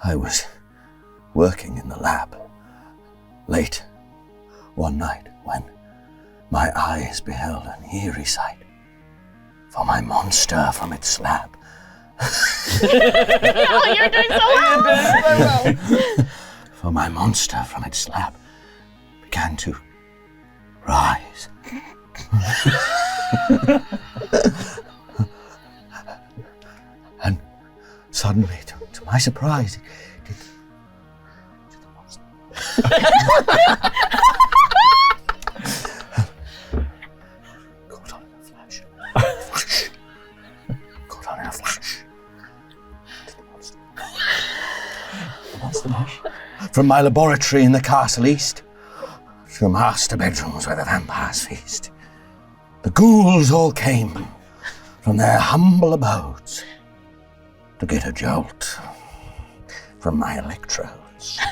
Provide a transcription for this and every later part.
I was working in the lab late one night when my eyes beheld an eerie sight. For my monster from its slab. Oh, you're doing so well. For my monster from its slab began to rise. And suddenly, to my surprise, it did the monster. Caught on in a flash. Caught on in a flash. The monster mash. From my laboratory in the castle east to the master bedrooms where the vampires feast. The ghouls all came from their humble abodes to get a jolt from my electrodes. I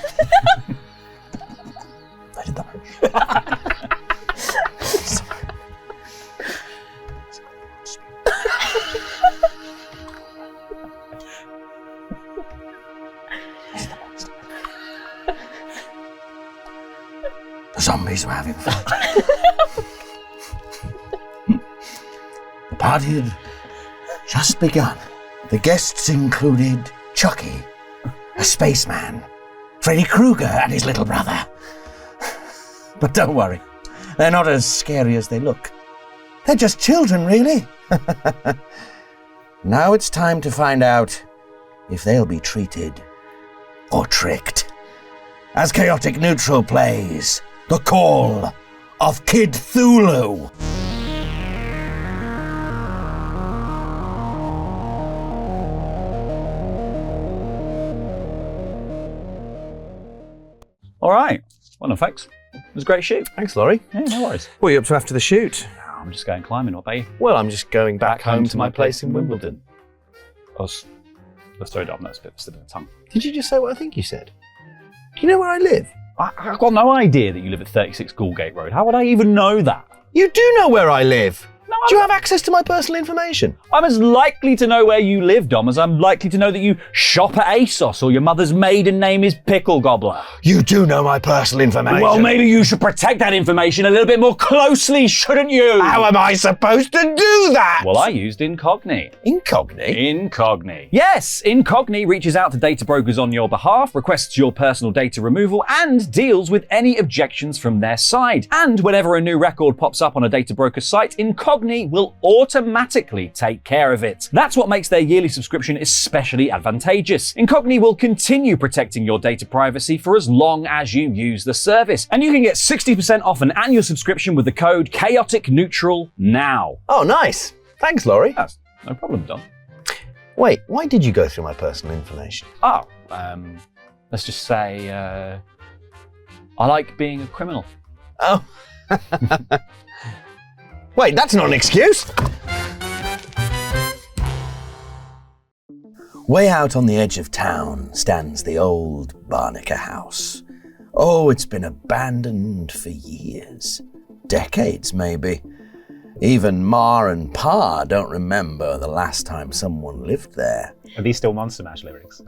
did that. The zombies were having fun. The party had just begun. The guests included Chucky, a spaceman, Freddy Krueger and his little brother. But don't worry, they're not as scary as they look. They're just children, really. Now it's time to find out if they'll be treated or tricked. As Chaotic Neutral plays The Call of Kid-thulhu. All right. Well, no, thanks. It was a great shoot. Thanks, Laurie. Yeah, no worries. What are you up to after the shoot? I'm just going climbing. What about you? Well, I'm just going back home to my place in Wimbledon. Let's throw it up. That's a bit of the tongue. Did you just say what I think you said? Do you know where I live? I've got no idea that you live at 36 Ghoulgate Road. How would I even know that? You do know where I live. No, Do you have access to my personal information? I'm as likely to know where you live, Dom, as I'm likely to know that you shop at ASOS or your mother's maiden name is Pickle Gobbler. You do know my personal information. Well, maybe you should protect that information a little bit more closely, shouldn't you? How am I supposed to do that? Well, I used Incogni. Incogni? Incogni. Yes, Incogni reaches out to data brokers on your behalf, requests your personal data removal, and deals with any objections from their side. And whenever a new record pops up on a data broker site, Incogni will automatically take care of it. That's what makes their yearly subscription especially advantageous. Incogni will continue protecting your data privacy for as long as you use the service. And you can get 60% off an annual subscription with the code ChaoticNeutral now. Oh, nice. Thanks, Laurie. That's no problem, Dom. Wait, why did you go through my personal information? Oh, let's just say, I like being a criminal. Oh. Wait, that's not an excuse. Way out on the edge of town stands the old barnacle house. Oh, it's been abandoned for years. Decades, maybe. Even Ma and Pa don't remember the last time someone lived there. Are these still Monster Mash lyrics?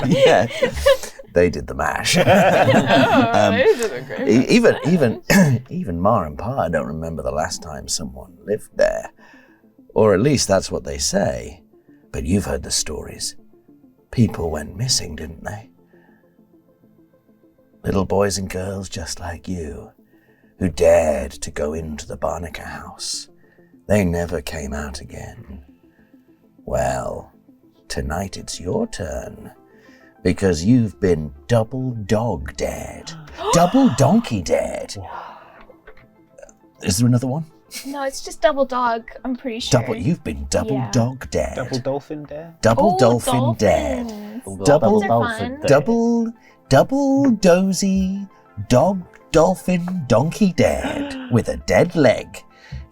Yeah. They did the mash. They did a great Even Ma and Pa don't remember the last time someone lived there. Or at least that's what they say. But you've heard the stories. People went missing, didn't they? Little boys and girls just like you, who dared to go into the barnacle house. They never came out again. Well, tonight it's your turn. Because you've been double dog dead. Double donkey dead. Is there another one? No, it's just double dog, I'm pretty sure. You've been double dog dead. Double dolphin dare? Double dolphin dead. Double dozy dog dolphin donkey dead with a dead leg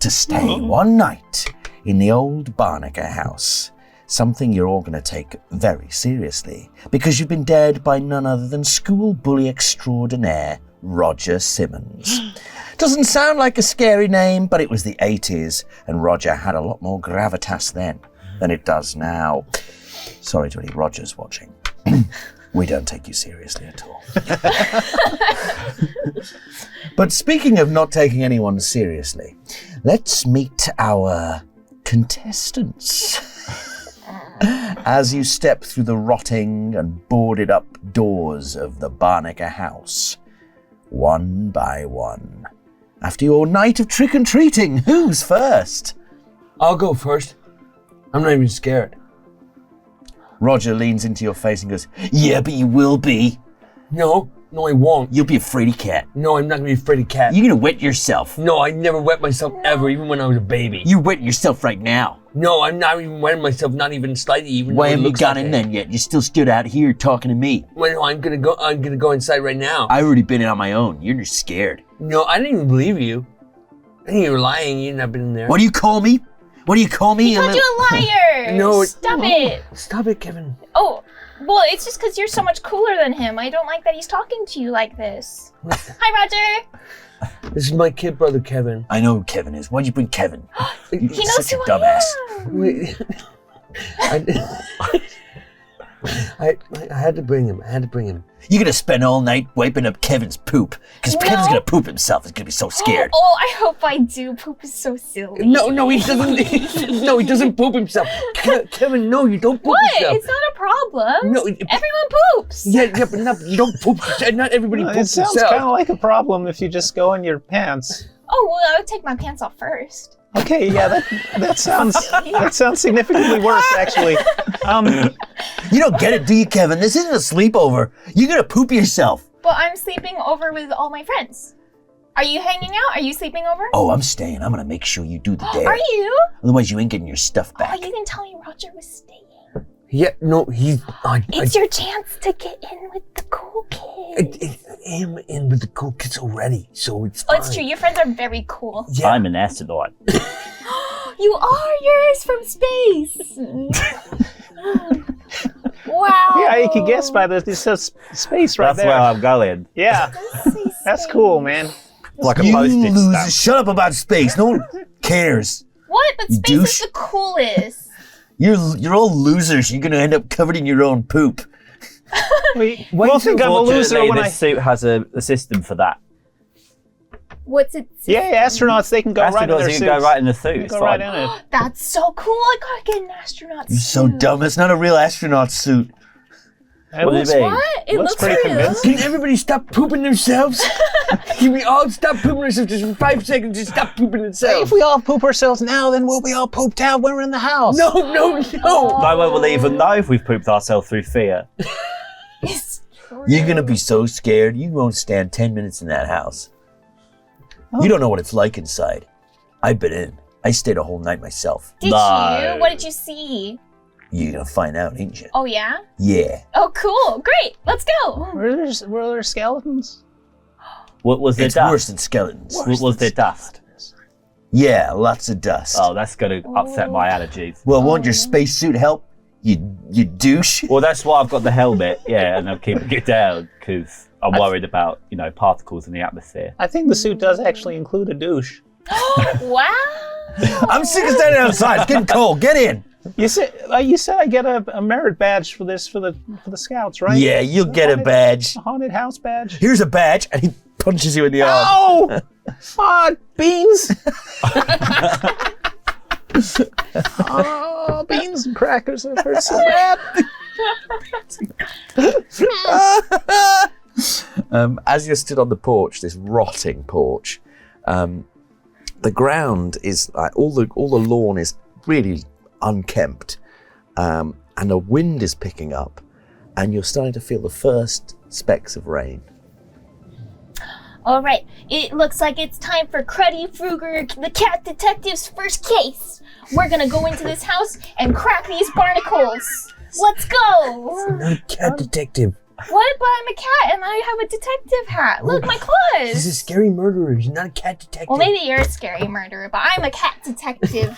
to stay one night in the old barnacle house. Something you're all going to take very seriously because you've been dared by none other than school bully extraordinaire Roger Simmons. Doesn't sound like a scary name, but it was the 80s and Roger had a lot more gravitas then than it does now. Sorry to any Rogers watching. We don't take you seriously at all. But speaking of not taking anyone seriously, let's meet our contestants. As you step through the rotting and boarded up doors of the barnacle house, one by one. After your night of trick-and-treating, who's first? I'll go first. I'm not even scared. Roger leans into your face and goes, yeah, but you will be. No, I won't. You'll be a fraidy cat. No, I'm not gonna be afraid of cats. You're gonna wet yourself. No, I never wet myself ever, even when I was a baby. You're wetting yourself right now. No, I'm not even wetting myself, not even slightly, even Why though it haven't you looks got like in it. then yet? You still stood out here talking to me. Well, no, I'm gonna go inside right now. I've already been in on my own. You're just scared. No, I didn't even believe you. I think you were lying. You've not been in there. What do you call me? What do you call me? He called you a liar! No, Stop it! Stop it, Kevin. Oh, well, it's just because you're so much cooler than him. I don't like that he's talking to you like this. Hi, Roger! This is my kid brother, Kevin. I know who Kevin is. Why'd you bring Kevin? He knows such a who dumbass. I am! Wait. I had to bring him. You're gonna spend all night wiping up Kevin's poop. Because Kevin's No. gonna poop himself. He's gonna be so scared. Oh, I hope I do. Poop is so silly. No, he doesn't. No, he doesn't poop himself. Kevin, no, you don't poop What? yourself. It's not a problem. No, Everyone poops. Yeah, but you don't poop. Not everybody It poops sounds himself. kind of like a problem if you just go in your pants. Oh, well, I would take my pants off first. Okay, yeah, that sounds significantly worse, actually. You don't get it, do you, Kevin? This isn't a sleepover. You're gonna poop yourself. But I'm sleeping over with all my friends. Are you hanging out? Are you sleeping over? Oh, I'm staying. I'm gonna make sure you do the dare. Are you? Otherwise, you ain't getting your stuff Oh, back. you didn't tell me Roger was staying. Yeah, no, he's. It's your chance to get in with the cool kids. I'm in with the cool kids already, so it's Oh, fine. it's true. Your friends are very cool. Yeah. I'm an astronaut. You are yours from space. Wow. Yeah, you can guess by this. It says space right That's there. where I'm going. Yeah, that's cool, man. Like a You postage losers, stamp. shut up about space. No one cares. What? But You space douche. is the coolest. You're all losers. You're gonna end up covered in your own poop. We will think I'm a loser Fortunately, when I. this suit has a system for that. What's it? Yeah, astronauts, they can go right in Astronauts, their you suits. can go right in the suit. They can It's go right fine. in it. That's so cool. I gotta get an astronaut You're so suit. dumb. It's not a real astronaut suit. It What do you looks- mean? What? It Looks looks pretty real. convincing. Can everybody stop pooping themselves? Can we all stop pooping ourselves just for 5 seconds? Just stop pooping themselves. If we all poop ourselves now, then we'll be all pooped out when we're in the house. No. No one will even know if we've pooped ourselves through fear. It's true. You're gonna be so scared. You won't stand 10 minutes in that house. You don't know what it's like inside. I've been in. I stayed a whole night myself. Did No. you? What did you see? You're gonna find out, ain't you? Oh yeah. Yeah. Oh cool. Great. Let's go. Were there skeletons? What was there It's dust? worse than skeletons. What was there dust? Yeah, lots of dust. Oh, that's going to upset my allergies. Well, won't your spacesuit help? You douche. Well, that's why I've got the helmet, yeah, and I'm keeping it down because I'm worried about, particles in the atmosphere. I think the suit does actually include a douche. Wow. I'm sick of standing outside. It's getting cold. Get in. You said I get a merit badge for this for the scouts, right? Yeah, you'll get a badge. A haunted house badge. Here's a badge, and he punches you in the arm. Oh! Beans! Oh, beans and crackers. It hurts so bad. As you're stood on the porch, this rotting porch, the ground is like all the lawn is really unkempt, and the wind is picking up, and you're starting to feel the first specks of rain. All right. It looks like it's time for Cruddy Fruger, the cat detective's first case. We're gonna go into this house and crack these barnacles. Let's go. Not a cat detective. What? But I'm a cat and I have a detective hat. Look, my He's a claws. scary murderer. He's not a cat detective. Well, maybe you're a scary murderer, but I'm a cat detective.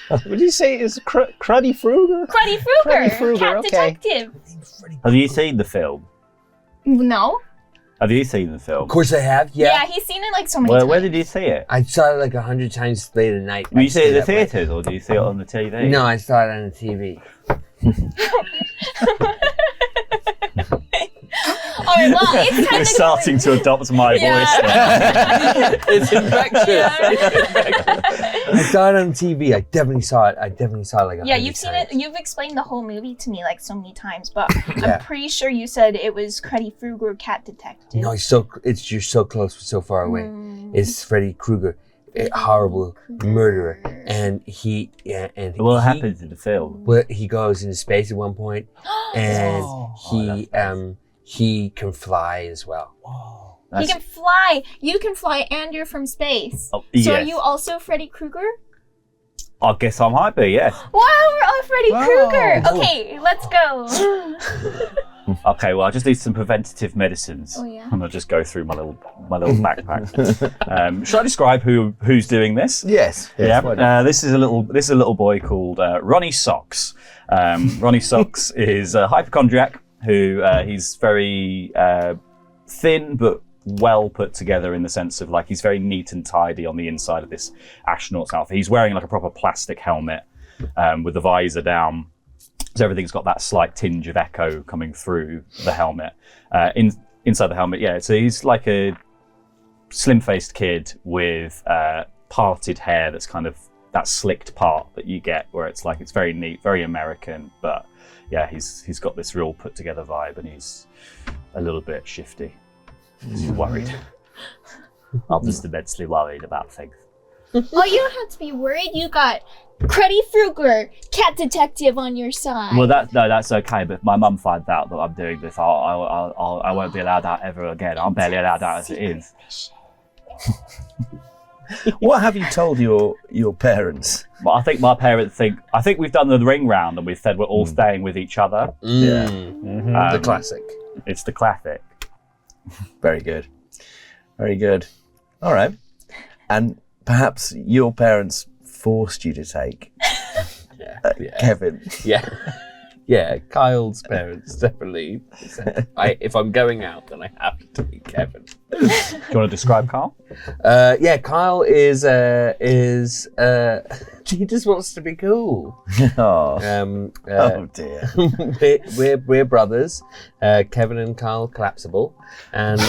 What did you say? Is Cruddy Fruger? Cruddy Fruger, Cruddy Fruger, cat okay. detective. Have you seen the film? No. Have you seen the Of film? course I have. Yeah, he's seen it like so many Where times. did you see it? I saw it like 100 times late at night. Did you see it in the That way. theatres or did you see it on the TV? No, I saw it on the TV. Well, it's time It's to starting to adopt my voice. It's infectious. I saw it on TV. I definitely saw it. Like Yeah, 100 you've seen times. it. You've explained the whole movie to me like so many times, but I'm pretty sure you said it was Freddy Krueger Cat Detective. No, you're so close, but so far away. It's Freddy Krueger, a horrible murderer, and What happens in the film? Well, he goes into space at one point, and he can fly as well. He can fly. You can fly, and you're from space. Oh, So are yes. you also Freddy Krueger? I guess I might be, yes. Wow, we're all Freddy Krueger. Okay, let's go. Okay, well, I just need some preventative medicines. Oh, yeah. And I'll just go through my little backpack. Should I describe who's doing this? Yes. Why not? This is a little boy called Ronnie Socks. Ronnie Socks is a hypochondriac who he's very thin but well put together in the sense of like he's very neat and tidy on the inside of this astronaut's outfit. He's wearing like a proper plastic helmet with the visor down. So everything's got that slight tinge of echo coming through the helmet. Inside the helmet, yeah. So he's like a slim-faced kid with parted hair that's kind of that slicked part that you get where it's like it's very neat, very American, but yeah, he's got this real put together vibe and he's a little bit shifty. He's worried. I'm just immensely worried about things. Oh, you don't have to be worried. You got Freddy Krueger, Cat Detective on your side. Well, that's okay. But if my mum finds out that I'm doing this, I won't be allowed out ever again. I'm barely allowed out as it is. What have you told your parents? But I think my parents think. I think we've done the ring round and we've said we're all staying with each other. Yeah. The classic. It's the classic. Very good. Very good. All right. And perhaps your parents forced you to take Kevin. Yeah, Kyle's parents definitely said, if I'm going out, then I have to take Kevin. Do you want to describe Carl? Kyle is he just wants to be cool. Oh, oh dear. we're brothers, Kevin and Kyle Collapsible, and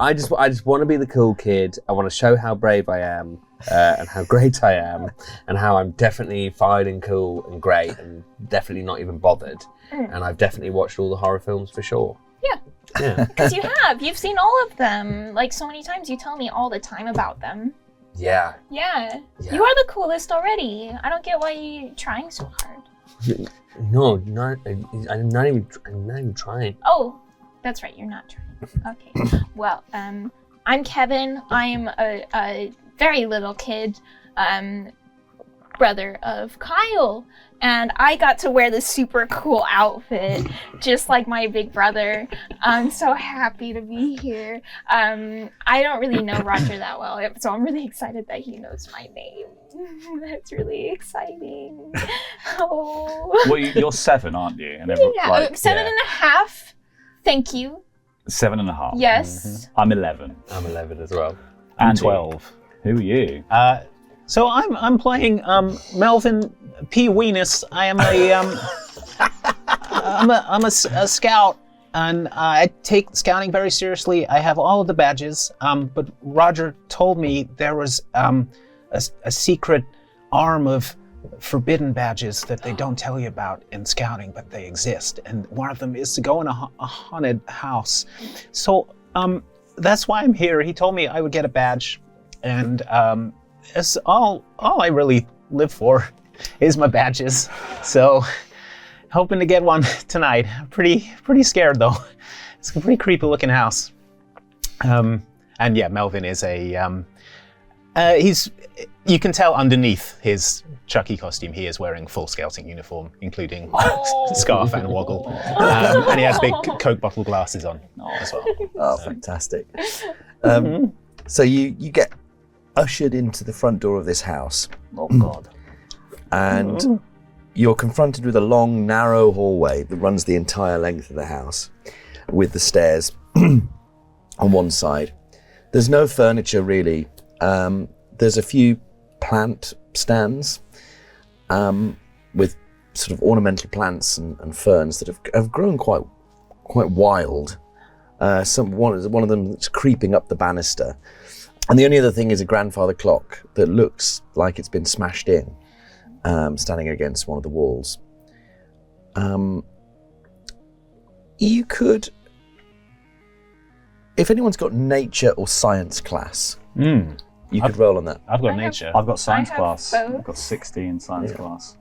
I just want to be the cool kid. I want to show how brave I am. And how great I am, and how I'm definitely fine and cool and great, and definitely not even bothered. And I've definitely watched all the horror films for sure. Yeah. Because you've seen all of them like so many times. You tell me all the time about them. Yeah. Yeah. You are the coolest already. I don't get why you're trying so hard. No, I'm not even trying. Oh, that's right. You're not trying. Okay. Well, I'm Kevin. I'm a very little kid, brother of Kyle, and I got to wear this super cool outfit, just like my big brother. I'm so happy to be here. I don't really know Roger that well, so I'm really excited that he knows my name. That's really exciting. Oh. Well, you're 7, aren't you? And 7.5. Thank you. 7.5. Yes. I'm 11. I'm 11 as well. And 12. Who are you? So I'm playing Melvin P. Weenus. I am I'm a scout, and I take scouting very seriously. I have all of the badges, but Roger told me there was a secret arm of forbidden badges that they don't tell you about in scouting, but they exist. And one of them is to go in a haunted house. So that's why I'm here. He told me I would get a badge. And it's all I really live for is my badges. So hoping to get one tonight. Pretty scared though. It's a pretty creepy looking house. And yeah, Melvin is you can tell underneath his Chucky costume he is wearing full scouting uniform, including scarf and woggle. And he has big Coke bottle glasses on as well. Oh, fantastic. So you get ushered into the front door of this house. Oh, God. And you're confronted with a long, narrow hallway that runs the entire length of the house with the stairs on one side. There's no furniture, really. There's a few plant stands with sort of ornamental plants and ferns that have grown quite quite wild. One of them that's creeping up the banister. And the only other thing is a grandfather clock that looks like it's been smashed in, standing against one of the walls. You could, if anyone's got nature or science class, you could roll on that. I've got I have- nature. I've got science have class. both. I've got 60 in science class.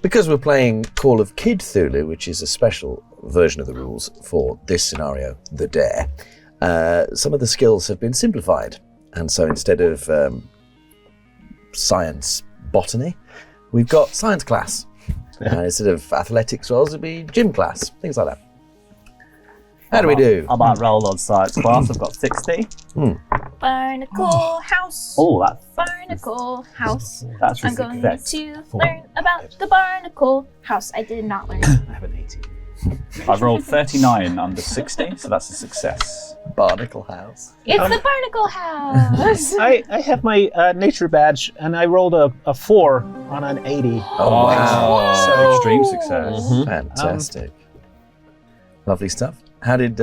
Because we're playing Call of Kid-thulhu, which is a special version of the rules for this scenario, the Dare, some of the skills have been simplified. And so instead of science botany, we've got science class. And instead of athletics rolls, it'd be gym class, things like that. How do we do? I might roll on science class. I've got 60. Barnacle house. Oh, Barnacle house. that's I'm going to learn about the barnacle house. I did not learn. I have an 18. I've rolled 39 under 60, so that's a success. Barnacle house. It's the barnacle house. I have my nature badge, and I rolled a 4 on an 80. Oh, wow. So Extreme success. Fantastic. Lovely stuff. How did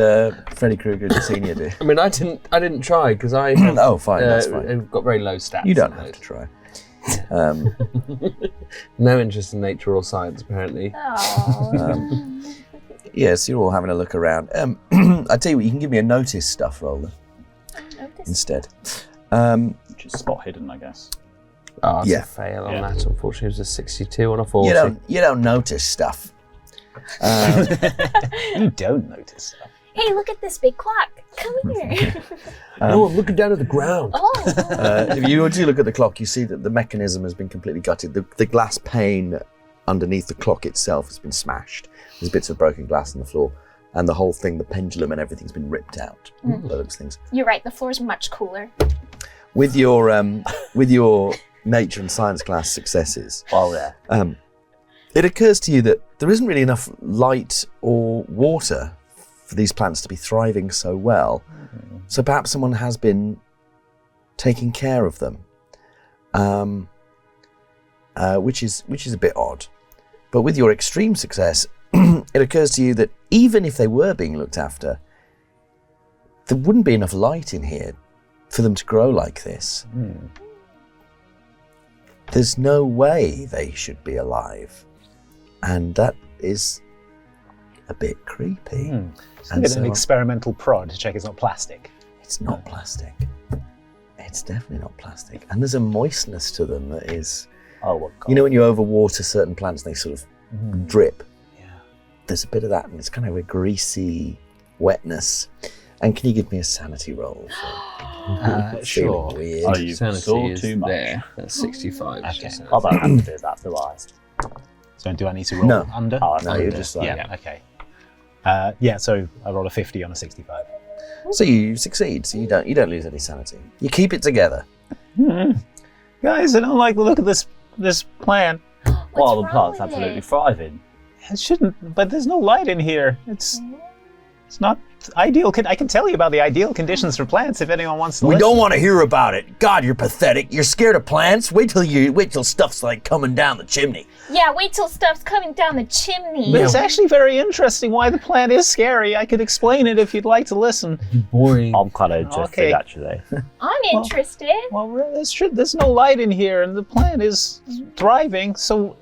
Freddy Krueger Sr. do? I mean, I didn't try because I have, Oh, fine, that's fine. I've got very low stats. You don't on have to those. try. No interest in nature or science, apparently. Oh. Yes, you're all having a look around. I tell you what, you can give me a notice stuff roller instead. Which is spot hidden, I guess. Oh, it's Yeah. a fail on Yeah. that. Unfortunately, it was a 62 on a 40. You don't notice stuff. you don't notice stuff. Hey, look at this big clock. Come here. No, I'm looking down at the ground. Oh. If you do look at the clock, you see that the mechanism has been completely gutted. The glass pane underneath the clock itself has been smashed. There's bits of broken glass on the floor, and the whole thing, the pendulum and everything's been ripped out. By those things. You're right. The floor's much cooler. With your nature and science class successes, Oh, yeah. it occurs to you that there isn't really enough light or water for these plants to be thriving so well. So perhaps someone has been taking care of them, which is a bit odd. But with your extreme success, it occurs to you that even if they were being looked after, there wouldn't be enough light in here for them to grow like this. There's no way they should be alive. And that is a bit creepy. Let's get an experimental prod to check it's not plastic. It's not plastic. It's definitely not plastic. And there's a moistness to them that is... Oh, my God. You know when you overwater certain plants, they sort of drip? Yeah. There's a bit of that, and it's kind of a greasy wetness. And can you give me a sanity roll? Sure. Feeling weird. Oh, you've Sanity saw is too much. there. That's 65. Okay. so I don't have to do that, do I? So do I need to roll No. under? Oh, No, under. you're just like... Yeah, okay. So I rolled a 50 on a 65. So you succeed, so you don't lose any sanity. You keep it together. Guys, I don't like the look of this plant. Well, the wrong plant's with absolutely it? thriving. It shouldn't, but there's no light in here. It's not ideal. I can tell you about the ideal conditions for plants if anyone wants to We listen. don't want to hear about it. God, you're pathetic. You're scared of plants? Wait till stuff's like coming down the chimney. Yeah, wait till stuff's coming down the chimney. But it's actually very interesting why the plant is scary. I could explain it if you'd like to listen. boring. I'm kind of interested, Okay. actually. I'm interested. Well, that's true. There's no light in here, and the plant is thriving. So,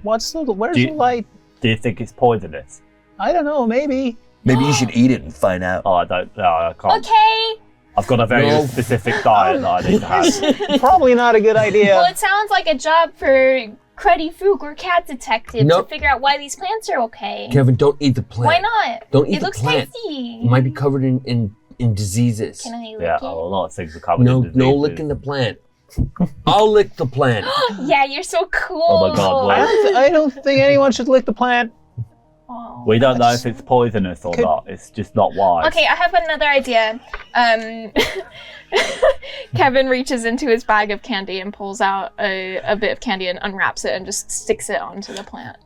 where's Do the you- light? Do you think it's poisonous? I don't know. Maybe. Maybe you should eat it and find out. Oh, I don't know. I can't. Okay. I've got a very No. specific diet that I need to have. Probably not a good idea. Well, it sounds like a job for Cruddy Fruger Cat Detective Nope. to figure out why these plants are okay. Kevin, don't eat the plant. Why not? Don't eat It the looks plant. tasty. You might be covered in diseases. Can I lick Yeah, it? a lot of things are covered No, in diseases. no licking the plant. I'll lick the plant. Yeah, you're so cool. Oh my God, wait. I don't think anyone should lick the plant. Oh. We don't know if it's poisonous or not. It's just not wise. Okay, I have another idea. Kevin reaches into his bag of candy and pulls out a bit of candy and unwraps it and just sticks it onto the plant.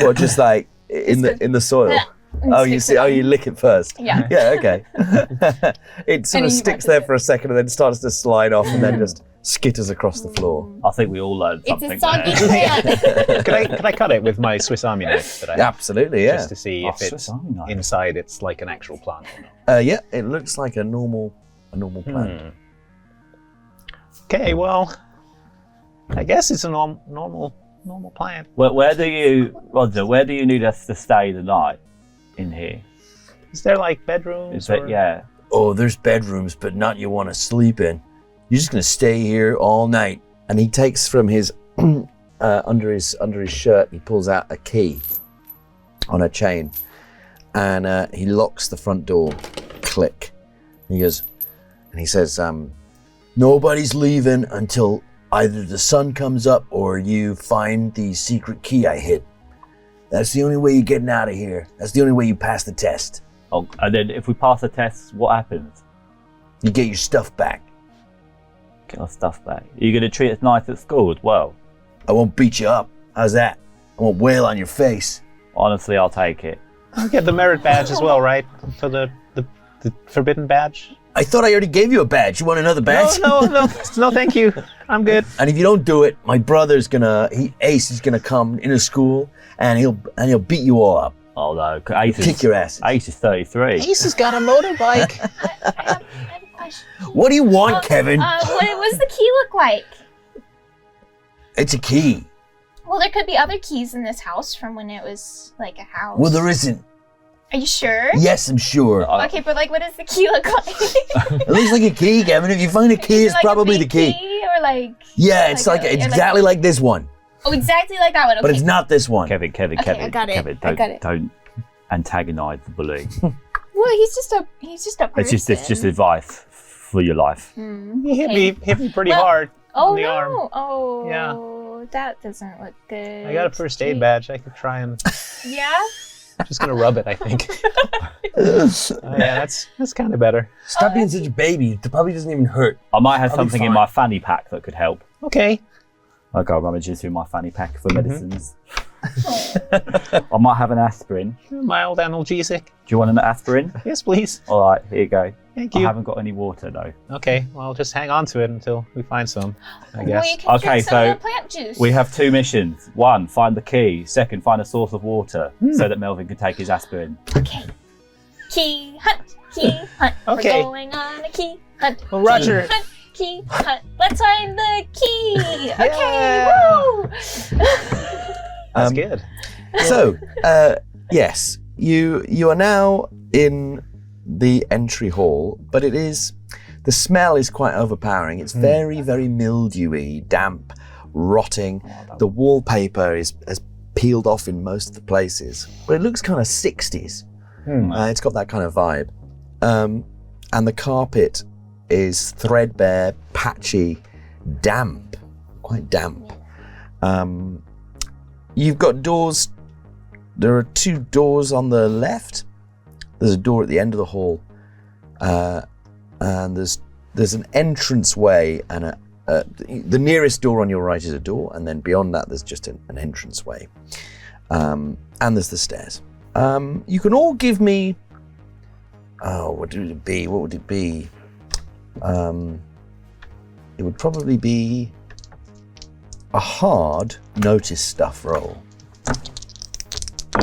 Or just like in the soil. Oh, you see? Oh, you lick it first. Yeah. Yeah. Okay. It sort And of you sticks practice there it. for a second and then starts to slide off and then just skitters across the floor. I think we all learned It's something a soggy there. plant. Could I cut it with my Swiss Army knife that I have? Absolutely. Yeah. Just to see Oh, if Swiss it's Army knife. inside it's like an actual plant or not. Yeah. It looks like a normal plant. Okay, well, I guess it's a normal plant. Where do you, Roger? Where do you need us to stay the night? In here? Is there like bedrooms? Is it? Yeah. Oh, there's bedrooms, but not you want to sleep in. You're just gonna stay here all night. And he takes from his under his shirt. He pulls out a key on a chain, and he locks the front door. Click. He goes, and he says, Nobody's leaving until either the sun comes up or you find the secret key I hid. That's the only way you're getting out of here. That's the only way you pass the test. Oh, and then if we pass the test, what happens? You get your stuff back. Get our stuff back. Are you going to treat us nice at school as well? I won't beat you up. How's that? I won't wail on your face. Honestly, I'll take it. You get the merit badge as well, right? For the forbidden badge? I thought I already gave you a badge. You want another badge? No, thank you. I'm good. And if you don't do it, my brother's Ace is gonna come into school and he'll beat you all up. Oh no, Ace Kick your asses. Ace is 33. Ace has got a motorbike. I have a question. What do you want, Kevin? What does the key look like? It's a key. Well, there could be other keys in this house from when it was like a house. Well, there isn't. Are you sure? Yes, I'm sure. Okay, but like, what does the key look like? It looks like a key, Kevin. If you find a key, it's Like probably a the big key. or like. Yeah, it's like like a- it's like- exactly like this one, Oh, exactly like that one. Okay. but it's not this one. Kevin, Okay, I got it. Kevin, I got it. don't antagonise the bully. Well, he's just a person. it's just advice for your life. He hit me pretty Well, hard Oh on the no! arm. Oh, Yeah. that doesn't look good. I got a first aid badge. I could try and Yeah. just gonna rub it. I think. Yeah, that's kind of better. Stop being such a baby. It probably doesn't even hurt. I might have I'll be something in fine. my fanny pack that could help. Okay. I'll go rummaging through my fanny pack for medicines. I might have an aspirin. Mild analgesic. Do you want an aspirin? Yes, please. All right, here you go. Thank I you. haven't got any water though. Okay. Well, just hang on to it until we find some. I guess. Well, you can Okay, drink some so of the plant juice. We have 2 missions. 1, find the key. 2nd, find a source of water so that Melvin can take his aspirin. Okay. Key hunt. Key hunt. Okay. We're going on a key hunt. Well, Roger. Key hunt. Key hunt. Let's find the key. Okay. Yeah. Woo. That's good. So, yes, you are now in the entry hall, but the smell is quite overpowering. It's very, very mildewy, damp, rotting. The wallpaper has peeled off in most of the places, but it looks kind of 60s. It's got that kind of vibe. And the carpet is threadbare, patchy, damp, quite damp. You've got doors. There are 2 doors on the left. There's a door at the end of the hall, and there's an entrance way, and the nearest door on your right is a door, and then beyond that there's just an entrance way, and there's the stairs. You can all give me. Oh, what would it be? What would it be? It would probably be a hard notice stuff roll.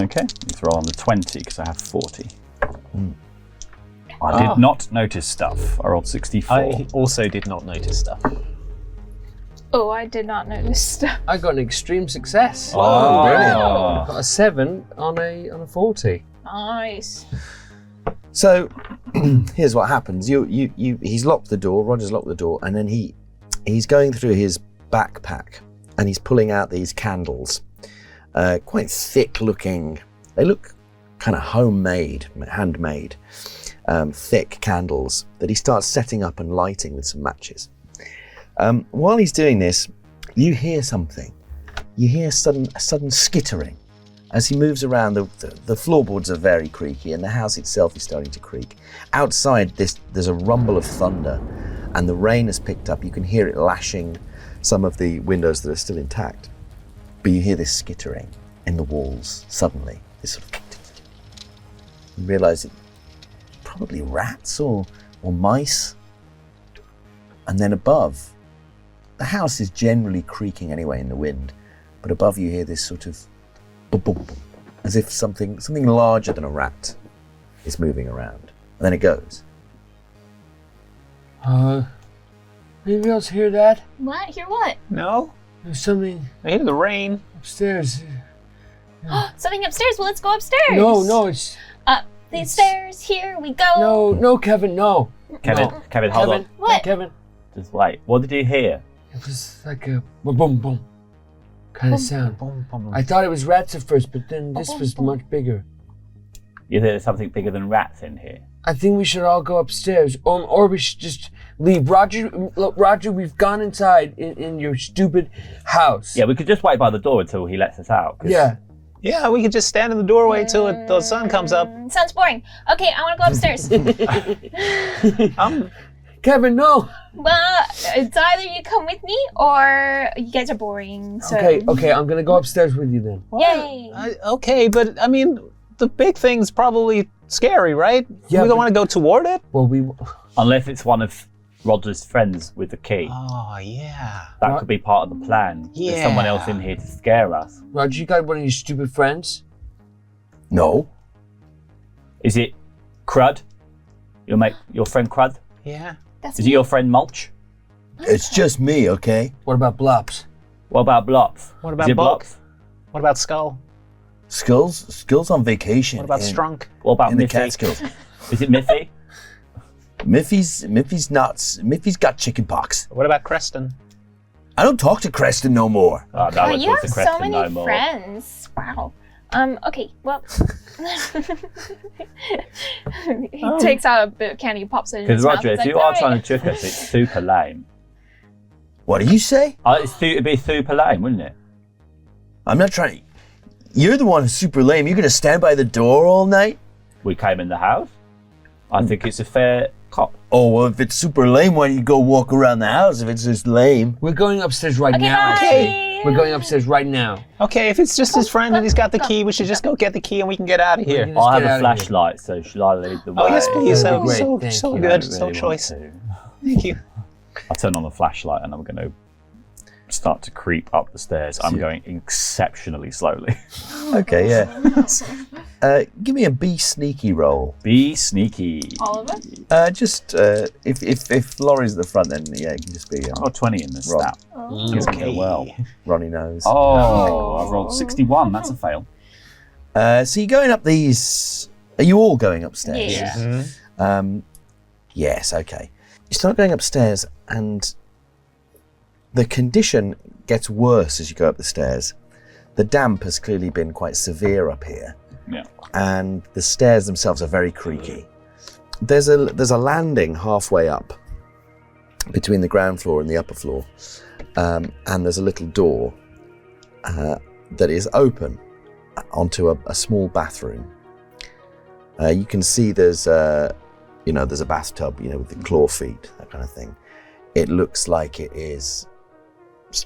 Okay, you throw on the 20 because I have 40. I did not notice stuff. I rolled 64. I also did not notice stuff. Oh, I did not notice stuff. I got an extreme success. Oh, brilliant. I got a 7 on a 40. Nice. So here's what happens. He's locked the door. Roger's locked the door, and then he's going through his backpack, and he's pulling out these candles, quite thick looking. They look kind of homemade, handmade, thick candles that he starts setting up and lighting with some matches. While he's doing this, you hear something. You hear a sudden skittering. As he moves around, the floorboards are very creaky, and the house itself is starting to creak. Outside, there's a rumble of thunder, and the rain has picked up. You can hear it lashing some of the windows that are still intact. But you hear this skittering in the walls suddenly. This sort of... You realise it probably rats or mice. And then above, the house is generally creaking anyway in the wind, but above you hear this sort of boom, boom, boom, as if something larger than a rat is moving around. And then it goes. Anybody else hear that? What? Hear what? No? There's something I hear the rain. upstairs. Something upstairs. Well, let's go upstairs. No, it's... Up the stairs. Here we go. No, Kevin, no. Kevin, No. Kevin, hold on. What? Kevin. Just wait. What did you hear? It was like a boom, boom kind of sound. Boom, boom, boom. I thought it was rats at first, but then this was much bigger. You think there's something bigger than rats in here? I think we should all go upstairs, or we should just leave. Roger, we've gone inside in your stupid house. Yeah, we could just wait by the door until he lets us out. 'cause Yeah. Yeah, we could just stand in the doorway till the sun comes up. Sounds boring. Okay, I want to go upstairs. Kevin, no. Well, it's either you come with me or you guys are boring. So. Okay, I'm gonna go upstairs with you then. Yay. Okay, but I mean, the big thing's probably scary, right? Yeah, we don't but- want to go toward it? Well, we... Unless it's one of Roger's friends with the key. Oh, yeah. That could be part of the plan. There's someone else in here to scare us. Roger, you got one of your stupid friends? No. Is it Crud? Your friend Crud? Yeah. That's Is it your friend Mulch? It's just me, okay? What about Blops? What about Blops? What about Is it Bulk? Blops? What about Skull? Skill's on vacation. What about in- Strunk? What about In the Miffy? Catskills. Is it Miffy? Miffy's nuts. Miffy's got chicken pox. What about Creston? I don't talk to Creston no more. Oh, no, Oh, it you have was the so Creston many no more. friends. Wow. Okay, well. He takes out a bit of candy, pops it in his Because mouth. Roger, He's if like, you are "Alright." trying to trick us, it's super lame. What do you say? It'd be super lame, wouldn't it? I'm not trying. You're the one who's super lame. You're gonna stand by the door all night? We came in the house. I think it's a fair cop. Oh, well, if it's super lame, why don't you go walk around the house if it's just lame? We're going upstairs right Okay, now. bye. actually. We're going upstairs right now. Okay, if it's just his friend and he's got the key, we should just go get the key and we can get out of here. Let's I have get out a of flashlight, so should I lead the way? Oh, yes, please. That'd be So, great. so, Thank so you. good. I don't So really want choice. to. Thank you. I turn on the flashlight and I'm going to start to creep up the stairs. I'm going exceptionally slowly. Okay, yeah. Give me a be sneaky roll. Be sneaky. All of it? Just if Laurie's at the front, then yeah, it can just be I got 20 in this Rob. stat. Doesn't go well. Ronnie knows. Oh, I rolled 61. That's a fail. So you're going up these. Are you all going upstairs? Yeah. Yes. Okay. You start going upstairs, and the condition gets worse as you go up the stairs. The damp has clearly been quite severe up here, Yeah. and the stairs themselves are very creaky. There's a landing halfway up between the ground floor and the upper floor, and there's a little door that is open onto a small bathroom. You can see there's a bathtub, with the claw feet, that kind of thing. It looks like it is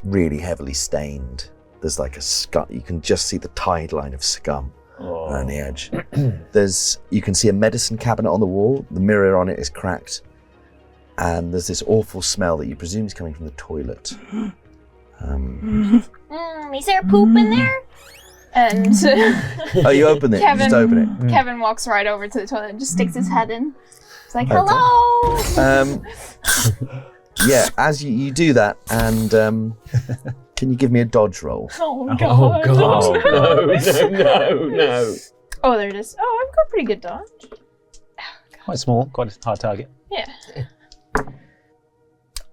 really heavily stained. There's like a scum. You can just see the tide line of scum around the edge. You can see a medicine cabinet on the wall. The mirror on it is cracked. And there's this awful smell that you presume is coming from the toilet. Is there poop in there? And Oh, you open it. You just open it. Kevin walks right over to the toilet and just sticks his head in. He's like, hello! Yeah, as you do that, and can you give me a dodge roll? Oh, God. No. Oh, there it is. Oh, I've got pretty good dodge. Quite small, quite a hard target. Yeah.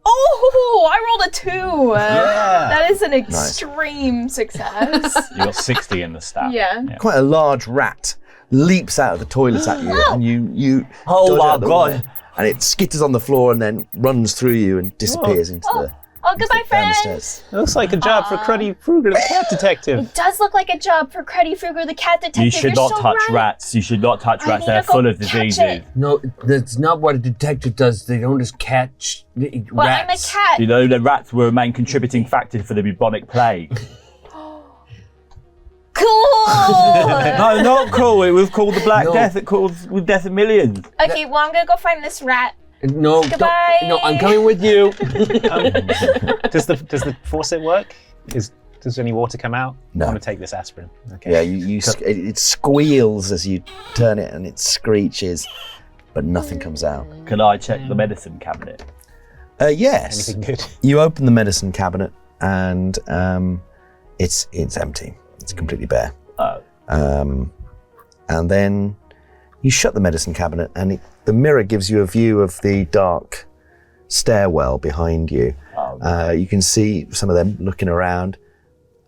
Oh, I rolled a 2. That is an extreme success. You got 60 in the stat. Yeah. Quite a large rat leaps out of the toilet at you, and you Oh dodge my out the God. way, and it skitters on the floor and then runs through you and disappears into the Oh, goodbye, down the friends. stairs. It looks like a job for Cruddy Kruger, the cat detective. It does look like a job for Cruddy Fruger, the cat detective. You should You're not so touch right. rats. You should not touch I rats. need They're to go full of catch diseases. it. No, that's not what a detective does. They don't just catch rats. Well, I'm a cat. You know, the rats were a main contributing factor for the bubonic plague. Cool. No, not cool. It was called the Black No. Death. It called with Death of Millions. Okay, well, I'm gonna go find this rat. No, Goodbye. no, I'm coming with you. Does the faucet work? Does any water come out? No. I want to take this aspirin. Okay. Yeah, it squeals as you turn it and it screeches, but nothing comes out. Can I check the medicine cabinet? Yes. Anything good? You open the medicine cabinet and it's empty. It's completely bare. Oh. And then you shut the medicine cabinet and the mirror gives you a view of the dark stairwell behind you. Oh, You can see some of them looking around,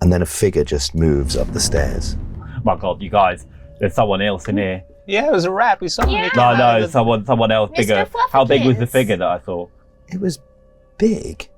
and then a figure just moves up the stairs. my God, you guys, there's someone else in here. Yeah, it was a rat. We saw him. Yeah. He came No, out no, of the- someone else Mr. bigger. How big was the Fluffykins. figure that I saw? It was big.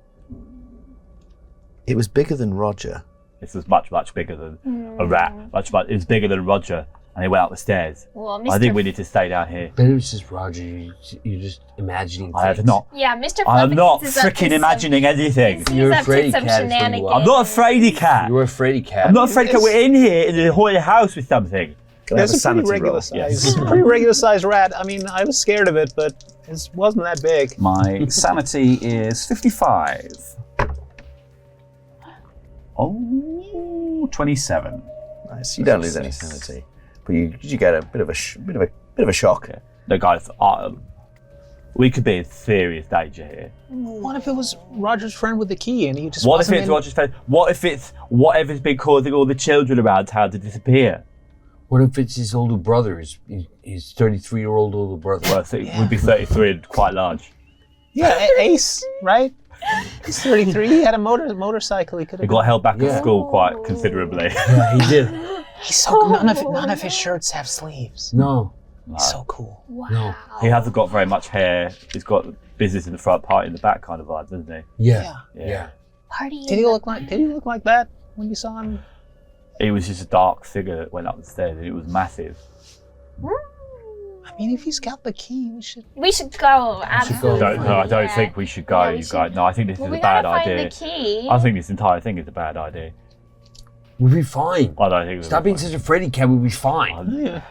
It was bigger than Roger. This was much, much bigger than a rat. Much, it was bigger than Roger, and he went up the stairs. Well, I think Mr. we need to stay down here. But it was just Roger. You're just imagining I have things. not. Yeah, Mr. I am not Fluffykins is up to freaking some- imagining anything. He's You're up to afraid some cat is what you shenanigans. are. I'm not a fraidy cat. You were a fraidy cat. I'm not afraid cat. We're in here in the haunted house with something. Can I have There's a a pretty sanity regular roll? size, pretty regular size rat. I mean, I was scared of it, but it wasn't that big. My sanity is 55. Oh, 27. Nice. You don't lose any sanity, but you get a bit of a shock. Okay. No, guys, we could be in serious danger here. What if it was Roger's friend with the key and he just What if wasn't it's in- Roger's face? What if it's whatever's been causing all the children around town to disappear? What if it's his older brother? His 33-year-old older brother. Well, it would be 33 and quite large. Yeah, Ace, right? He's 33. He had a motorcycle. He could He have. got held back Yeah. at school quite considerably. Yeah, he did. He's so none of his shirts have sleeves. No. He's so cool. Wow. No. He hasn't got very much hair. He's got business in the front, party in the back kind of vibe, doesn't he? Yeah. Yeah. Yeah. Party. Did he look like that when you saw him? He was just a dark figure that went up the stairs and it was massive. I mean, if he's got the key, we should. We should go. Absolutely. I don't yeah. think we should go, Yeah, we you should- guys. No, I think this Well, is we a bad gotta idea. find the key. I think this entire thing is a bad idea. We'll be fine. I don't think it Stop being such a fraidy cat. We'll be fine. Yeah.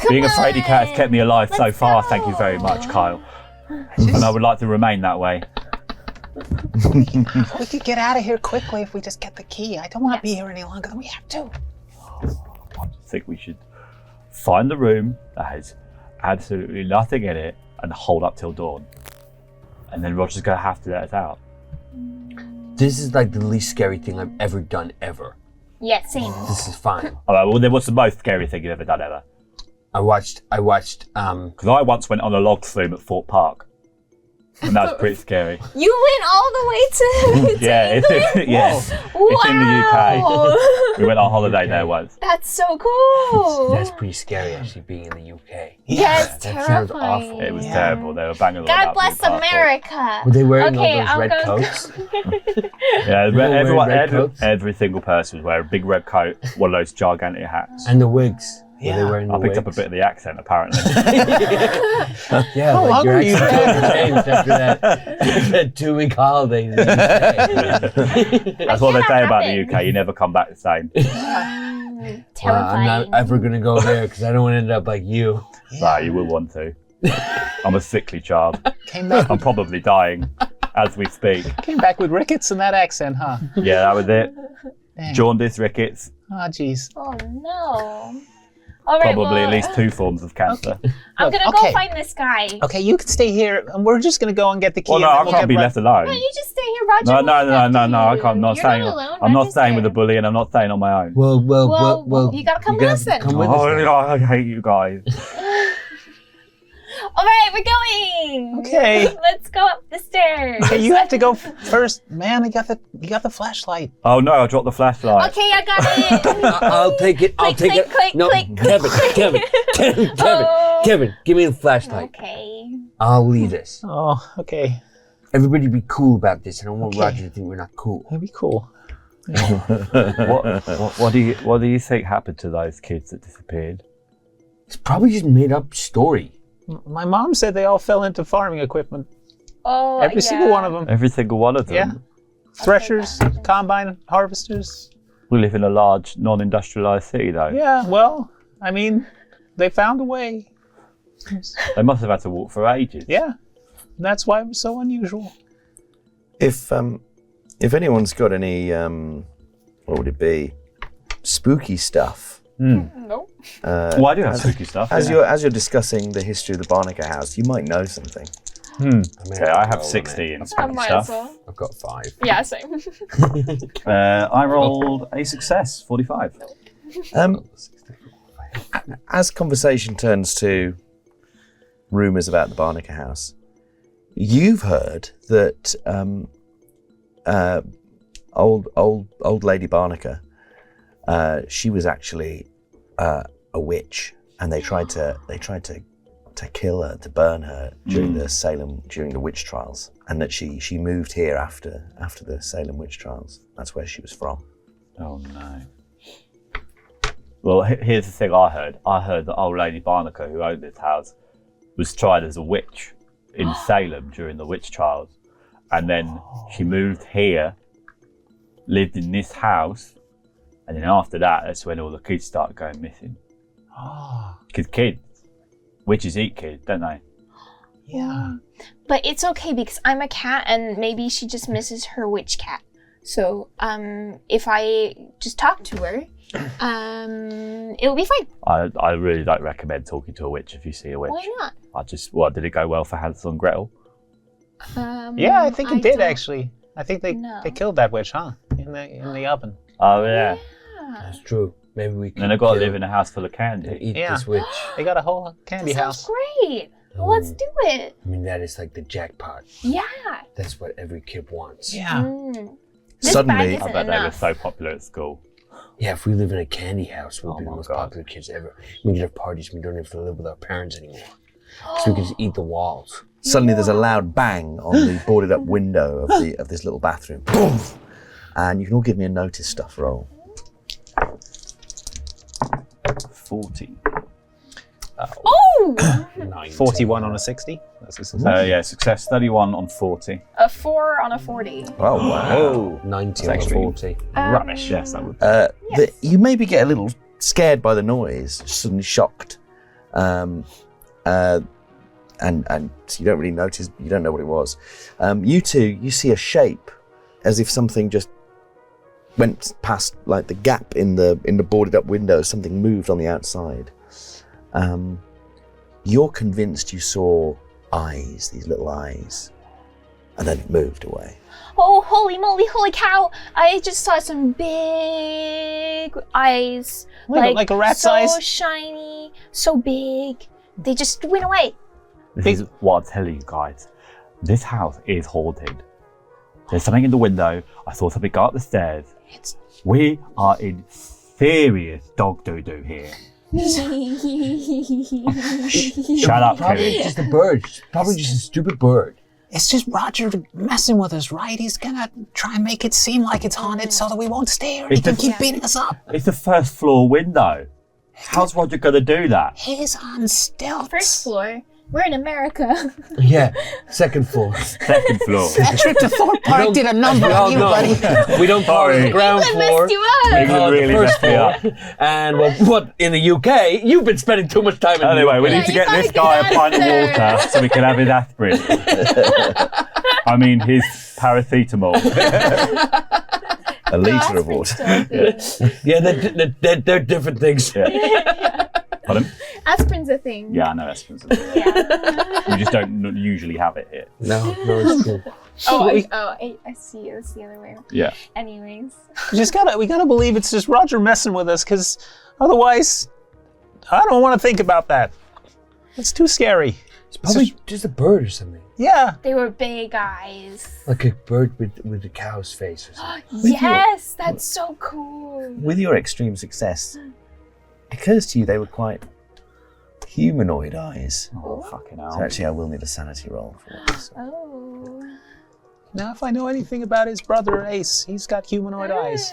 Being a fraidy cat has kept me alive so Let's far, go. thank you very much, Kyle. And I would like to remain that way. We could get out of here quickly if we just get the key. I don't want to be here any longer than we have to. I think we should find the room that has absolutely nothing in it and hold up till dawn. And then Roger's going to have to let us out. This is like the least scary thing I've ever done ever. Yeah, same. This is fine. All right, well, then what's the most scary thing you've ever done ever? I watched Because I once went on a log flume at Fort Park. And that was pretty scary. You went all the way to. Yeah, it's in the UK. We went on holiday there once. That's so cool. that's pretty scary actually being in the UK. Yeah, it's that sounds terrifying. awful. It was terrible. They were banging on God about bless Blue Passport. America. Were they wearing Okay, all those I'm red gonna coats? Yeah, were wearing everyone, red coats? every single person was wearing a big red coat, one of those gigantic hats. And the wigs. Were they Yeah. wearing the I picked wigs? up a bit of the accent, apparently. Yeah, How like long your were you accent there? changed after that 2-week holiday in the UK. That's what they say about the happen. UK. You never come back the same. I'm Terrifying. not ever gonna go there because I don't want to end up like you. No, you will want to. I'm a sickly child. Came back I'm probably dying as we speak. with rickets and that accent, huh? Yeah, that was it. Dang. Jaundice, rickets, Oh, jeez. Oh no. All right, probably well, at least 2 forms of cancer. I'm gonna Okay. go find this guy. Okay, you can stay here, and we're just gonna go and get the key. Well, no, and then I we'll can't get be right- left alone. No, you just stay here, Roger. No, will no, look no, after no, no. I you. can't. I'm not You're staying. not alone. I'm not Roger's staying with the there. bully, and I'm not staying on my own. Well, You gotta come you're with gonna us have to then. come with us then. Oh, I hate you guys. All right, we're going. Okay. Let's go up the stairs. Okay, you have to go first, man. You got the flashlight. Oh no, I dropped the flashlight. Okay, I got it. I'll take it. I'll Click, take click, it. No, click, Kevin, click. Kevin, Oh. Kevin, give me the flashlight. Okay. I'll lead this. Oh, okay. Everybody be cool about this. I don't want Okay. Roger to think we're not cool. That'd be cool. What do you think happened to those kids that disappeared? It's probably just made up story. My mom said they all fell into farming equipment. Oh, Every single one of them. Every single one of them. Yeah. Threshers, combine harvesters. We live in a large, non-industrialized city, though. Yeah, well, I mean, they found a way. They must have had to walk for ages. Yeah, that's why it was so unusual. If anyone's got any, what would it be? Spooky stuff. Nope. Well, I do have spooky stuff. As you're discussing the history of the Barnacle House, you might know something. Okay, I have 60 in I spooky might as stuff. well. I've got 5. Yeah, same. I rolled a success, 45. As conversation turns to rumours about the Barnacle House, you've heard that old Lady Barnacle, she was actually a witch, and they tried to kill her, to burn her during the witch trials, and that she moved here after the Salem witch trials. That's where she was from. Oh no. Well, here's the thing I heard. I heard that old Lady Barnacle, who owned this house, was tried as a witch in Salem during the witch trials. And then she moved here, lived in this house, and then after that, that's when all the kids started going missing. Because witches eat kids, don't they? Yeah. But it's okay because I'm a cat and maybe she just misses her witch cat. So, if I just talk to her, it'll be fine. I really don't recommend talking to a witch if you see a witch. Why not? Did it go well for Hansel and Gretel? Yeah, I think it did don't- actually. I think they killed that witch, huh? In the oven. Oh yeah. That's true. Maybe we can. And they've got to live in a house full of candy. eat Yeah. this witch. They got a whole candy That house. sounds great. Well, let's do it. I mean, that is like the jackpot. Yeah. That's what every kid wants. Yeah. This Suddenly- bag I isn't bet they were enough. so popular at school. Yeah, if we live in a candy house, we'll be the my most God. popular kids ever. We can have parties. We don't have to live with our parents anymore. So we can just eat the walls. Suddenly, there's a loud bang on the boarded up window of this little bathroom. Boom! And you can all give me a notice stuff roll. 40. Oh! 41 on a 60. That's a success. Yeah, success 31 on 40. A 4 on a 40. Oh, wow. 90 That's or actually 40. Rubbish, yes, that would You maybe get a little scared by the noise, suddenly shocked. And so you don't really notice, you don't know what it was. You two, you see a shape as if something just went past, like the gap in the boarded up window, something moved on the outside. You're convinced you saw eyes, these little eyes, and then it moved away. Oh, holy moly, holy cow! I just saw some big eyes. Like a rat's eyes? So shiny, so big. They just went away. This is what I'm telling you guys. This house is haunted. There's something in the window. I saw something go up the stairs. We are in serious dog doo-doo here. Shut up, Probably Kevin. just a bird. Probably just a stupid bird. It's just Roger messing with us, right? He's gonna try and make it seem like it's haunted so that we won't stay here and he It's can just- keep beating us up. It's the first floor window. How's Roger going to do that? He's on stilts. First floor. We're in America. Yeah, second floor. Second floor. That trip to Thorpe Park did a number We on all you, know. buddy. We don't call it the ground That floor. messed you We up. England call it really the first messed me floor. And what in the UK? You've been spending too much time in the Anyway, UK. we Yeah, need to you get gotta this get guy a out pint of of there. water so we can have his aspirin. I mean, his paracetamol. A litre of water. Yeah, they're different things. Yeah. Pardon? Aspirin's a thing. Yeah, I know aspirin's. Yeah. We just don't usually have it here. No, it's true. I see. It's the other way. Yeah. Anyways. We gotta believe it's just Roger messing with us, because otherwise, I don't want to think about that. It's too scary. It's probably just a bird or something. Yeah. They were big eyes. Like a bird with a cow's face or something. Yes, that's so cool. With your extreme success, it occurs to you they were quite humanoid eyes. Oh, fucking So hell. actually, I will need a sanity roll for this. Oh. Now, if I know anything about his brother Ace, he's got humanoid eyes.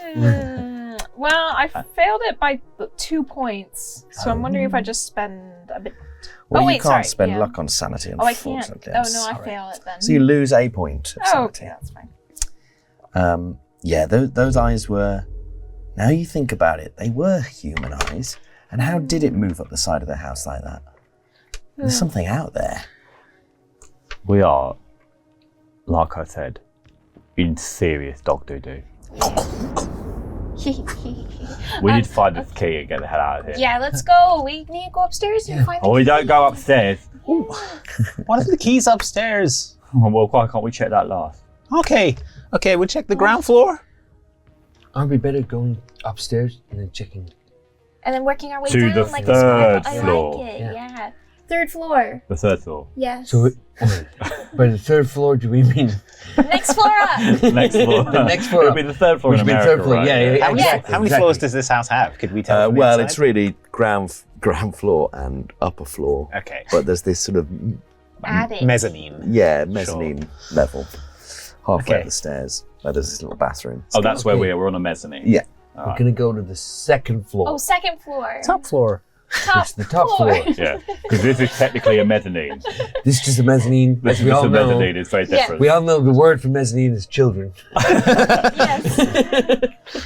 Well, I failed it by 2 points, so I'm wondering if I just spend a bit. Well, Oh, wait, you can't sorry, spend yeah. luck on sanity, Oh, I can't. unfortunately. Oh I'm no, I sorry. fail it then. So you lose a point of Oh, sanity. okay, that's fine. Yeah, those eyes were Now you think about it, they were human eyes. And how did it move up the side of the house like that? There's something out there. We are, like I said, in serious dog doo-doo. We need to find the key and get the hell out of here. Yeah, let's go. We need to go upstairs and find the Oh, we don't go upstairs. What if the key's upstairs? Well, why can't we check that last? Okay, we'll check the ground floor. Aren't we better going upstairs and then checking? And then working our way To down the like third a floor. I like it, yeah. Third floor. The third floor. Yes. So, by the third floor, do we mean Next floor up. Next floor. the next floor? It'll be the third floor in Which would be the America, third floor, right? yeah. How many Exactly. floors does this house have? Could we tell? from the Well, inside? it's really ground floor and upper floor. Okay. But there's this sort of Attic. Mezzanine. mezzanine level, halfway Okay. up the stairs. Where there's this little bathroom. Oh, that's where we are. We're on a mezzanine. Yeah. We're gonna go to the second floor. Oh, second floor. Top floor. Top It's the top floor. Yeah, because this is technically a mezzanine. This is just a mezzanine. This As is we just all a know, mezzanine. It's very different. we all know the word for mezzanine is children. Yes.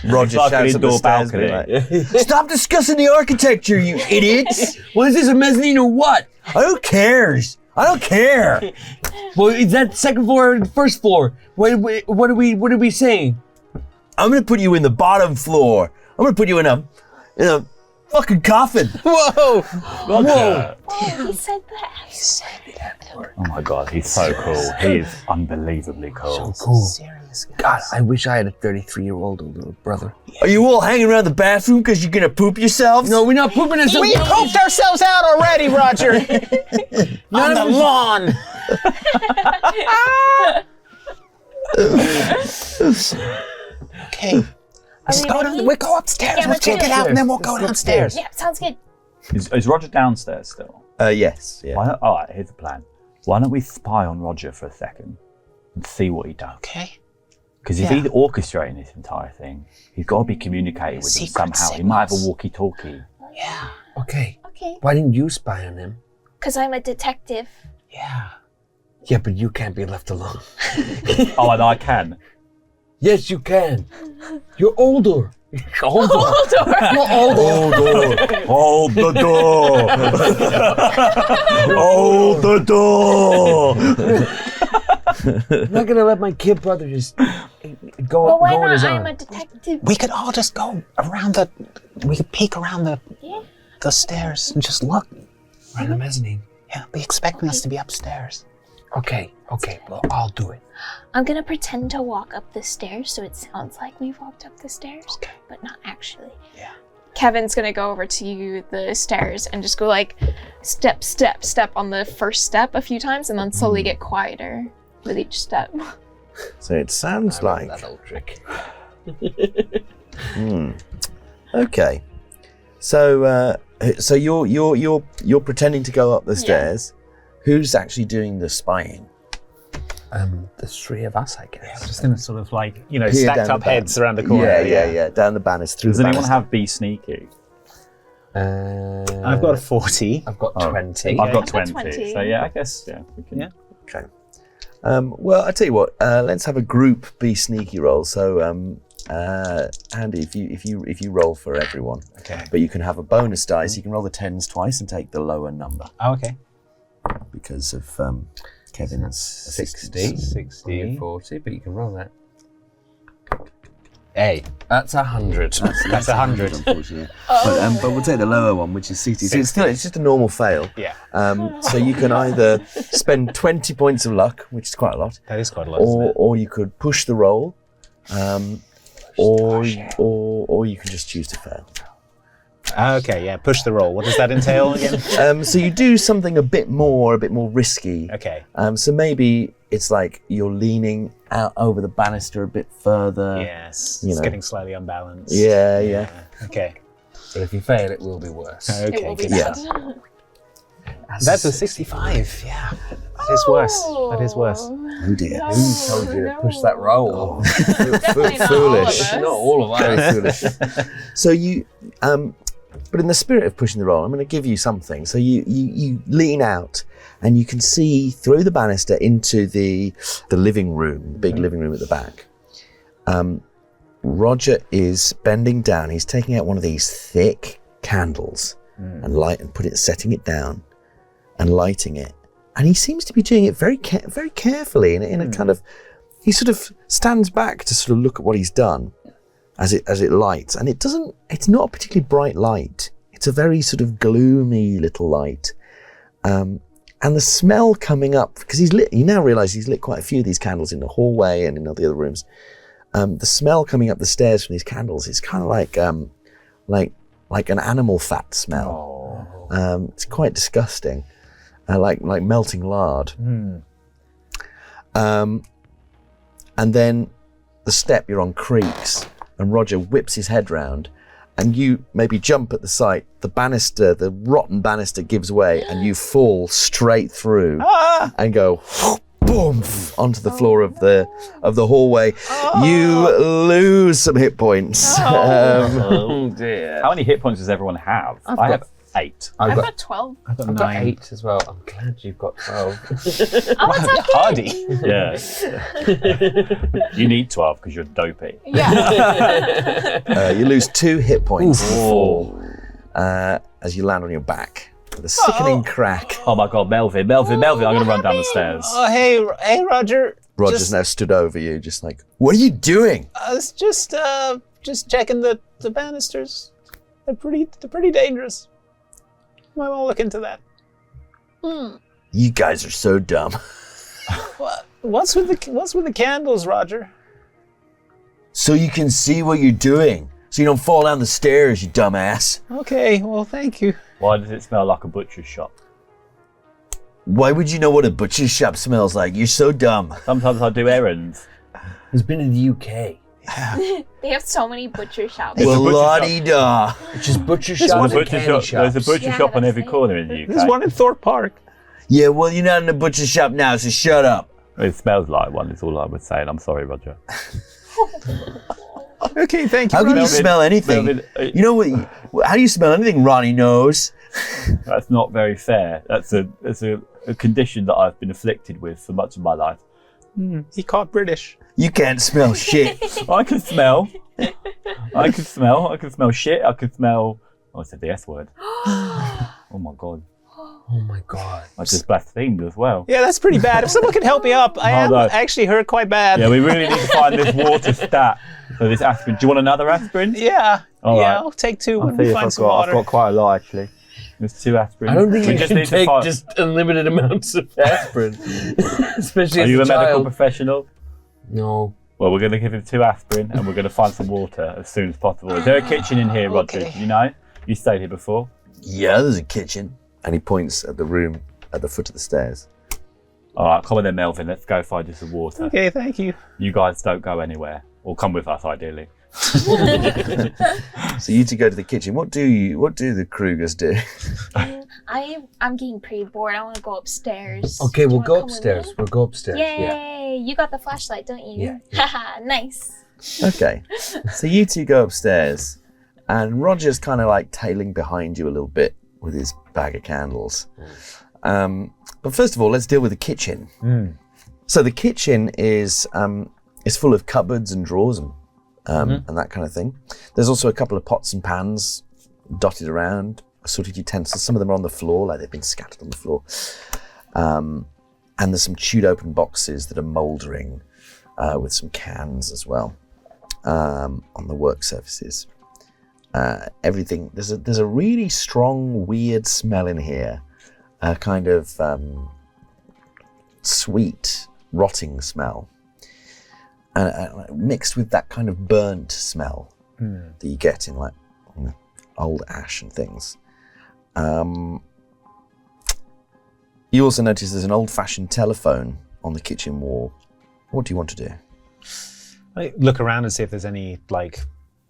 Roger like an shouts up the indoor stairs, being balcony. like, "Stop discussing the architecture, you idiots! Well, is this a mezzanine or what? Who cares? I don't care." Well, is that second floor or the first floor? What are we saying? I'm gonna put you in the bottom floor. I'm gonna put you in a fucking coffin. Whoa! Whoa! Oh, he said that. Oh my god, he's so cool. He is unbelievably cool. Cool. Serious guys. God, I wish I had a 33-year-old older brother. Are you all hanging around the bathroom because you're gonna poop yourselves? No, we're not pooping ourselves. We pooped ourselves out already, Roger. On the lawn. Okay. We'll go upstairs. Yeah, we'll let's check do it it. out, and then we'll go downstairs. Yeah, sounds good. Is Roger downstairs still? Yes. Yeah. All right, here's the plan. Why don't we spy on Roger for a second and see what he does? Okay. Because if Yeah. he's orchestrating this entire thing, he's got to be communicating with them Secret somehow. He might have a signals. walkie-talkie. Yeah. Okay. Okay. Why didn't you spy on him? Because I'm a detective. Yeah. Yeah, but you can't be left alone. Oh, and I can. Yes, you can. You're older. Older. You're older. Hold the door. Hold the door. I'm not gonna let my kid brother just go Well, why on his not? own. I'm a detective. We could all just go around we could peek around the stairs and just look. We're on the mezzanine. Yeah, be expecting us to be upstairs. Okay, well, I'll do it. I'm gonna pretend to walk up the stairs so it sounds like we've walked up the stairs, Okay. but not actually. Kevin's gonna go over to the stairs and just go like step, step, step on the first step a few times and then slowly get quieter with each step. So it sounds like. that old trick. Okay. So you're pretending to go up the stairs. Who's actually doing the spying? The three of us, I guess. Yeah, we're just gonna sort of like, Peer stacked down up the heads ban- around the corner. Yeah. Down the banners, through Does the anyone banister. have Be Sneaky? I've got a 40. I've got Oh, 20. I've got I've got 20. 20. So yeah, I guess we can. Yeah. Okay. Well, I tell you what. Let's have a group Be Sneaky roll. So, Andy, if you roll for everyone, Okay. but you can have a bonus dice. You can roll the 10s twice and take the lower number Oh, okay. because of Kevin's 60. 60. 40, but you can roll that. Hey, That's 100. that's 100. unfortunately. But we'll take the lower one, which is 60. So it's just a normal fail. Yeah, So you can either spend 20 points of luck, which is quite a lot, that is quite a lot, isn't it? or you could push the roll, or you can just choose to fail. Okay, yeah, push the roll. What does that entail again? So you do something a bit more risky. Okay. So maybe it's like you're leaning out over the banister a bit further. Yes, you it's know. getting slightly unbalanced. Yeah. Okay. But if you fail, it will be worse. It Okay, will be good. bad. That's a 65, yeah. That is worse. That is worse. Oh dear. Who told you to push that roll? Definitely not Foolish. all of us. Not all of Very us. foolish. So you, but in the spirit of pushing the roll, I'm going to give you something. So you lean out, and you can see through the banister into the living room, the big living room at the back. Roger is bending down. He's taking out one of these thick candles and setting it down and lighting it. And he seems to be doing it very carefully in a kind of. He sort of stands back to sort of look at what he's done as it lights, and it's not a particularly bright light. It's a very sort of gloomy little light. And the smell coming up, because he now realizes he's lit quite a few of these candles in the hallway and in all the other rooms. The smell coming up the stairs from these candles is kind of like an animal fat smell. It's quite disgusting, like melting lard. And then the step you're on creaks, and Roger whips his head round, and you maybe jump at the sight. The rotten banister gives way, and you fall straight through and go boom onto the floor of the hallway. You lose some hit points. Oh dear. How many hit points does everyone have? I have 8. I've got 12. I've got I've got 9. 8 as well. I'm glad you've got 12. Oh, it's okay. Hardy. Yeah. You need 12 because you're dopey. Yeah. You lose 2 hit points to the fall as you land on your back with a sickening crack. Oh my God, Melvin, I'm going to run down the stairs. Oh, hey, Roger. Roger's now stood over you, just like, what are you doing? I was just checking the banisters. They're pretty dangerous. Might want to look into that. You guys are so dumb. What's with the candles, Roger? So you can see what you're doing. So you don't fall down the stairs, you dumbass. Okay, well, thank you. Why does it smell like a butcher's shop? Why would you know what a butcher's shop smells like? You're so dumb. Sometimes I do errands. Who's been in the UK? They have so many butcher shops. It's a butcher La-di-da. It's just butcher There's shops a and butcher candy shop. shops. There's a butcher Yeah, shop on that's every it. corner in the UK. There's one in Thorpe Park. Yeah, well, you're not in a butcher shop now, so shut up. It smells like one, is all I would say, and I'm sorry, Roger. Okay, thank you. How can you Melvin, smell anything? Melvin, You know what? How do you smell anything, Ronnie knows? That's not very fair. That's a condition that I've been afflicted with for much of my life. He caught British. You can't smell shit. I can smell. I can smell shit. I can smell. Oh, I said the S word. Oh my God. Oh my God. I just blasphemed as well. Yeah, that's pretty bad. If someone could help me up, I am Hold on. actually hurt quite bad. Yeah, we really need to find this water stat. So this aspirin. Do you want another aspirin? Yeah. All Yeah, right. I'll take 2 I'll when see we if find I've some got. water. I've got quite a lot actually. There's 2 aspirin. I don't think we you just can need to take find. just unlimited amounts of aspirin. Especially Are as you a medical child. professional? No. Well, we're going to give him 2 aspirin and we're going to find some water as soon as possible. Is there a kitchen in here, Roger? Okay. Do you know? You stayed here before. Yeah, there's a kitchen. And he points at the room at the foot of the stairs. All right, come on then, Melvin. Let's go find you some water. Okay, thank you. You guys don't go anywhere, or come with us, ideally. So you two go to the kitchen. What do the Krugers do? I'm getting pretty bored. I want to go upstairs. Okay, Do you we'll wanna go come with upstairs. me? We'll go upstairs. Yay! Yeah. You got the flashlight, don't you? Yeah. Haha, nice. Okay. So you two go upstairs, and Roger's kind of like tailing behind you a little bit with his bag of candles. But first of all, let's deal with the kitchen. So the kitchen is full of cupboards and drawers and that kind of thing. There's also a couple of pots and pans dotted around, assorted utensils. Some of them are on the floor, like they've been scattered on the floor. And there's some chewed open boxes that are mouldering with some cans as well on the work surfaces. Everything, there's a really strong, weird smell in here. A kind of sweet, rotting smell. Mixed with that kind of burnt smell that you get in like old ash and things. You also notice there's an old-fashioned telephone on the kitchen wall. What do you want to do? I look around and see if there's any like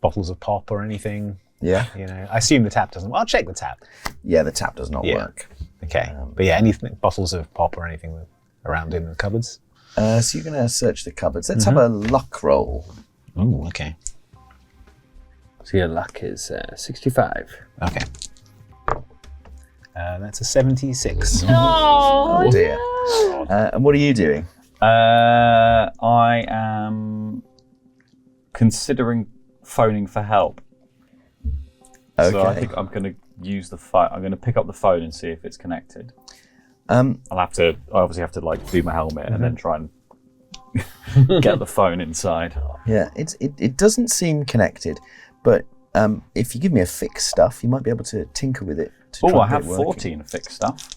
bottles of pop or anything. Yeah? You know, I assume the tap doesn't. Well, I'll check the tap. Yeah, the tap does not Yeah. work. Okay, but yeah, anything bottles of pop or anything around in the cupboards. So you're going to search the cupboards. Let's have a luck roll. Oh, okay. So your luck is 65. Okay. That's a 76. Oh, dear. And what are you doing? I am considering phoning for help. Okay. So I think I'm going to use the phone. I'm going to pick up the phone and see if it's connected. I obviously have to like do my helmet and then try and get the phone inside. Yeah, it doesn't seem connected, but if you give me a fix stuff, you might be able to tinker with it. Oh, I have 14 fixed stuff.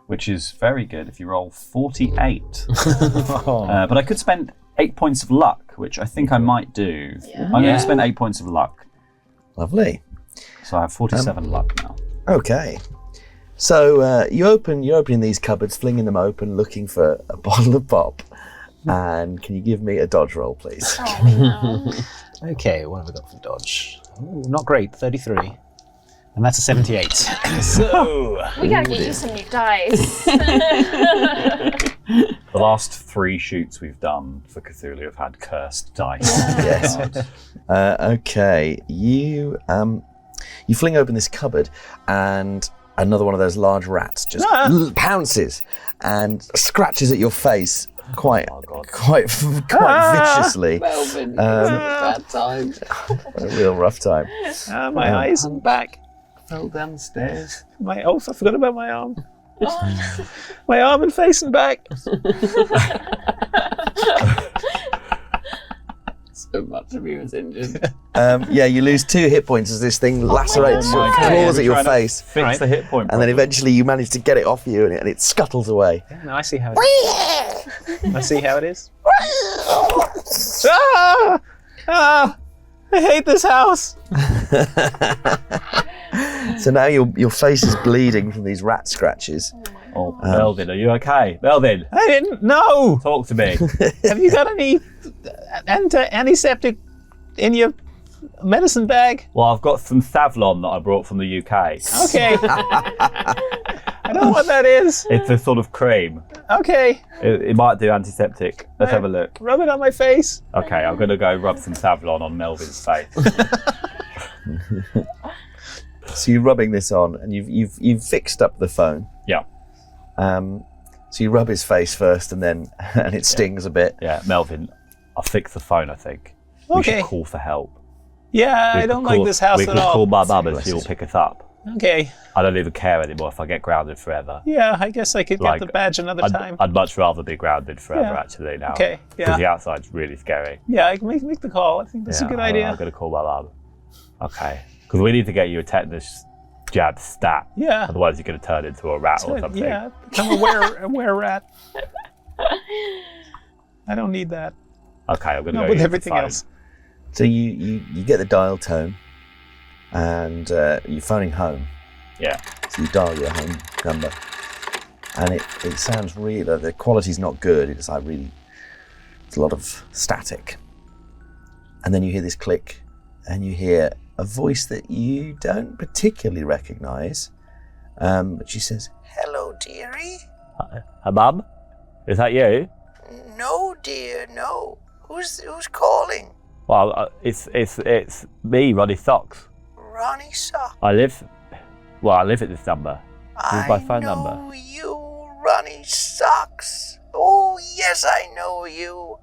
Which is very good if you roll 48. But I could spend 8 points of luck, which I think I might do. I'm going to spend 8 points of luck. Lovely. So I have 47 luck now. Okay. So you're opening these cupboards, flinging them open, looking for a bottle of pop. And can you give me a dodge roll, please? Oh, no. Okay, what have we got for dodge? Ooh, not great, 33. And that's a 78. So We gotta get you some new dice. The last 3 shoots we've done for Cthulhu have had cursed dice. Yes. Okay. You fling open this cupboard, and another one of those large rats just pounces and scratches at your face quite viciously. Melvin, bad time. A real rough time. my eyes and back. Fell downstairs. I forgot about my arm. My arm and face and back. So much of me was injured. You lose 2 hit points as this thing lacerates your claws at your face. Fix the hit point. And then eventually you manage to get it off you, and it scuttles away. No, I see how it is. I see how it is. I hate this house. So now your face is bleeding from these rat scratches. Oh, Melvin, are you okay? Melvin, I didn't know. talk to me. Have you got any antiseptic in your medicine bag? Well, I've got some Savlon that I brought from the UK. Okay. I don't know what that is. It's a sort of cream. Okay. It might do antiseptic. Let's have a look. Rub it on my face. Okay, I'm going to go rub some Savlon on Melvin's face. So you're rubbing this on, and you've fixed up the phone. Yeah. So you rub his face first, and it stings a bit. Yeah, Melvin, I'll fix the phone, I think. We Okay. should call for help. Yeah, I don't like this house we at could all. call my mum and she'll pick us up. Okay. I don't even care anymore if I get grounded forever. Yeah, I guess I could Like, get the badge another time. I'd much rather be grounded forever, Yeah. actually, now. Okay, Because yeah. the outside's really scary. Yeah, I can make the call. I think that's a good idea. I'm going to call my mum. Okay. Because we need to get you a tetanus jab stat. Yeah. Otherwise, you're going to turn into a rat or something. Yeah, become a were rat. I don't need that. Okay, I'm going to Not go with use the everything phone. else. So you get the dial tone, and you're phoning home. Yeah. So you dial your home number, and it sounds real. The quality's not good. It's like really, it's a lot of static. And then you hear this click, and you hear a voice that you don't particularly recognise. But she says, "Hello, dearie." Hi, Mum? Is that you? No, dear, no. Who's calling? Well, it's me, Ronnie Socks. Ronnie Sock. I live at this number. This is my phone number. I know you, Ronnie Socks. Oh, yes, I know you.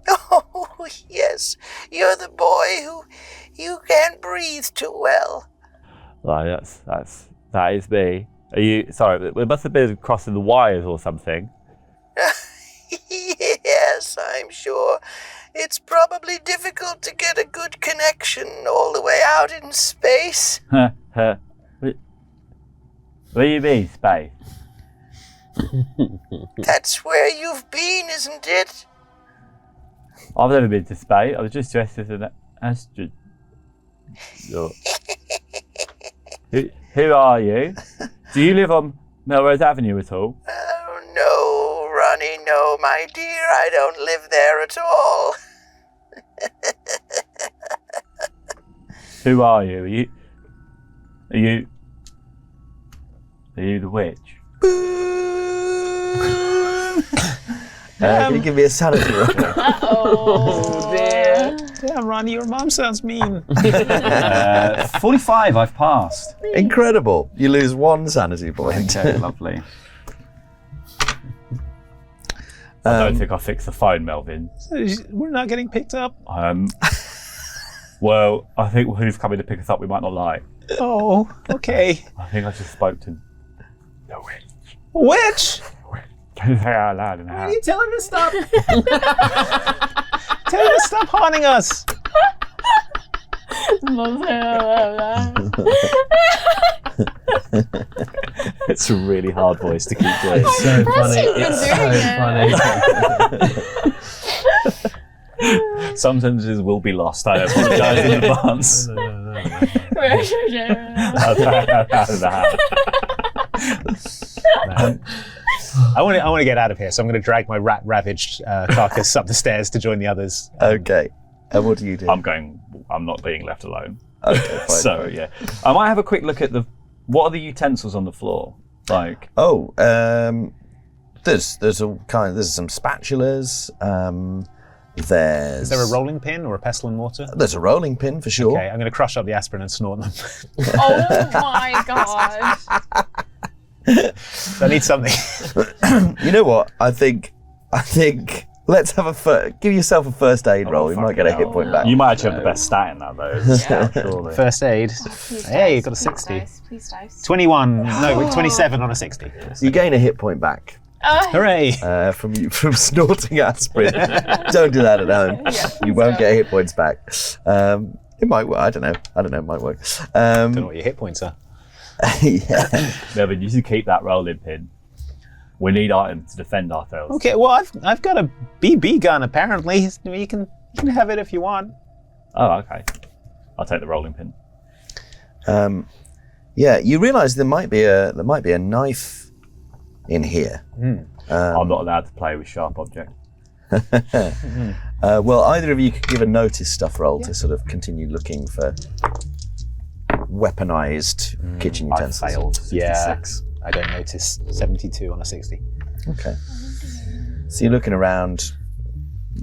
Oh, yes, you're the boy who you can't breathe too well. Right, that is me. Are you, sorry, we must have been crossing the wires or something. Yes, I'm sure. It's probably difficult to get a good connection all the way out in space. What do you mean, space? That's where you've been, isn't it? I've never been to space. I was just dressed as an astronaut. Who are you? Do you live on Melrose Avenue at all? Oh, no, Ronnie, no, my dear. I don't live there at all. Who are you? Are you the witch? Can you give me a sanity roll? Oh dear. Yeah, Ronnie, your mom sounds mean. 45, I've passed. Incredible. You lose 1 sanity point. Okay, lovely. I don't think I fixed the phone, Melvin. We're not getting picked up. Well, I think who's coming to pick us up we might not like. Oh, okay. I think I just spoke to the witch. Witch? Don't say it out loud in the Why house. are you telling her to stop? Tell her to stop haunting us. It's a really hard voice to keep doing. So funny. It's so funny. Some sentences will be lost. I apologise in advance. I want to get out of here, so I'm going to drag my rat-ravaged carcass up the stairs to join the others. Okay. And what do you do? I'm not being left alone. Okay, fine. So yeah, I might have a quick look at what are the utensils on the floor like? Oh, there's some spatulas. Is there a rolling pin or a pestle and mortar? There's a rolling pin for sure. Okay, I'm going to crush up the aspirin and snort them. Oh my god. I need something. You know what? I think let's have give yourself a first aid roll. You might get a hit point back. You might actually have the best stat in that though. Surely. First aid. Please Hey, you dice, got a please 60. dice, Please dice. 21. No, 27 on a 60. You gain a hit point back Hooray! from snorting aspirin. Don't do that at home. You won't get hit points back. It might work. I don't know. It might work. Don't know what your hit points are. Yeah. Melvin, you should keep that rolling pin. We need items to defend ourselves. Okay, well, I've got a BB gun apparently. You can have it if you want. Oh, okay. I'll take the rolling pin. Yeah, you realise there might be a knife in here. I'm not allowed to play with sharp objects. Well, either of you could give a notice stuff roll to sort of continue looking for weaponized kitchen I utensils. failed. 66. Yeah, I don't notice. 72 on a 60. Okay. So you're looking around.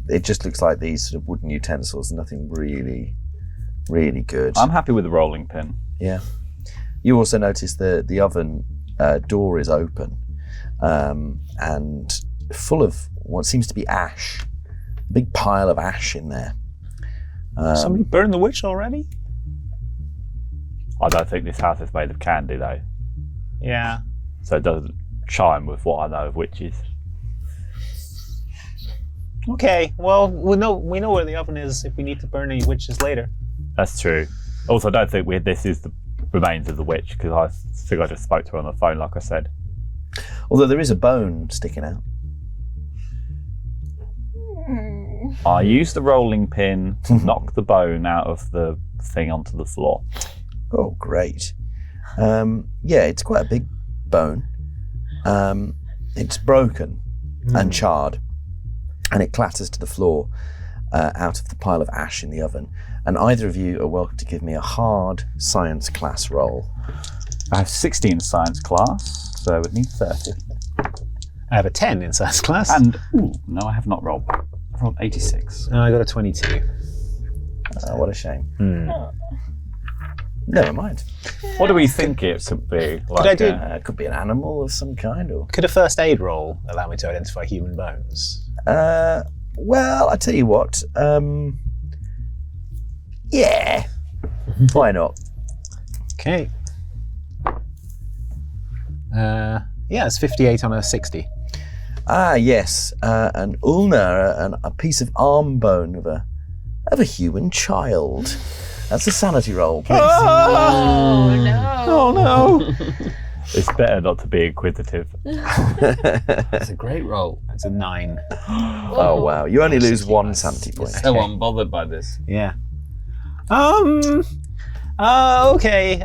It just looks like these sort of wooden utensils. Nothing really, really good. I'm happy with the rolling pin. Yeah. You also notice the oven door is open and full of what seems to be ash. A big pile of ash in there. Somebody burned the witch already? I don't think this house is made of candy though, Yeah. so it doesn't chime with what I know of witches. Okay, well, we know where the oven is if we need to burn any witches later. That's true. Also, I don't think this is the remains of the witch because I think I just spoke to her on the phone, like I said. Although there is a bone sticking out. I used the rolling pin to knock the bone out of the thing onto the floor. Oh, great. Yeah, it's quite a big bone. It's broken and charred, and it clatters to the floor out of the pile of ash in the oven. And either of you are welcome to give me a hard science class roll. I have 60 in science class, so I would need 30. I have a 10 in science class. And, no, I have not rolled. I've rolled 86. I got a 22. What a shame. Never mind. What do we think it could be? Like, I do? It could be an animal of some kind, or Could a first aid roll allow me to identify human bones? well, I tell you what. Yeah, why not? Okay. Yeah, it's 58 on a 60. Ah, yes, an ulna, a piece of arm bone of a human child. That's a sanity roll, please. Oh no. Oh no! It's better not to be inquisitive. That's a great roll. That's a 9. Oh wow! You only lose 1 sanity point. So unbothered by this. Yeah. Okay.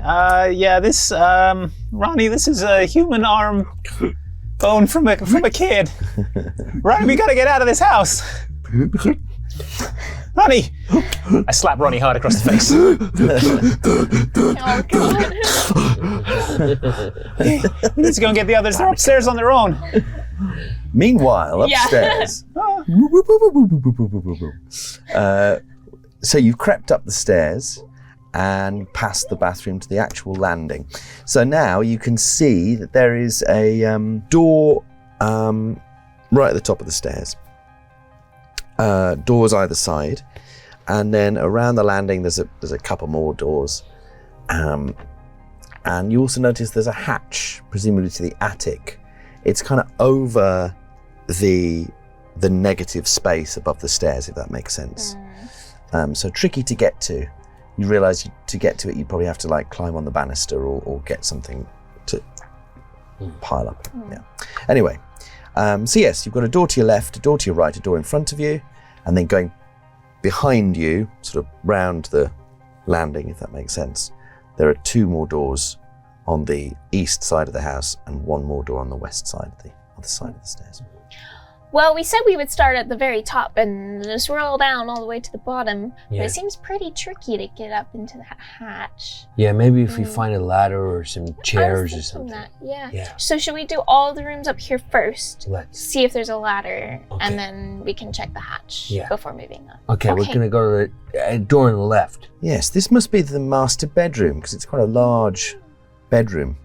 Yeah, this, Ronnie, this is a human arm bone from a kid. Ronnie, we gotta get out of this house. Ronnie! I slap Ronnie hard across the face. Oh god. We need to go and get the others. They're upstairs on their own. Meanwhile, Yeah. upstairs. So you've crept up the stairs and past the bathroom to the actual landing. So now you can see that there is a door right at the top of the stairs. Doors either side, and then around the landing there's a couple more doors. And you also notice there's a hatch, presumably to the attic. It's kind of over the negative space above the stairs, if that makes sense. So tricky to get to. You realise to get to it, you probably have to like climb on the banister or get something to pile up. Yeah. Anyway, so yes, you've got a door to your left, a door to your right, a door in front of you, and then going behind you, sort of round the landing, if that makes sense. There are 2 more doors on the east side of the house and 1 more door on the west side of the other side of the stairs. Well, we said we would start at the very top and just roll down all the way to the bottom. But it seems pretty tricky to get up into that hatch. Yeah, maybe if we find a ladder or some chairs or something. That. Yeah. So should we do all the rooms up here first? Let's. See if there's a ladder, Okay. and then we can check the hatch before moving up. Okay, we're going to go to the door on the left. Yes, this must be the master bedroom because it's quite a large bedroom,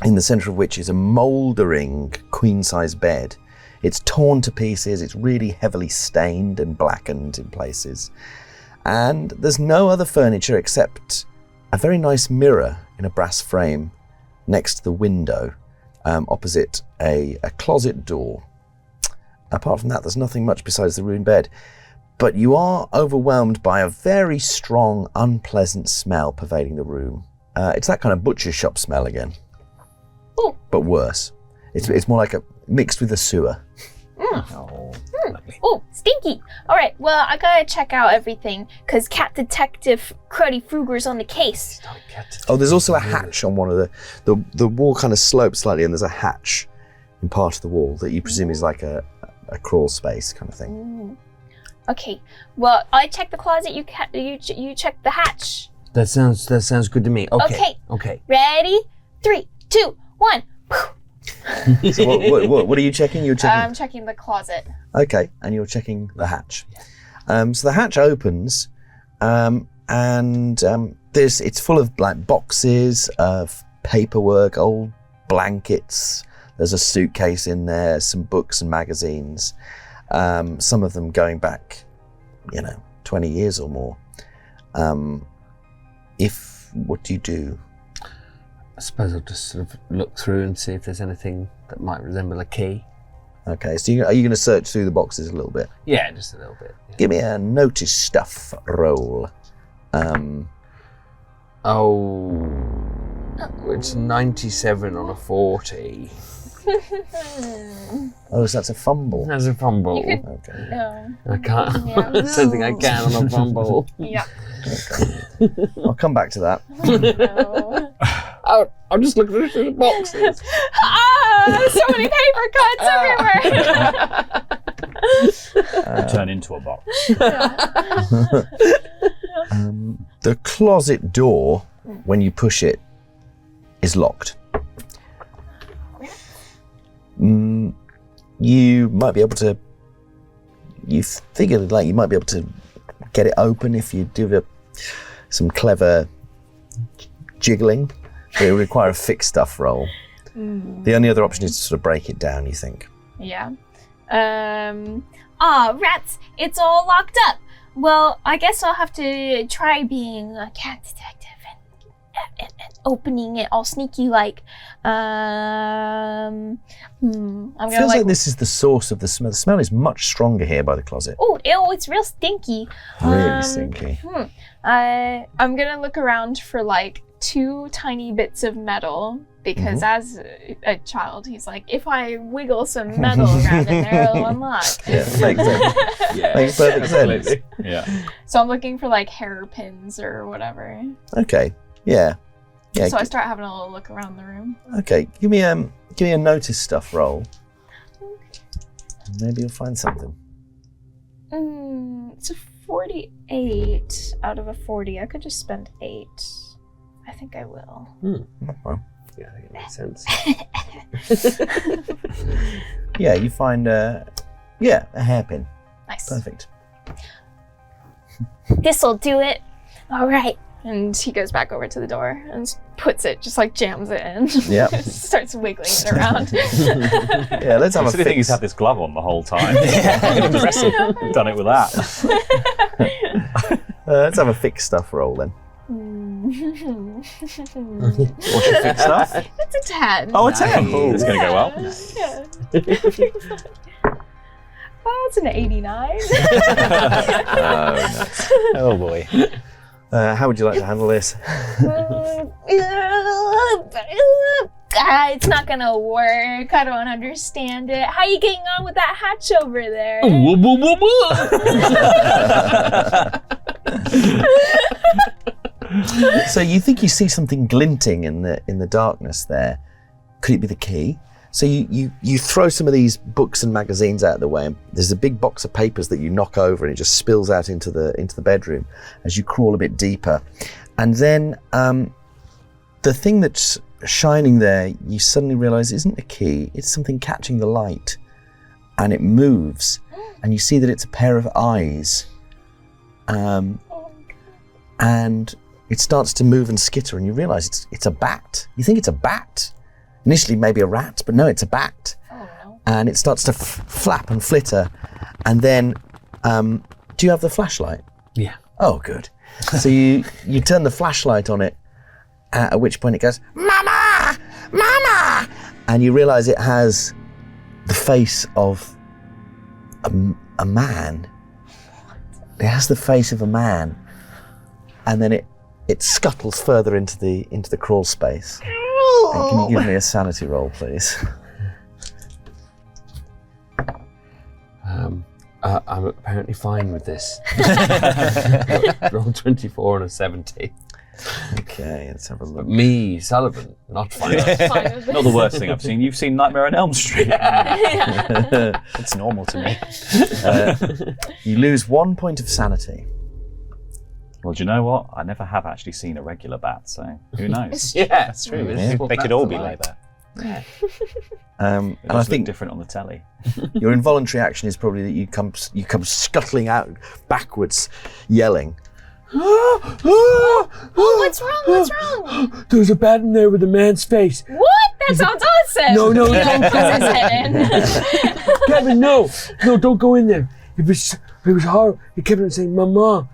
in the centre of which is a mouldering queen-size bed. It's torn to pieces, it's really heavily stained and blackened in places. And there's no other furniture except a very nice mirror in a brass frame next to the window, opposite a closet door. Apart from that, there's nothing much besides the ruined bed. But you are overwhelmed by a very strong, unpleasant smell pervading the room. It's that kind of butcher shop smell again. Ooh. But worse. It's more like mixed with a sewer. Oh, stinky. All right, well, I gotta check out everything because Cat Detective Cruddy Fruger's on the case. Oh, there's also a hatch on one of the wall kind of slopes slightly, and there's a hatch in part of the wall that you presume is like a crawl space kind of thing. Okay, well, I check the closet, you check the hatch. That sounds good to me. Okay. Ready? 3, 2, 1. So what are you checking? You're checking. I'm checking the closet. Okay, and you're checking the hatch. So the hatch opens, and it's full of like boxes of paperwork, old blankets. There's a suitcase in there, some books and magazines. Some of them going back, 20 years or more. What do you do? I suppose I'll just sort of look through and see if there's anything that might resemble a key. Okay, so are you going to search through the boxes a little bit? Yeah, just a little bit. Yeah. Give me a notice stuff roll. It's 97 on a 40. Oh, so that's a fumble. That's a fumble. Okay. I can't. Yeah. I don't think I can on a fumble. Yeah. Okay. I'll come back to that. No. I'm just looking through the boxes. So many paper cuts everywhere. Turn into a box. The closet door, when you push it, is locked. You might be able to. You figured like you might be able to get it open if you do some clever jiggling. But it would require a fixed stuff roll. The only other option is to sort of break it down, you think. Yeah. Rats! It's all locked up. Well, I guess I'll have to try being a cat detective and opening it all sneaky like. I'm gonna Feels like this is the source of the smell. The smell is much stronger here by the closet. Oh, ew, it's real stinky. Really stinky. I'm gonna look around for like 2 tiny bits of metal because as a child, he's like, if I wiggle some metal around in there, it'll unlock. Yeah, makes sense. Makes perfect sense. Yeah. So I'm looking for like hairpins or whatever. Okay. Yeah. So I start having a little look around the room. Okay. Give me a notice stuff roll. Maybe you'll find something. It's a 48 out of a 40. I could just spend 8. I think I will. Well, Yeah, I think it makes sense. yeah, you find a hairpin. Nice. Perfect. This'll do it. All right. And he goes back over to the door and puts it, just like jams it in. Yep. Starts wiggling it around. Yeah, let's have a I think he's fix. had this glove on the whole time. Impressive. Done it with that. Let's have a fix stuff roll then. What's your fix stuff? It's a 10. Oh, a 10. Ooh, it's going to go well. Oh, it's an 89. Oh boy. How would you like to handle this? It's not gonna work. I don't understand it. How are you getting on with that hatch over there? So you think you see something glinting in the darkness there. Could it be the key? So you throw some of these books and magazines out of the way, and there's a big box of papers that you knock over, and it just spills out into the bedroom as you crawl a bit deeper. And then the thing that's shining there, you suddenly realise isn't a key, it's something catching the light, and it moves, and you see that it's a pair of eyes, and it starts to move and skitter, and you realise it's a bat. You think it's a bat. Initially maybe a rat, but no, it's a bat. Oh, no. And it starts to flap and flitter. And then, do you have the flashlight? Yeah. Oh, good. So you turn the flashlight on it, at which point it goes, Mama! Mama! And you realise it has the face of a man. It has the face of a man. And then it scuttles further into the crawl space. And can you give me a sanity roll, please? I'm apparently fine with this. Roll 24 and a 17. Okay, let's have a look. Me, Sullivan, not fine. Not the worst thing I've seen. You've seen Nightmare on Elm Street. It's normal to me. You lose 1 point of sanity. Well, do you know what? I never have actually seen a regular bat, so who knows? Yeah, that's true. Yeah. They could all be like that. And It I does look think different on the telly. your involuntary action is probably that you come scuttling out backwards, yelling. Oh, what's wrong? What's wrong? There's a bat in there with a man's face. What? That sounds awesome. No, He puts his head in. Kevin, no, don't go in there. It was horrible. He kept on saying, Mama.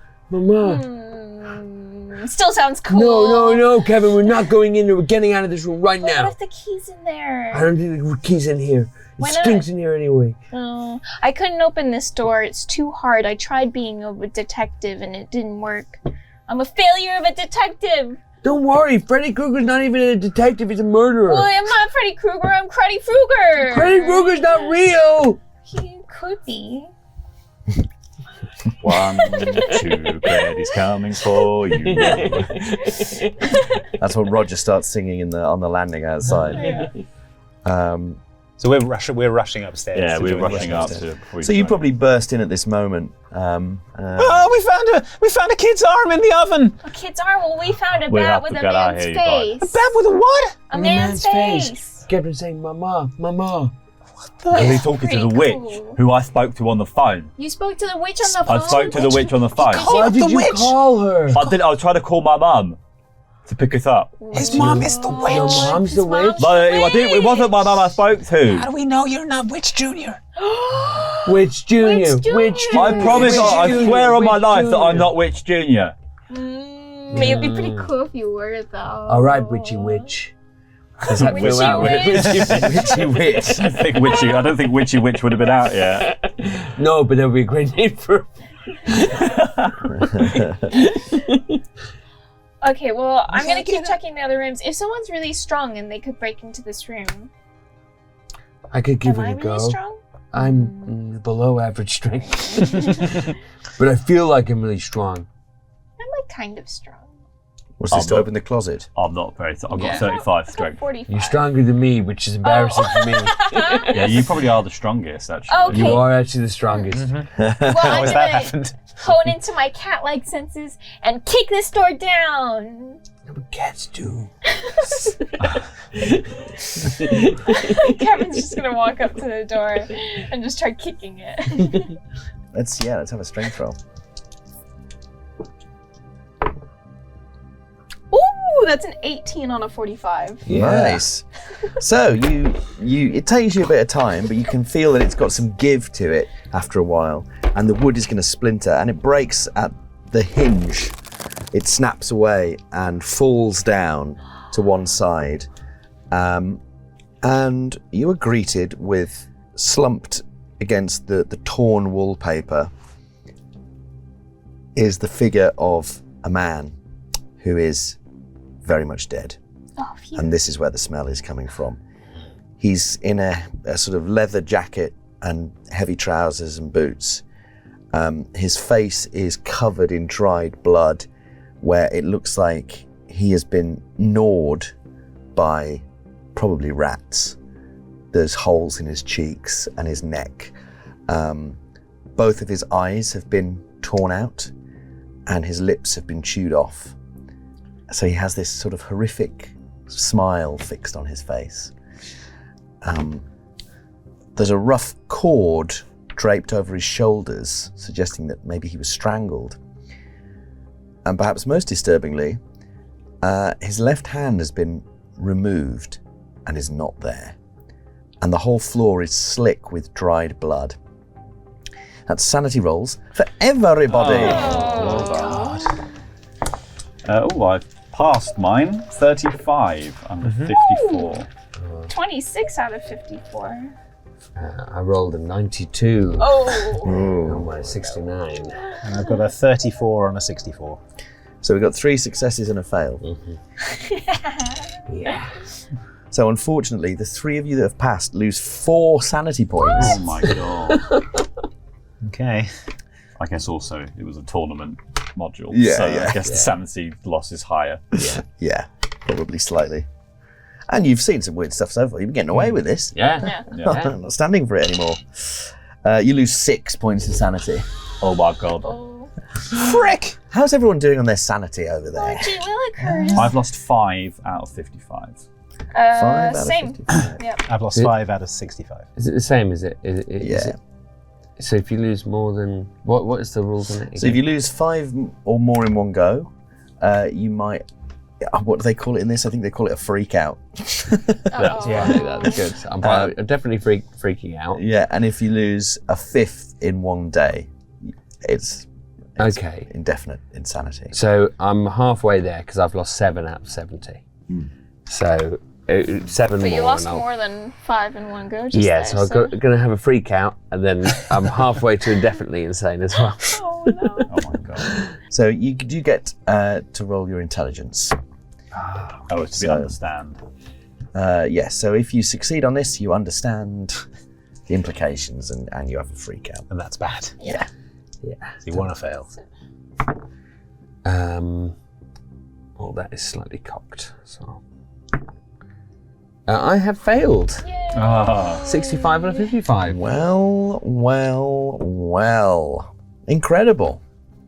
Still sounds cool. No, Kevin, we're not going in there. We're getting out of this room right But now. what if the key's in there? I don't think the key's in here. Why It not? stinks in here anyway. Oh, I couldn't open this door. It's too hard. I tried being a detective and it didn't work. I'm a failure of a detective. Don't worry, Freddy Krueger's not even a detective. He's a murderer. Well, I'm not Freddy Krueger. I'm Cruddy Fruger. Freddy Krueger's not real. He could be. 1, 2, Freddy's coming for you. That's what Roger starts singing on the landing outside. So we're rushing upstairs. Yeah, to we're join the rushing rest up of the- to. So you probably burst in at this moment. Oh, we found a kid's arm in the oven. A kid's arm. Well, we found a We'll bat have with to a get out man's here, you guys. face. Bat with a what? A man's face. Kept on saying, Mama. And he's talking to the Pretty witch, cool. who I spoke to on the phone. You spoke to the witch on the phone? I spoke to the witch on the phone. Why did you call her? I was trying to call my mum to pick us up. His mom is the witch. Your mom's His the mom's witch? But it wasn't my mum I spoke to. How do we know you're not Witch Junior? Witch Junior. Witch Witch Junior. I promise, I Junior, swear on my Witch life that I'm Junior. not Witch Junior. It'd be pretty cool if you were, though. All right, witchy witch. Does that Witchy fill out? witch. Witchy witch. I don't think Witchy Witch would have been out yet. No, but that would be a great name for. Okay, well, I'm gonna keep checking the other rooms. If someone's really strong and they could break into this room, I could give am it I a really go. strong? I'm below average strength, but I feel like I'm really strong. I'm like kind of strong. What's this to open the closet? I'm not very. I've got Yeah. 35 I got strength. 45. You're stronger than me, which is embarrassing for me. Yeah, you probably are the strongest, actually. Okay. You are actually the strongest. Well, How I'm has that gonna happened? hone into my cat-like senses and kick this door down. No, but cats do. Kevin's just gonna walk up to the door and just try kicking it. Let's have a strength roll. that's an 18 on a 45. Nice. So it takes you a bit of time, but you can feel that it's got some give to it after a while, and the wood is going to splinter, and it breaks at the hinge. It snaps away and falls down to one side, and you are greeted with, slumped against the torn wallpaper, is the figure of a man who is very much dead. Oh, phew. And this is where the smell is coming from. He's in a sort of leather jacket and heavy trousers and boots. His face is covered in dried blood, where it looks like he has been gnawed by probably rats. There's holes in his cheeks and his neck. Both of his eyes have been torn out, and his lips have been chewed off. So he has this sort of horrific smile fixed on his face. There's a rough cord draped over his shoulders, suggesting that maybe he was strangled. And perhaps most disturbingly, his left hand has been removed and is not there. And the whole floor is slick with dried blood. That's sanity rolls for everybody. Oh, God. I've passed mine. 35 under 54. 26 out of 54. I rolled a 92 Oh. on my 69. And I've got a 34 on a 64. So we've got 3 successes and a fail. Yeah. So unfortunately, the 3 of you that have passed lose 4 sanity points. Oh my god. Okay. I guess also it was a tournament module, Yeah, so yeah. I guess the sanity loss is higher. Yeah, probably slightly. And you've seen some weird stuff so far. You've been getting away with this. Yeah. I'm not standing for it anymore. You lose 6 points of sanity. Oh my god. Oh. Frick! How's everyone doing on their sanity over there? Gee willikers. I've lost 5 out of 55. 5 out of Same. 55. Yep. I've lost 5 out of 65. Is it the same? Is it? Is Yeah. it- so if you lose more than what is the rules on it? So if you lose 5 or more in one go, you might. What do they call it in this? I think they call it a freak out. That's that's good. I'm definitely freaking out. Yeah, and if you lose a 5th in one day, it's Okay. indefinite insanity. So I'm halfway there because I've lost 7 out of 70. So 7 But more. you lost and I'll- more than 5 in one go. Just Yeah, there, so I'm going to have a freak out, and then I'm halfway to indefinitely insane as well. Oh no. Oh my god. So you do get to roll your intelligence. Oh, it's to be understand. Yes, so if you succeed on this, you understand the implications and you have a freak out. And that's bad. Yeah. Yeah. So you want to fail. Well, that is slightly cocked. So I have failed. 65 out of 55. Well. Incredible.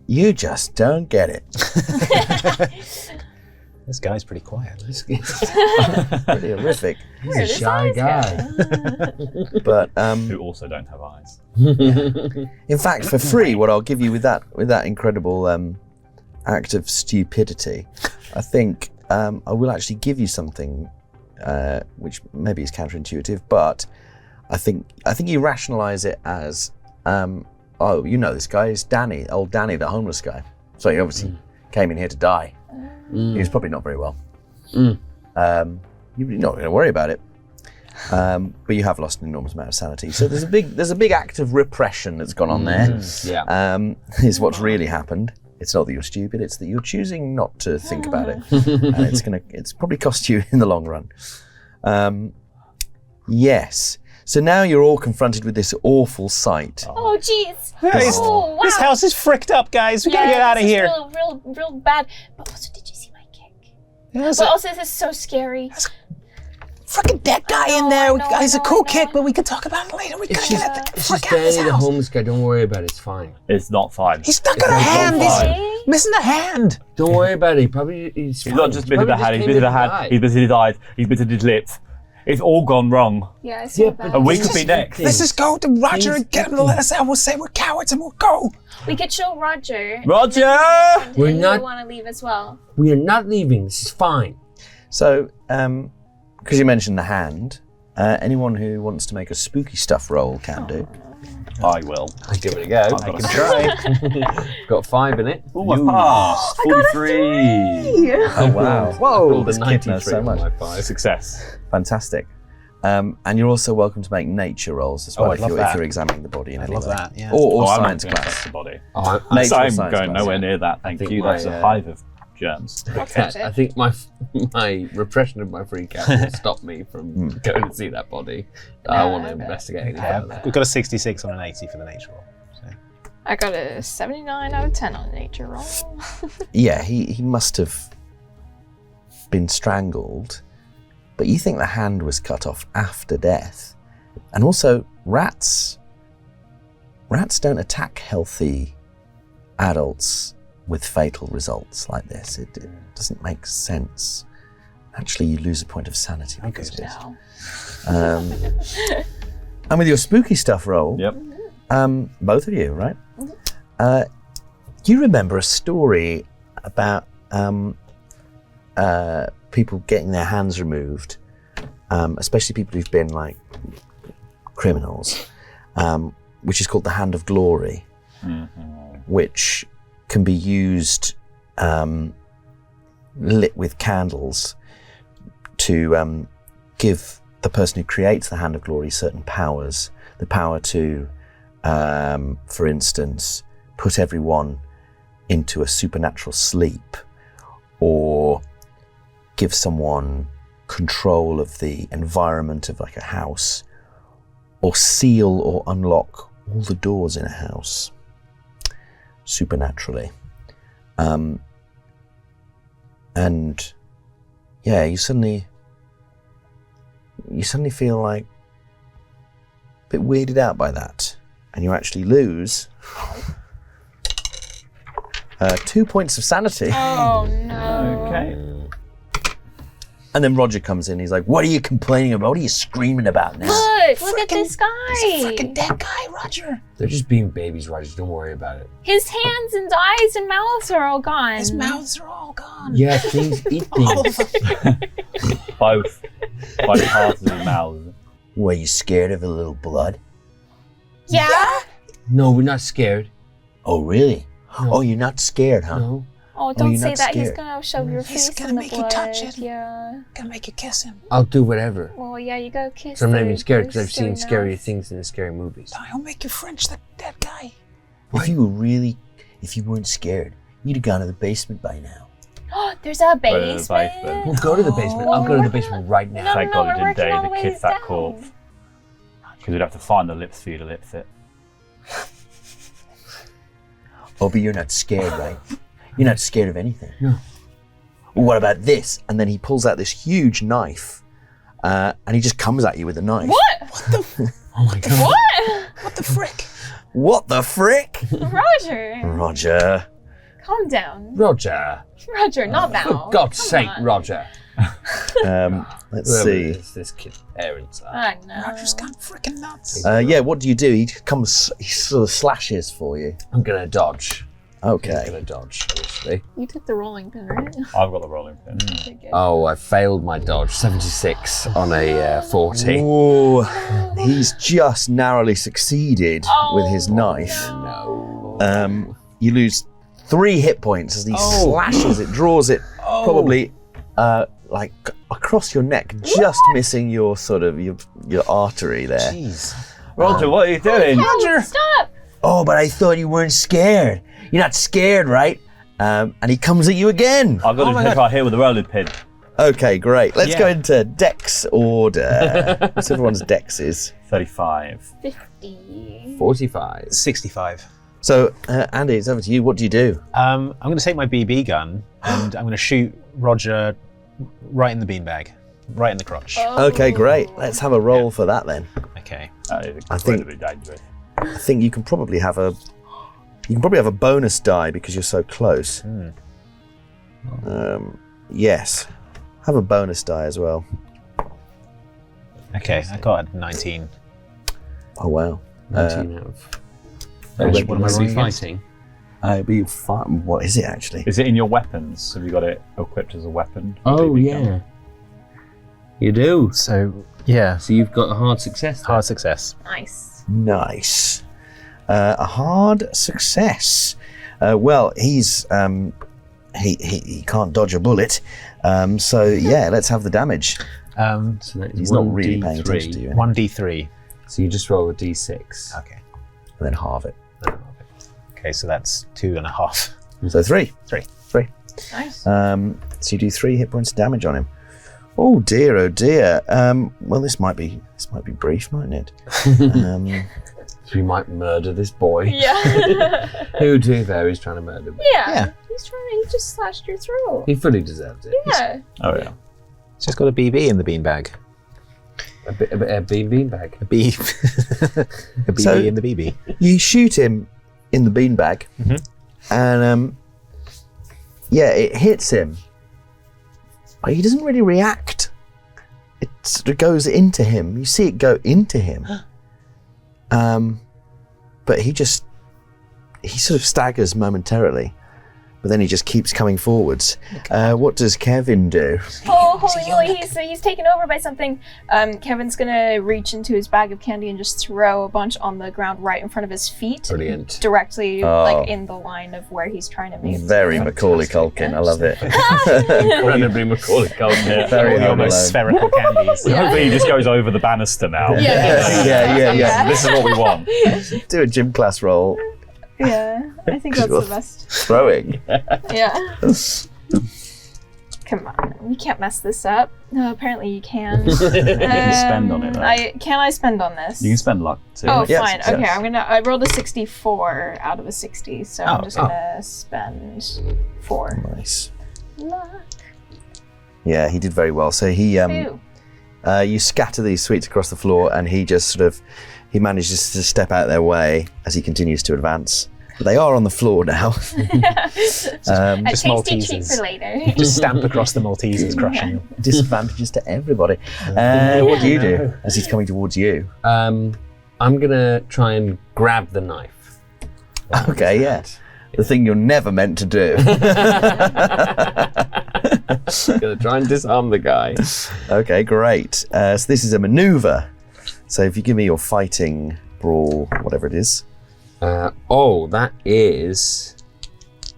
You just don't get it. This guy's pretty quiet. Pretty horrific. He's a shy guy. But Who also don't have eyes. in fact, for free, what I'll give you with that incredible act of stupidity, I think I will actually give you something which maybe is counterintuitive, but I think you rationalise it as, you know this guy is Danny, old Danny, the homeless guy. So he obviously came in here to die. He was probably not very well. You're not going to worry about it. But you have lost an enormous amount of sanity. So there's a big act of repression that's gone on there. Yeah. Is what's really happened. It's not that you're stupid, it's that you're choosing not to think about it. And it's probably cost you in the long run. Yes. So now you're all confronted with this awful sight. Oh, jeez. Guys, Oh, wow. this house is fricked up, guys. We gotta get out of this is here. Real bad. But also, did you see my kick? Yes, But also, this is so scary. freaking dead guy in there. He's a cool kick, but we can talk about it later. We gotta get the It's frick just out of this Danny the house. homeless guy. Don't worry about it. It's fine. It's not fine. He's not got a hand. He's missing a hand. Don't worry about it. He's He's not just bitten the hand, he's bitten the hand, he's bitten his eyes, he's bitten his lips. It's all gone wrong. Yeah, I see that. And we could be next. Let's just go to Roger and get him to let us out. We'll say we're cowards and we'll go. We could show Roger. Roger! We're And not- you want to leave as well. We are not leaving. This is fine. So, because you mentioned the hand, anyone who wants to make a spooky stuff roll can do. I will. I give it a go. I can try. Got 5 in it. Oh, I passed. 43. Oh, wow. Whoa, this kid knows so much. Success. Fantastic. And you're also welcome to make nature rolls as well I'd if love you're, that. if you're examining the body in I'd any love way. that, yeah. Or I'm science not gonna class. touch the body. Oh, Nature or I'm science going class. nowhere near that. Thank think you. That's my, a hive of germs. I think my repression of my freak out will stop me from going to see that body. I want to investigate any further. We've got a 66 on an 80 for the nature roll. So. I got a 79 out of 10 on nature roll. Yeah, he must have been strangled, but you think the hand was cut off after death. And also, rats don't attack healthy adults with fatal results like this. It doesn't make sense. Actually, you lose a point of sanity because of it. No. And with your spooky stuff roll, Yep. both of you, right? You remember a story about people getting their hands removed, especially people who've been like criminals, which is called the Hand of Glory, which can be used lit with candles to give the person who creates the Hand of Glory certain powers. The power to, for instance, put everyone into a supernatural sleep, or give someone control of the environment of like a house, or seal or unlock all the doors in a house supernaturally. And yeah, you suddenly feel like a bit weirded out by that, and you actually lose 2 points of sanity. Oh no. Okay. And then Roger comes in. He's like, "What are you complaining about? What are you screaming about now?" Look at this guy. Freaking dead guy, Roger. They're just being babies, Roger. Don't worry about it. His hands and eyes and mouths are all gone. His mouths are all gone. Yeah, things eat things. Both. By parts of his mouth. Were you scared of a little blood? Yeah. No, we're not scared. Oh, really? No. Oh, you're not scared, huh? No. Oh, don't you're say not that. He's scared. gonna shove your He's face gonna in the make you blood. touch it. Yeah. Gonna make you kiss him. I'll do whatever. Well, yeah, you go kiss. So I'm not the even scared because I've ghost seen or scarier not. things in the scary movies. I'll make you French that dead guy. If you weren't scared, you'd have gone to the basement by now. There's a basement. basement. We'll go to the basement. I'll go to the basement right now. Thank no, God we're it didn't working all Dave the to way kiss that down. corpse. Because we'd have to find the lips for you to lips it. Oh, but you're not scared, right? You're not scared of anything. No. Well, what about this? And then he pulls out this huge knife, and he just comes at you with a knife. What? Oh my God. What? What the frick? What the frick? Roger, Roger. calm down. Roger. Roger, not now. For God's Come sake, on. Roger. Let's Whoever see. this kid's parents are. I know. Roger's gone freaking nuts. Yeah, what do you do? He sort of slashes for you. I'm gonna dodge. I'm Okay. gonna dodge, obviously. You took the rolling pin, right? I've got the rolling pin. Okay, good. Oh, I failed my dodge. 76 on a 40. Ooh, he's just narrowly succeeded with his knife. No. You lose 3 hit points as he slashes it, draws it probably like across your neck, just missing your sort of your artery there. Jeez. Roger, what are you doing? Roger, stop! Oh, but I thought you weren't scared. You're not scared, right? And he comes at you again. I've got to take right here with the rolling pin. Okay, great. Let's Yeah. go into Dex order. What's everyone's Dexes? 35. 50. 45. 65. So, Andy, it's over to you. What do you do? I'm going to take my BB gun and I'm going to shoot Roger right in the beanbag, right in the crotch. Okay, great. Let's have a roll for that then. Okay. That is I think- incredibly dangerous. I think you can probably have a bonus die because you're so close. Yes, have a bonus die as well. Okay, I got a 19. Oh wow. 19 out of. What am I What am I rolling fighting? What is it actually? Is it in your weapons? Have you got it equipped as a weapon? Oh, yeah. You do. So, yeah, So you've got a hard success. then. hard success. Nice. Nice. A hard success. Well, he's he can't dodge a bullet. So yeah, let's have the damage. Um, So that is He's not really paying 1d3. attention to you. 1d3. So you just roll a d6. Okay. And then halve it. Okay, so that's 2.5. So 3. 3. Nice. So you do 3 hit points of damage on him. Oh dear, oh dear. Well, this might be brief, mightn't it? So you might murder this boy. Yeah. Who do there is trying to murder me. Yeah. He just slashed your throat. He fully deserves it. Yeah. Oh yeah. It's just got a BB in the beanbag. A bean bag. A BB So- in the BB. You shoot him in the beanbag, and yeah, it hits him. But he doesn't really react. It sort of goes into him. You see it go into him. But he sort of staggers momentarily, but then he just keeps coming forwards. What does Kevin do? Oh, holy moly, he's taken over by something. Kevin's gonna reach into his bag of candy and just throw a bunch on the ground right in front of his feet. Brilliant. Directly, Oh. like, in the line of where he's trying to make Very Macaulay Culkin. I love it. Incredibly Macaulay Culkin. Very All the Home almost Alone. spherical candies. Hopefully he just goes over the banister now. Yeah. This is what we want. Do a gym class roll. Yeah, I think that's the best. Throwing. Yeah. Come on, we can't mess this up. No, apparently you can. Spend on it, though. Can I spend on this? You can spend luck too. Oh, Yes, fine. yes. Okay, I rolled a 64 out of a 60, so I'm just gonna spend 4. Nice. Luck. Yeah, he did very well. So he, Ew. you scatter these sweets across the floor, and he just sort of, he manages to step out their way as he continues to advance. But they are on the floor now. A just tasty treat Maltesers. for later. Just stamp across the Maltesers, crushing them. Disadvantages to everybody. What do you do as he's coming towards you? I'm gonna try and grab the knife. Okay, yeah. The thing you're never meant to do. Gonna try and disarm the guy. Okay, great. So this is a maneuver. So if you give me your fighting, brawl, whatever it is. That is.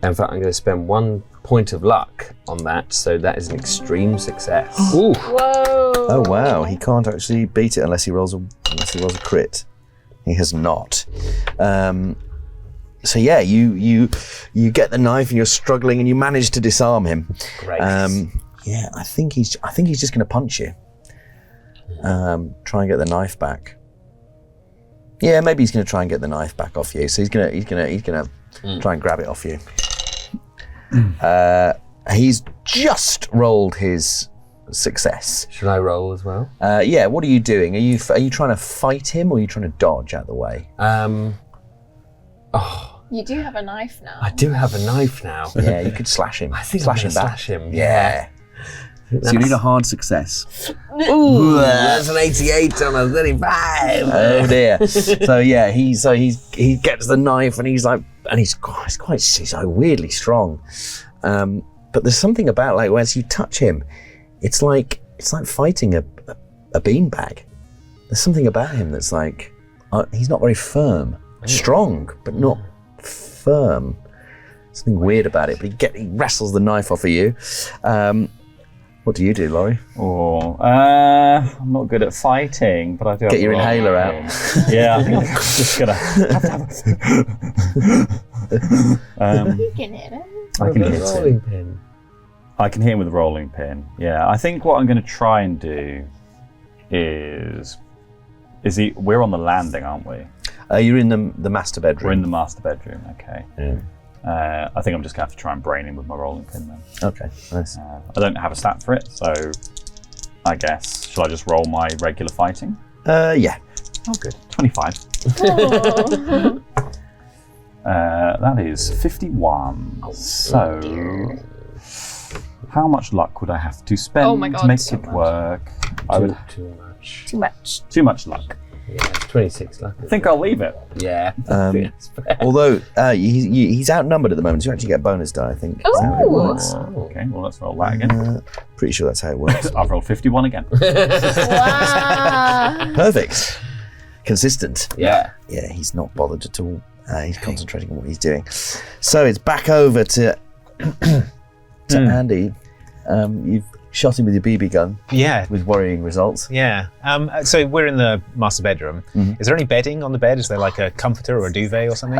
In fact, I'm going to spend 1 point of luck on that, so that is an extreme success. Ooh. Whoa. Oh wow, he can't actually beat it unless he rolls a crit. He has not. So yeah, you get the knife and you're struggling and you manage to disarm him. Great. Yeah, I think he's just going to punch you. Try and get the knife back. Yeah, maybe he's going to try and get the knife back off you. So he's going to try and grab it off you. He's just rolled his success. Should I roll as well? Yeah, what are you doing? Are you trying to fight him or are you trying to dodge out the way? You do have a knife now. I do have a knife now. Yeah, you could slash him. I think slash I'm him gonna back. slash him. Yeah. So you need a hard success. Ooh, that's an 88 on a 35. Oh dear. So yeah, he gets the knife and he's quite weirdly strong. But there's something about like as you touch him, it's like fighting a beanbag. There's something about him that's like he's not very firm. Strong, but not firm. Something weird about it. But he wrestles the knife off of you. What do you do, Laurie? Oh, I'm not good at fighting, but I do. Get your inhaler out. Yeah, I think I'm just gonna. You can hit him. I can hit him. rolling pin. I can hit him with a rolling pin. Yeah, I think what I'm going to try and do is we're on the landing, aren't we? You're in the master bedroom. We're in the master bedroom. Okay. Yeah. I think I'm just going to have to try and brain him with my rolling pin then. Okay, nice. I don't have a stat for it, so I guess shall I just roll my regular fighting? Yeah. Oh, good. 25. Oh. That is 51. So How much luck would I have to spend Oh my God, to make so it much. work? I would Too much. Too much. too much luck. Yeah, it's 26 luck. I think I'll leave it. Yeah. Although he's outnumbered at the moment, so you actually get a bonus die, I think. Is that how it works? Okay, well let's roll that again. Pretty sure that's how it works. I've rolled 51 again. Wow. Perfect. Consistent. Yeah. Yeah, he's not bothered at all. He's concentrating on what he's doing. So it's back over to Andy. You've shot him with your BB gun Yeah. with worrying results. Yeah. So we're in the master bedroom. Is there any bedding on the bed? Is there like a comforter or a duvet or something?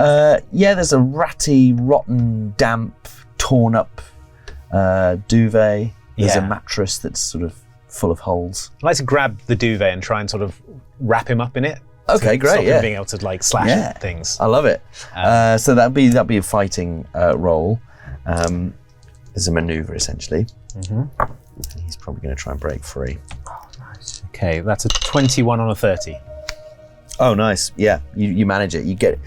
Yeah, there's a ratty, rotten, damp, torn up duvet. There's a Yeah. mattress that's sort of full of holes. I'd like to grab the duvet and try and sort of wrap him up in it. Okay, to great. Stop him Yeah, being able to like slash Yeah. at things. I love it. So that'd be a fighting roll. There's a maneuver essentially. He's probably going to try and break free. Okay, that's a 21 on a 30. Oh, nice. Yeah, you manage it. He gets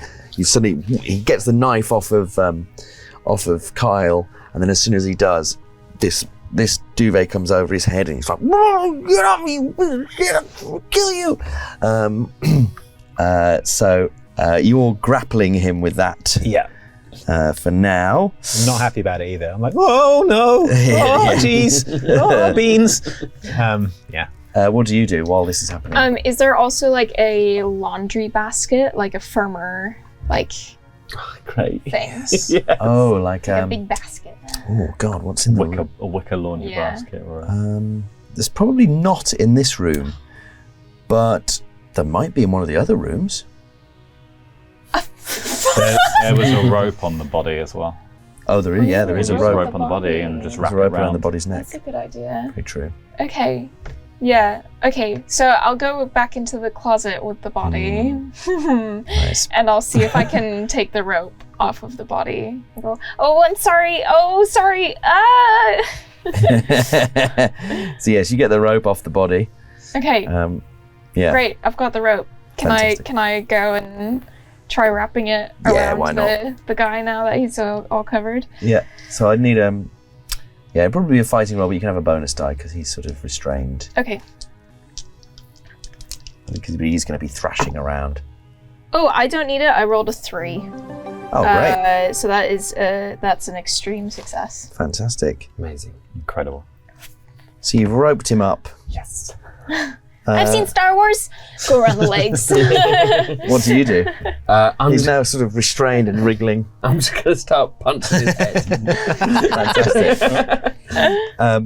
the knife off of Kyle, and then as soon as he does, this duvet comes over his head, and he's like, "Whoa, get off me! I'll kill you!" So you're grappling him with that. Yeah. For now. I'm not happy about it either. I'm like, oh no! Oh jeez! Oh beans! Yeah. What do you do while this is happening? Is there also like a laundry basket, like a firmer, like Great. things? Yeah. Oh, like A big basket. oh god, what's in the A wicker laundry Yeah. basket. Or There's probably not in this room, but there might be in one of the other rooms. there was a rope on the body as well. Oh, there is. Yeah, there is a There's rope. on the body and just There's wrap a rope it around the around. body's neck. That's a good idea. Very true. Okay. Yeah. Okay. So I'll go back into the closet with the body, Nice. and I'll see if I can take the rope off of the body. I go, oh, I'm sorry. Oh, sorry. Ah. So yes, you get the rope off the body. Okay. Yeah. Great. I've got the rope. Fantastic. Can I go and try wrapping it Yeah, around why the guy now that he's all covered? Yeah. So I'd need yeah, it'd probably be a fighting roll, but you can have a bonus die because he's sort of restrained. Okay. Because he's going to be thrashing around. Oh, I don't need it. I rolled a 3. Oh, great! So that is that's an extreme success. Fantastic. Amazing. Incredible. So you've roped him up. Yes. I've seen Star Wars. Go around the legs. What do you do? I'm He's just, now sort of restrained and wriggling. I'm just going to start punching his head. Fantastic.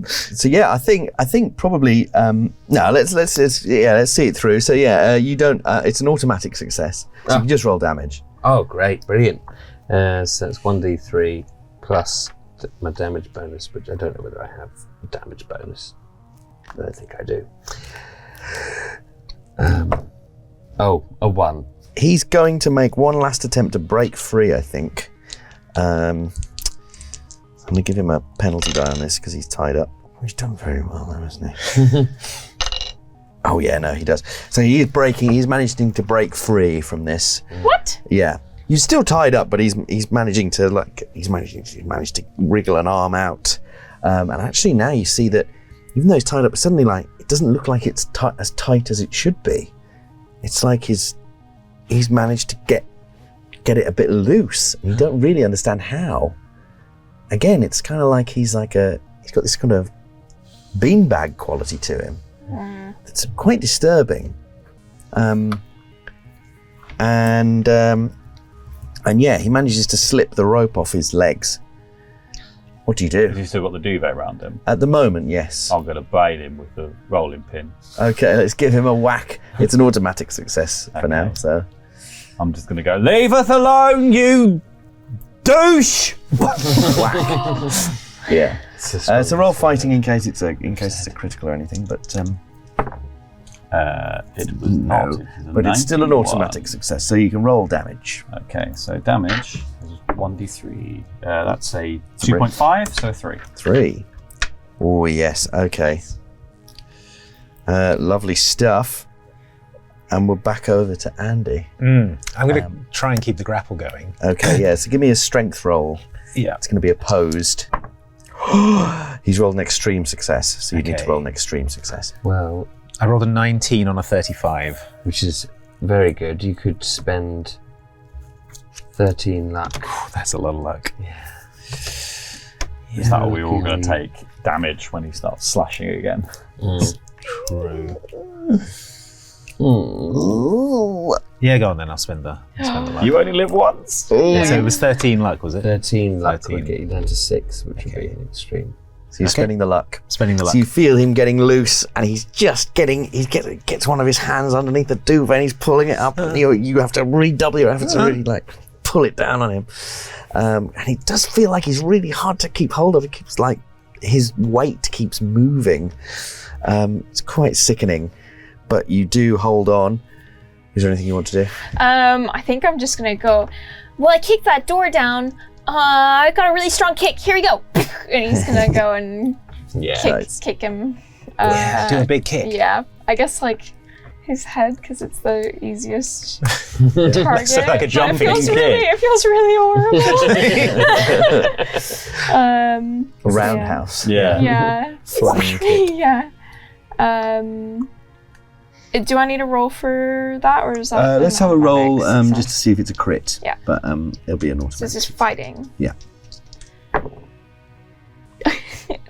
So yeah, I think probably no. Let's see it through. So yeah, you don't. It's an automatic success. So you can just roll damage. Oh, great. Brilliant. So it's 1d3 plus my damage bonus, which I don't know whether I have a damage bonus. I don't think I do. A 1. He's going to make one last attempt to break free. I think. I'm going to give him a penalty die on this because he's tied up. He's done very well there, hasn't he? Oh yeah, no, he does. So he's managing to break free from this. What? Yeah. He's still tied up, but he's managing to managed to wriggle an arm out. And actually now you see that even though he's tied up, suddenly it doesn't look like it's as tight as it should be. It's like he's managed to get it a bit loose, and you don't really understand how. Again, it's kind of like he's got this kind of beanbag quality to him. It's quite disturbing. And yeah, he manages to slip the rope off his legs. What do you do? Has he still got the duvet around him? At the moment, yes. I'm going to braid him with the rolling pin. Okay, let's give him a whack. It's an automatic success for now, so. I'm just going to go, leave us alone, you douche! Whack. Yeah. So roll fighting in case it's a critical or anything, but it was not. no. But it's still an 91. automatic success, so you can roll damage. Okay, so damage is 1d3. That's a 2.5, so 3. 3. Oh yes, okay. Lovely stuff. And we're back over to Andy. I'm going to try and keep the grapple going. Okay, yeah, so give me a strength roll. Yeah. It's going to be opposed. He's rolled an extreme success, so you need to Okay. roll an extreme success. Well, I rolled a 19 on a 35. which is very good. You could spend 13 luck. That's a lot of luck. Is that what we're all going to take damage when he starts slashing again? True. Ooh. Yeah, go on then. I'll spend the luck. You only live once. Yeah, so it was 13 luck, was it? 13 luck 13. would get you down to 6, which would be an extreme. So you're spending the luck. Spending the luck. So you feel him getting loose, and he's just gets one of his hands underneath the duvet, and he's pulling it up, and you have to redouble your efforts to really like pull it down on him. And he does feel like he's really hard to keep hold of. It keeps like his weight keeps moving. It's quite sickening, but you do hold on. Is there anything you want to do? I think I'm just gonna go. Well, I kicked that door down. I got a really strong kick. Here we go. And he's gonna go and kick him. Do a big kick. Yeah, I guess like his head because it's the easiest target. So like a But jumping it feels really horrible. A roundhouse. Yeah. Yeah. Flying kick. Yeah. Do I need a roll for that, or is that? Let's have a roll automatic just to see if it's a crit. Yeah. But it'll be an So automatic. this is fighting. Yeah.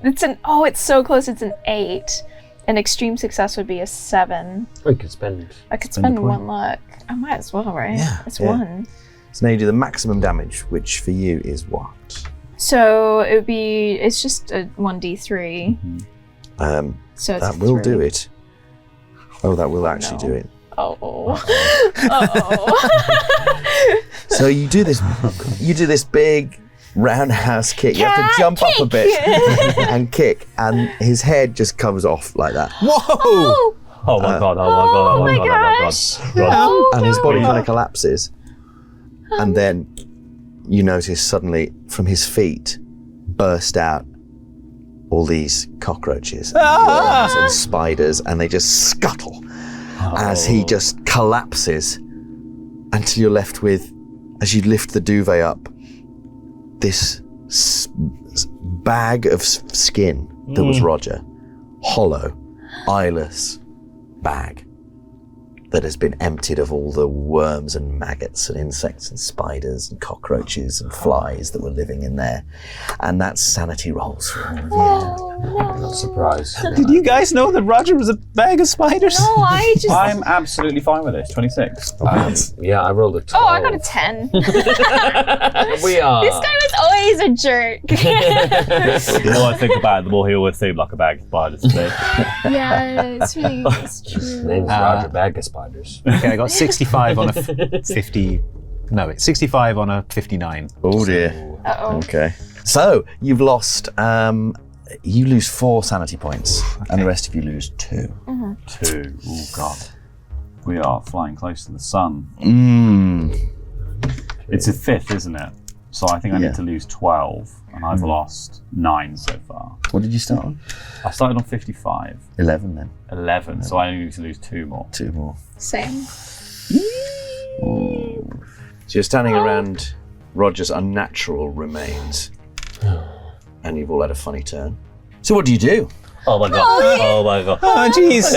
It's so close. It's an 8. An extreme success would be a 7. We could spend. I could Spend a spend point. 1 luck. I might as well, right? Yeah, It's yeah. 1. So now you do the maximum damage, which for you is what? So it would be. It's just a 1d3. So it's That a will 3. do it. Oh, that will actually no. do it. Oh. Oh. So you do this big roundhouse kick. You have to Cat jump up a kick. bit and kick, and his head just comes off like that. Whoa! Oh. Oh my god, oh my god, Oh my oh my god, gosh. oh my god. And his body kind of collapses. And then you notice suddenly from his feet burst out all these cockroaches and worms and spiders, and they just scuttle as he just collapses until you're left with, as you lift the duvet up, this bag of skin that was Roger. Hollow, eyeless bag that has been emptied of all the worms and maggots and insects and spiders and cockroaches and flies that were living in there. And that's sanity rolls for all of you. Not surprised. Did you guys know that Roger was a bag of spiders? No, I just. I'm absolutely fine with this. 26. Yeah, I rolled a 12. Oh, I got a 10. We are. This guy was always a jerk. The more I think about it, the more he always seemed like a bag of spiders to me. Yeah, it's His true. name's Roger Bag of Spiders. Okay, I got 65 on a 50. No, it's 65 on a 59. Oh dear. Uh-oh. Okay. So you've lost, you lose 4 sanity points, and the rest of you lose 2. 2. Oh god. We are flying close to the sun. It's a 5th, isn't it? So I think I Yeah. need to lose 12, and I've lost 9 so far. What did you start on? I started on 55. 11 then. 11, so I only need to lose 2 more. 2 more. Same. So you're standing around Roger's unnatural remains, and you've all had a funny turn. So what do you do? Oh my god, oh my god. Oh, jeez.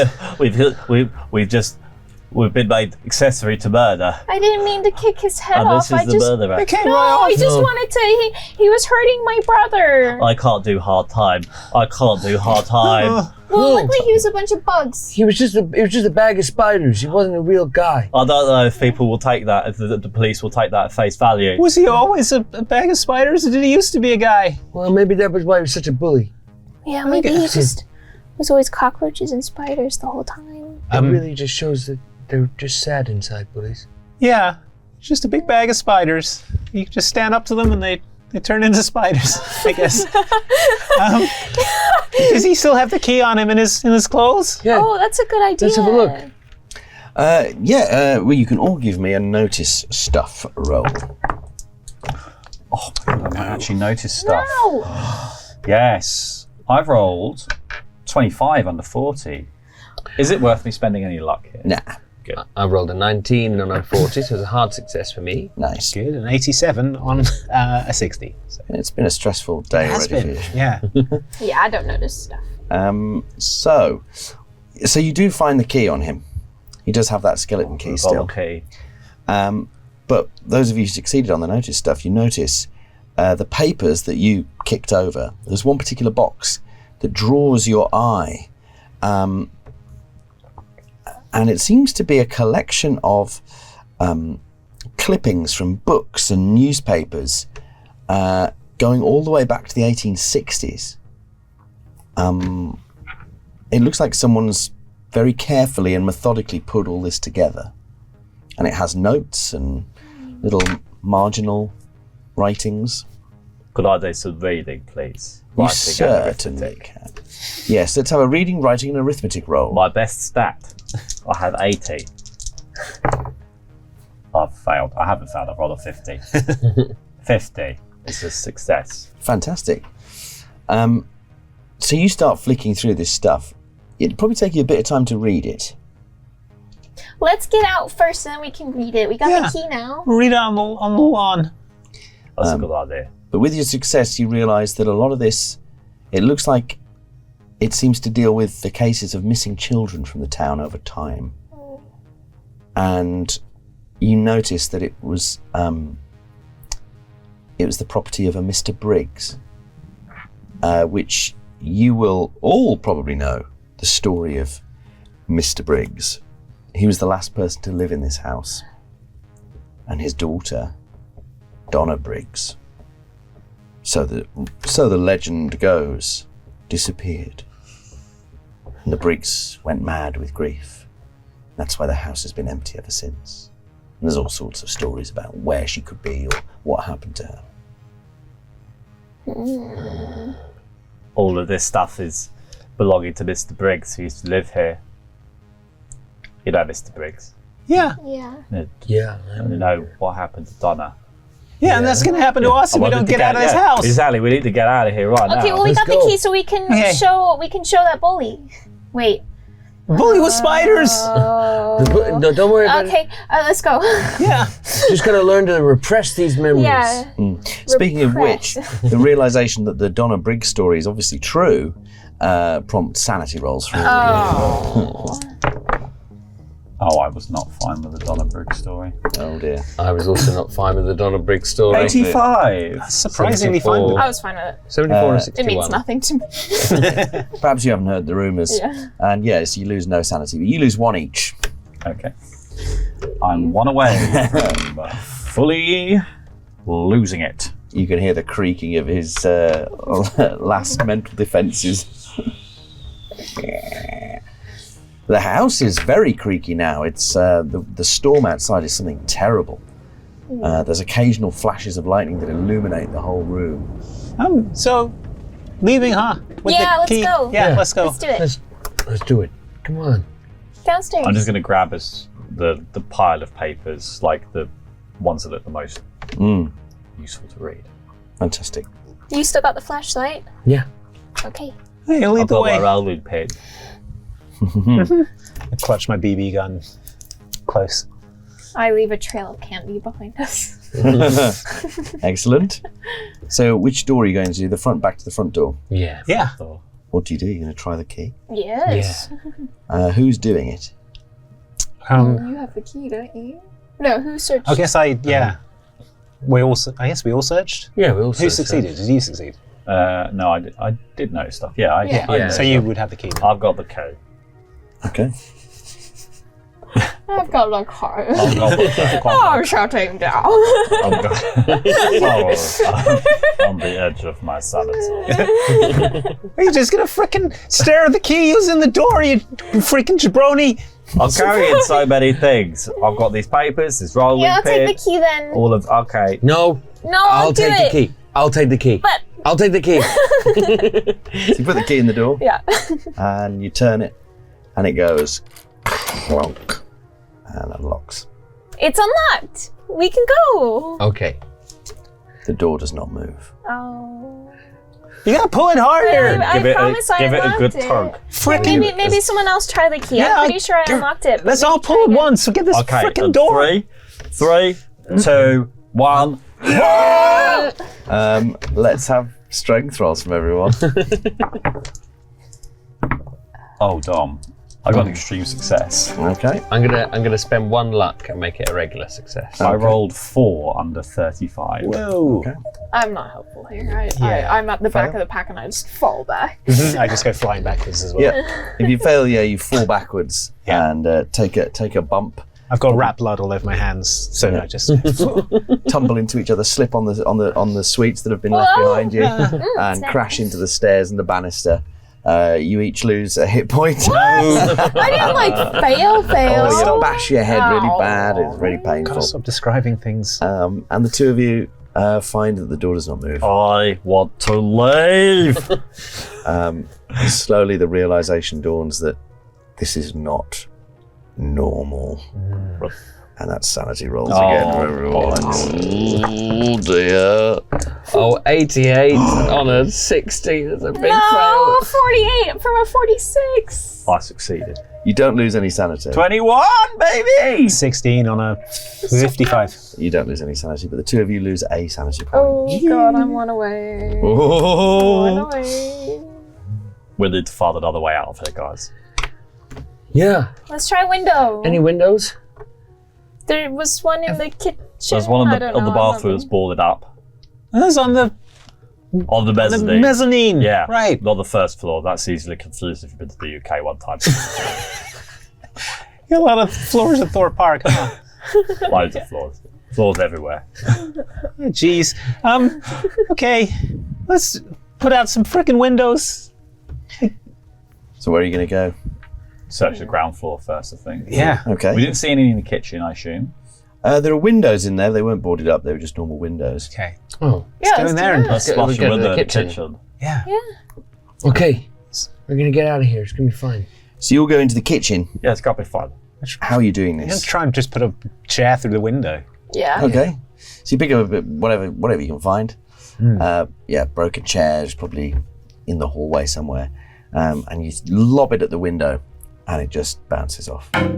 We've been made accessory to murder. I didn't mean to kick his head And off. this is I the just. murderer. It came No, right I off. just wanted to. He was hurting my brother. I can't do hard time. I can't do hard time. Well, luckily he was a bunch of bugs. It was just a bag of spiders. He wasn't a real guy. I don't know if people will take that, if the police will take that at face value. Was he always a bag of spiders, or did he used to be a guy? Well, maybe that was why he was such a bully. Yeah, maybe he just was always cockroaches and spiders the whole time. It really just shows that they're just sad inside, bullies. Yeah, just a big bag of spiders. You just stand up to them and they turn into spiders, I guess. Does he still have the key on him in his clothes? Yeah. Oh, that's a good idea. Let's have a look. Well, you can all give me a notice stuff roll. Oh my god, I might actually notice stuff. No. Yes. I've rolled 25 under 40. Is it worth me spending any luck here? Nah. Good. I rolled a 19 on a 40, so it's a hard success for me. Nice. Good. An 87 on a 60. So It's been a stressful day it has already been. for you. Yeah. Yeah, I don't notice stuff. So you do find the key on him. He does have that skeleton key still. Okay. But those of you who succeeded on the notice stuff, you notice the papers that you kicked over. There's one particular box that draws your eye. And it seems to be a collection of clippings from books and newspapers going all the way back to the 1860s. It looks like someone's very carefully and methodically put all this together. And it has notes and little marginal writings. Could I do some reading, please? You Writing and certainly arithmetic. can. Yes, let's have a reading, writing, and arithmetic roll. My best stat. I have 80. I've failed. I haven't failed. I've rolled a 50. 50 is a success. Fantastic. So you start flicking through this stuff. It'd probably take you a bit of time to read it. Let's get out first, and then we can read it. We got Yeah. the key now. Read on the lawn. That's a good idea. But with your success, you realise that a lot of this, it looks like it seems to deal with the cases of missing children from the town over time. And you notice that it was the property of a Mr. Briggs, which you will all probably know the story of Mr. Briggs. He was the last person to live in this house. And his daughter, Donna Briggs, so the legend goes, disappeared. And the Briggs went mad with grief. That's why the house has been empty ever since. And there's all sorts of stories about where she could be or what happened to her. All of this stuff is belonging to Mr. Briggs, who used to live here. You know Mr. Briggs. Yeah. Yeah. Yeah. You know what happened to Donna. Yeah, and that's going to happen to us if we don't get out of this house. Exactly, we need to get out of here right now. Okay, well we got the key, so we can Okay. show that bully. Wait. Bully with spiders. No, don't worry about Okay, let's go. Yeah. it. Just gotta learn to repress these memories. Yeah. Speaking of which, Repress. the realization that the Donna Briggs story is obviously true prompts sanity rolls for Oh. Oh, I was not fine with the Donna Briggs story. Oh dear. I was also not fine with the Donna Briggs story. 85! Surprisingly fun. 74. I was fine with it. 74 and It 61. means nothing to me. Perhaps you haven't heard the rumours. Yeah. And yes, you lose no sanity, but you lose one each. Okay. I'm one away from fully losing it. You can hear the creaking of his last mental defences. The house is very creaky now. It's the storm outside is something terrible. There's occasional flashes of lightning that illuminate the whole room. So, leaving, huh? With Yeah, the let's key? go. Yeah, let's go. Let's do it. Let's do it. Come on. Downstairs. I'm just going to grab us the pile of papers, like the ones that look the most useful to read. Fantastic. You still got the flashlight? Yeah. Okay. Hey, lead I've the got way. my rolling pin. I clutch my BB gun close. I leave a trail of candy behind us. Excellent. So, which door are you going to do? The front, back to the front door. Yeah. Yeah. So, What do? You're going to try the key? Yes. Who's doing it? You have the key, don't you? No, who searched? I guess I guess we all searched. Yeah, we also Who succeeded? Did you succeed? no, I did know stuff. Yeah, I Yeah. So you would have the key. Then. I've got the code. Okay. I've got the card. I've got the Oh, shutting down. I've got, on the edge of my sanity. Are you just gonna frickin' stare at the key? Who's in the door? You frickin' jabroni! I'm carrying so many things. I've got these papers, this rolling Yeah, I'll pin, take the key then. all of. Okay. No, No, I'll do take it. the key. I'll take the key. But I'll take the key. So you put the key in the door Yeah. and you turn it, and it goes clonk and unlocks. it's unlocked. We can go. Okay. The door does not move. Oh. You gotta pull it harder. I promise I give it a unlocked good it. tug. Frickin'. Maybe someone else try the key. Yeah, I'm pretty sure I unlocked it. Let's all pull at once. So get this Okay, frickin' and door. 3, 2, 1. Let's have strength rolls from everyone. Oh, Dom. I got an extreme success. Okay. I'm gonna spend 1 luck and make it a regular success. I rolled 4 under 35. Whoa. Okay. I'm not helpful here. Yeah. I'm at the back of the pack and I just fall back. I just go flying backwards as well. Yeah. If you fail, you fall backwards Yeah. and take a bump, I've got rat blood all over my hands, so I just tumble into each other, slip on the sweets that have been left Whoa. behind you, and crash into the stairs and the banister. You each lose a hit point. I didn't like fail. Oh, you bash your head really Ow. bad. It's really gotta painful. stop describing things. And the two of you find that the door does not move. I want to leave. Slowly, the realization dawns that this is not normal. And that's sanity rolls again for everyone. Oh dear. Oh, 88 on a 60. That's a big No, fail. 48 from a 46. I succeeded. You don't lose any sanity. 21, baby! 16 on a 55. You don't lose any sanity, but the two of you lose a sanity point. Oh god, I'm one away. Oh. One away. We need to find another way out of here, guys. Yeah. Let's try window. Any windows? There was one in the kitchen. There's one I on don't the know, bathrooms boarded up. That's on the On the mezzanine. mezzanine. Yeah. Right. Not the first floor. That's easily confused if you've been to the UK one time. You got a lot of floors at Thorpe Park. Come on. Loads of floors. Floors everywhere. Jeez. Okay. Let's put out some frickin' windows. So where are you going to go? Search the ground floor first, I think. Yeah. Okay. We didn't see any in the kitchen, I assume. There are windows in there. They weren't boarded up. They were just normal windows. Okay. Oh. Yeah, go in there and Let's Splash go a to window the in the kitchen. kitchen. yeah. Okay. We're gonna get out of here. It's gonna be fine. So you'll go into the kitchen. Yeah, it's got to be fun. How are you doing Let's this? try and just put a chair through the window. Yeah. Okay. So you pick up a bit, whatever you can find. Broken chairs, probably in the hallway somewhere. And you lob it at the window and it just bounces off. Try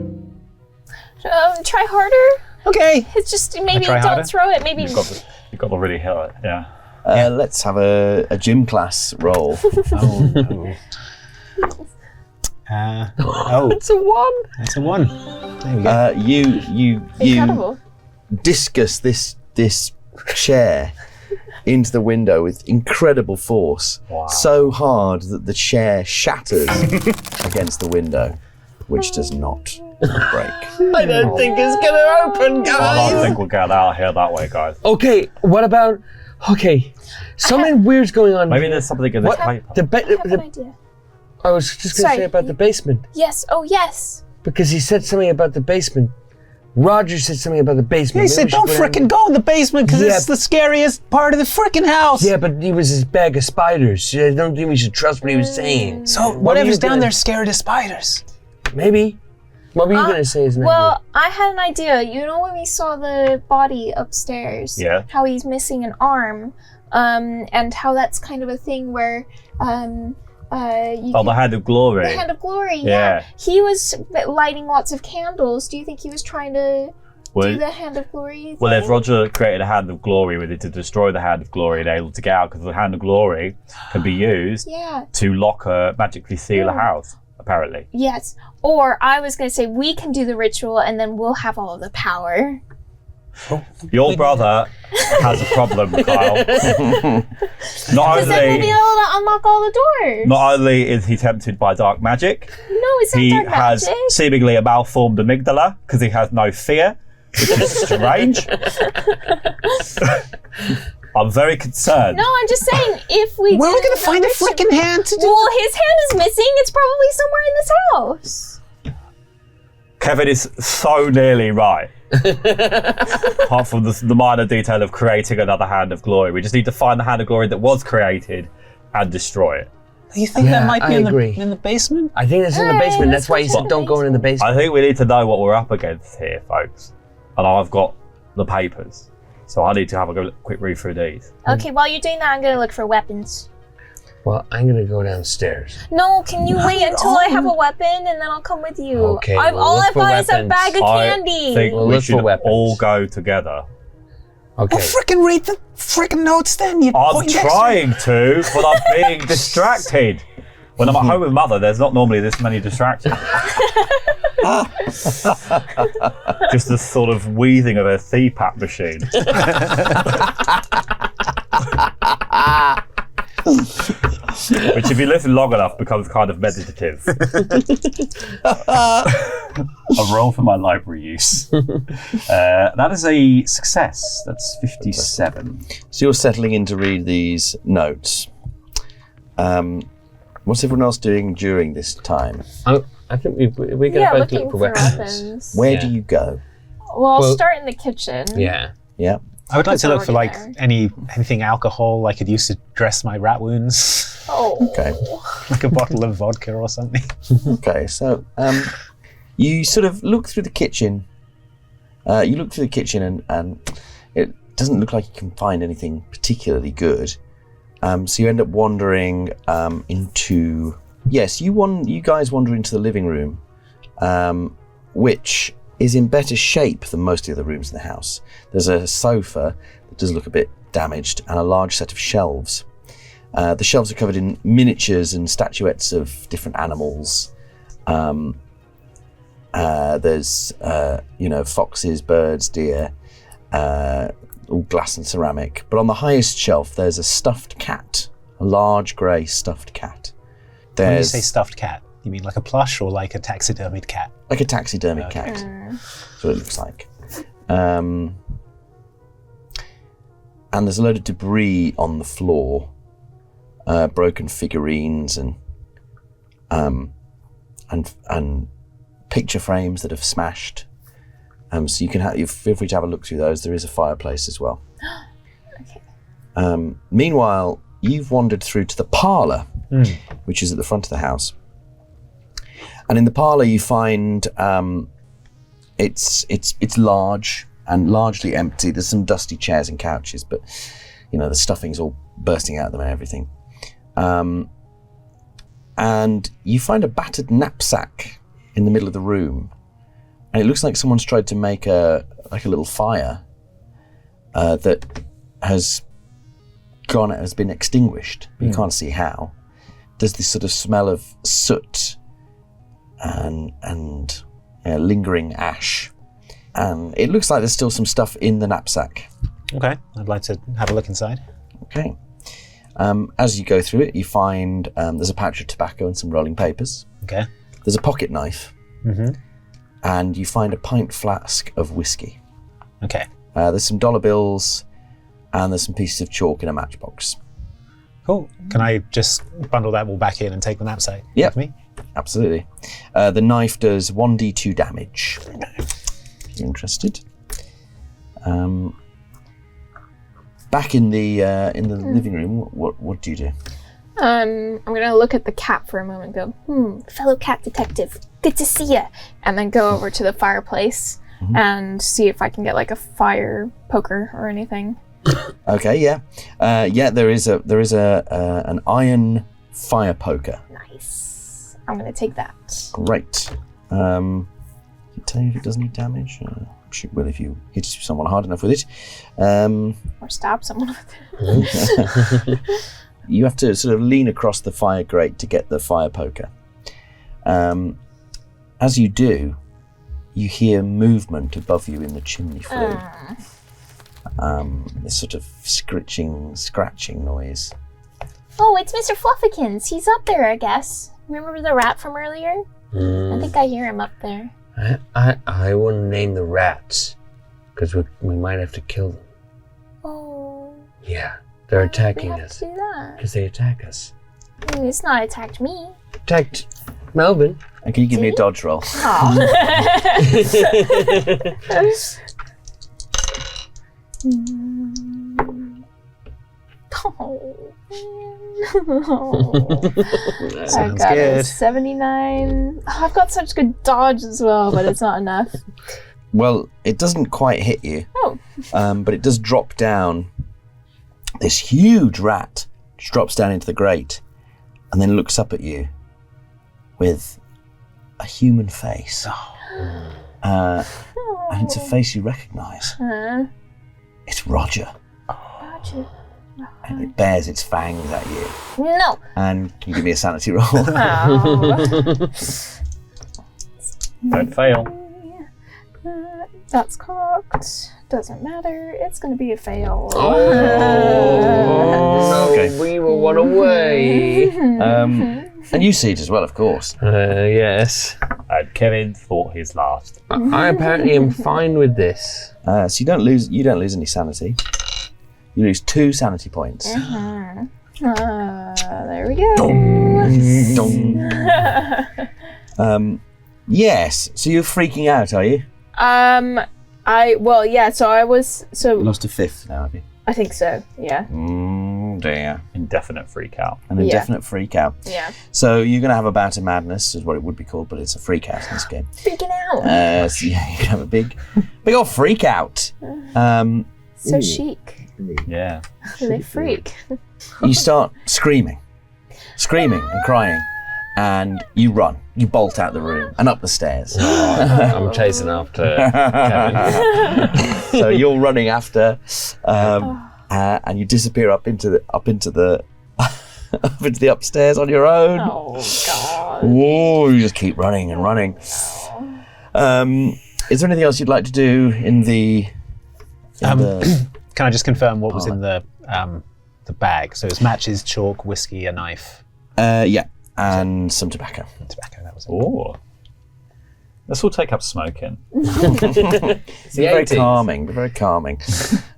harder. Okay. It's just maybe try don't harder? throw it. Maybe. You've got to really hit it, yeah. Let's have a gym class roll. Oh, no. It's a 1. It's a 1. There we go. You Incredible. discus this chair into the window with incredible force. Wow. So hard that the chair shatters against the window, which does not break. I don't think it's gonna open, I don't think we'll get out of here that way, guys. Okay, what about... Okay, something weird's going on. Maybe there's something in this What? paper. The I have an idea. I was just gonna Sorry. say about the basement. Yes. Oh, yes. Because he said something about the basement. Roger said something about the basement. He said, Maybe we don't should go down frickin' go in the basement because Yeah. it's the scariest part of the frickin' house. Yeah, but he was his bag of spiders. I don't think we should trust what he was saying. So were whatever's you down gonna- there scared of spiders. Maybe. What were you going to say is Well, I had an idea. You know when we saw the body upstairs? Yeah. How he's missing an arm, and how that's kind of a thing where, you Oh, the Hand of Glory. the Hand of Glory. Yeah. He was lighting lots of candles. Do you think he was trying to do Well, the Hand of Glory? well, if thing? Roger created a Hand of Glory, we need to destroy the Hand of Glory and able to get out, because the Hand of Glory can be used Yeah. to magically seal a house, apparently. Yes. Or I was going to say we can do the ritual and then we'll have all of the power. Your brother has a problem, Kyle. Not Because then we'll be only, able to unlock all the doors. not only is he tempted by dark magic, No, it's not he dark has magic. seemingly a malformed amygdala because he has no fear, which is strange. I'm very concerned. No, I'm just saying if we Where are we do gonna the find a ritual- frickin' hand to do? Well, his hand is missing. It's probably somewhere in this house. Kevin is so nearly right. Apart from the minor detail of creating another Hand of Glory, we just need to find the Hand of Glory that was created and destroy it. You think Yeah, that might be I in agree. the basement? I think it's in the Hey, basement. let's That's why he go said to the don't go in the basement. I think we need to know what we're up against here, folks. And I've got the papers. So I need to have a quick read through these. Okay, while you're doing that, I'm gonna look for weapons. Well, I'm gonna go downstairs. No, can you wait until I have a weapon and then I'll come with you? Okay, All I've got is a bag of I candy. think We'll we look for should weapons. all go together. Okay. Well, frickin' read the frickin' notes then, you I'm Poindexter. trying to, but I'm being distracted. When I'm at home with Mother, there's not normally this many distractions. Just this sort of wheezing of a CPAP machine. Which, if you listen long enough, becomes kind of meditative. A roll for my library use. That is a success. That's 57. So you're settling in to read these notes. What's everyone else doing during this time? I think we're going to Yeah, both looking look for for weapons. weapons. Where Yeah. do you go? Well, I'll Well- start in the kitchen. Yeah. Yeah. I would like to look for like Already anything alcohol I could use to dress my rat wounds, Oh. Okay. like a bottle of vodka or something. Okay. So you sort of look through the kitchen. You look through the kitchen and it doesn't look like you can find anything particularly good. So you end up wandering into... Yes, you guys wander into the living room, which is in better shape than most of the other rooms in the house. There's a sofa that does look a bit damaged and a large set of shelves. The shelves are covered in miniatures and statuettes of different animals. There's, foxes, birds, deer, all glass and ceramic. But on the highest shelf, there's a stuffed cat, a large grey stuffed cat. When you say stuffed cat, you mean like a plush or like a taxidermied cat? Like a taxidermied Okay. cat. That's what it looks like. And there's a load of debris on the floor, broken figurines and picture frames that have smashed. So you feel free to have a look through those. There is a fireplace as well. Okay. Meanwhile, you've wandered through to the parlour, which is at the front of the house. And in the parlour, you find it's large and largely empty. There's some dusty chairs and couches, but the stuffing's all bursting out of them and everything. And you find a battered knapsack in the middle of the room, and it looks like someone's tried to make a little fire that has been extinguished, but you can't see how. There's this sort of smell of soot and lingering ash, and it looks like there's still some stuff in the knapsack. Okay, I'd like to have a look inside. Okay. As you go through it, you find there's a pouch of tobacco and some rolling papers. Okay. There's a pocket knife, Mm-hmm. and you find a pint flask of whiskey. Okay. There's some dollar bills, and there's some pieces of chalk in a matchbox. Cool. Can I just bundle that all back in and take the knapsack Yep. with me? Absolutely. The knife does 1d2 damage, if you're interested. Back in the living room, what do you do? I'm gonna look at the cat for a moment and go, Fellow cat detective, good to see ya. and then go over to the fireplace and see if I can get like a fire poker or anything. Okay, yeah, There is an iron fire poker. Nice. I'm gonna take that. Great. Can you tell you if it does any damage? Shoot, well, if you hit someone hard enough with it. Or stab someone with it. You have to sort of lean across the fire grate to get the fire poker. As you do, you hear movement above you in the chimney flue. This sort of scratching noise. Oh, it's Mr. Fluffykins. He's up there, I guess. Remember the rat from earlier? I think I hear him up there. I wouldn't name the rats because we might have to kill them. Oh. Yeah, they're attacking We have us to do that. because they attack us. It's not attacked me. Attacked Melvin. And can you give me a dodge roll? Oh, I Sounds got a good. 79. Oh, I've got such good dodge as well, but it's not enough. Well, it doesn't quite hit you. Oh. But it does drop down. This huge rat just drops down into the grate and then looks up at you with a human face. And it's a face you recognise. It's Roger. Roger. And it bares its fangs at you. No. And can you give me a sanity roll? Don't fail. That's cocked. Doesn't matter. It's gonna be a fail. Oh, Okay. we were one away. And you see it as well, of course. Yes. And Kevin thought his last. I apparently am fine with this. So you don't lose any sanity. You lose 2 sanity points. There we go. Yes. So you're freaking out, are you? So I was Lost a 5th now, have you? I think so, yeah. Dear. Indefinite freak out. An indefinite freak out. Yeah. So you're going to have a bout of madness, is what it would be called, but it's a freak out in this game. Freaking out. So yeah, you can have a big old freak out. So chic. Yeah. They freak. You start screaming and crying, and you run. You bolt out the room and up the stairs. I'm chasing after Kevin. So you're running after, and you disappear up into the upstairs on your own. Oh god. Whoa! You just keep running and running. Is there anything else you'd like to do in the? Can I just confirm what was in the bag? So it's matches, chalk, whiskey, a knife. Yeah, and some tobacco. Tobacco, that was it. Oh. Let's all take up smoking. Be very calming. Be very calming.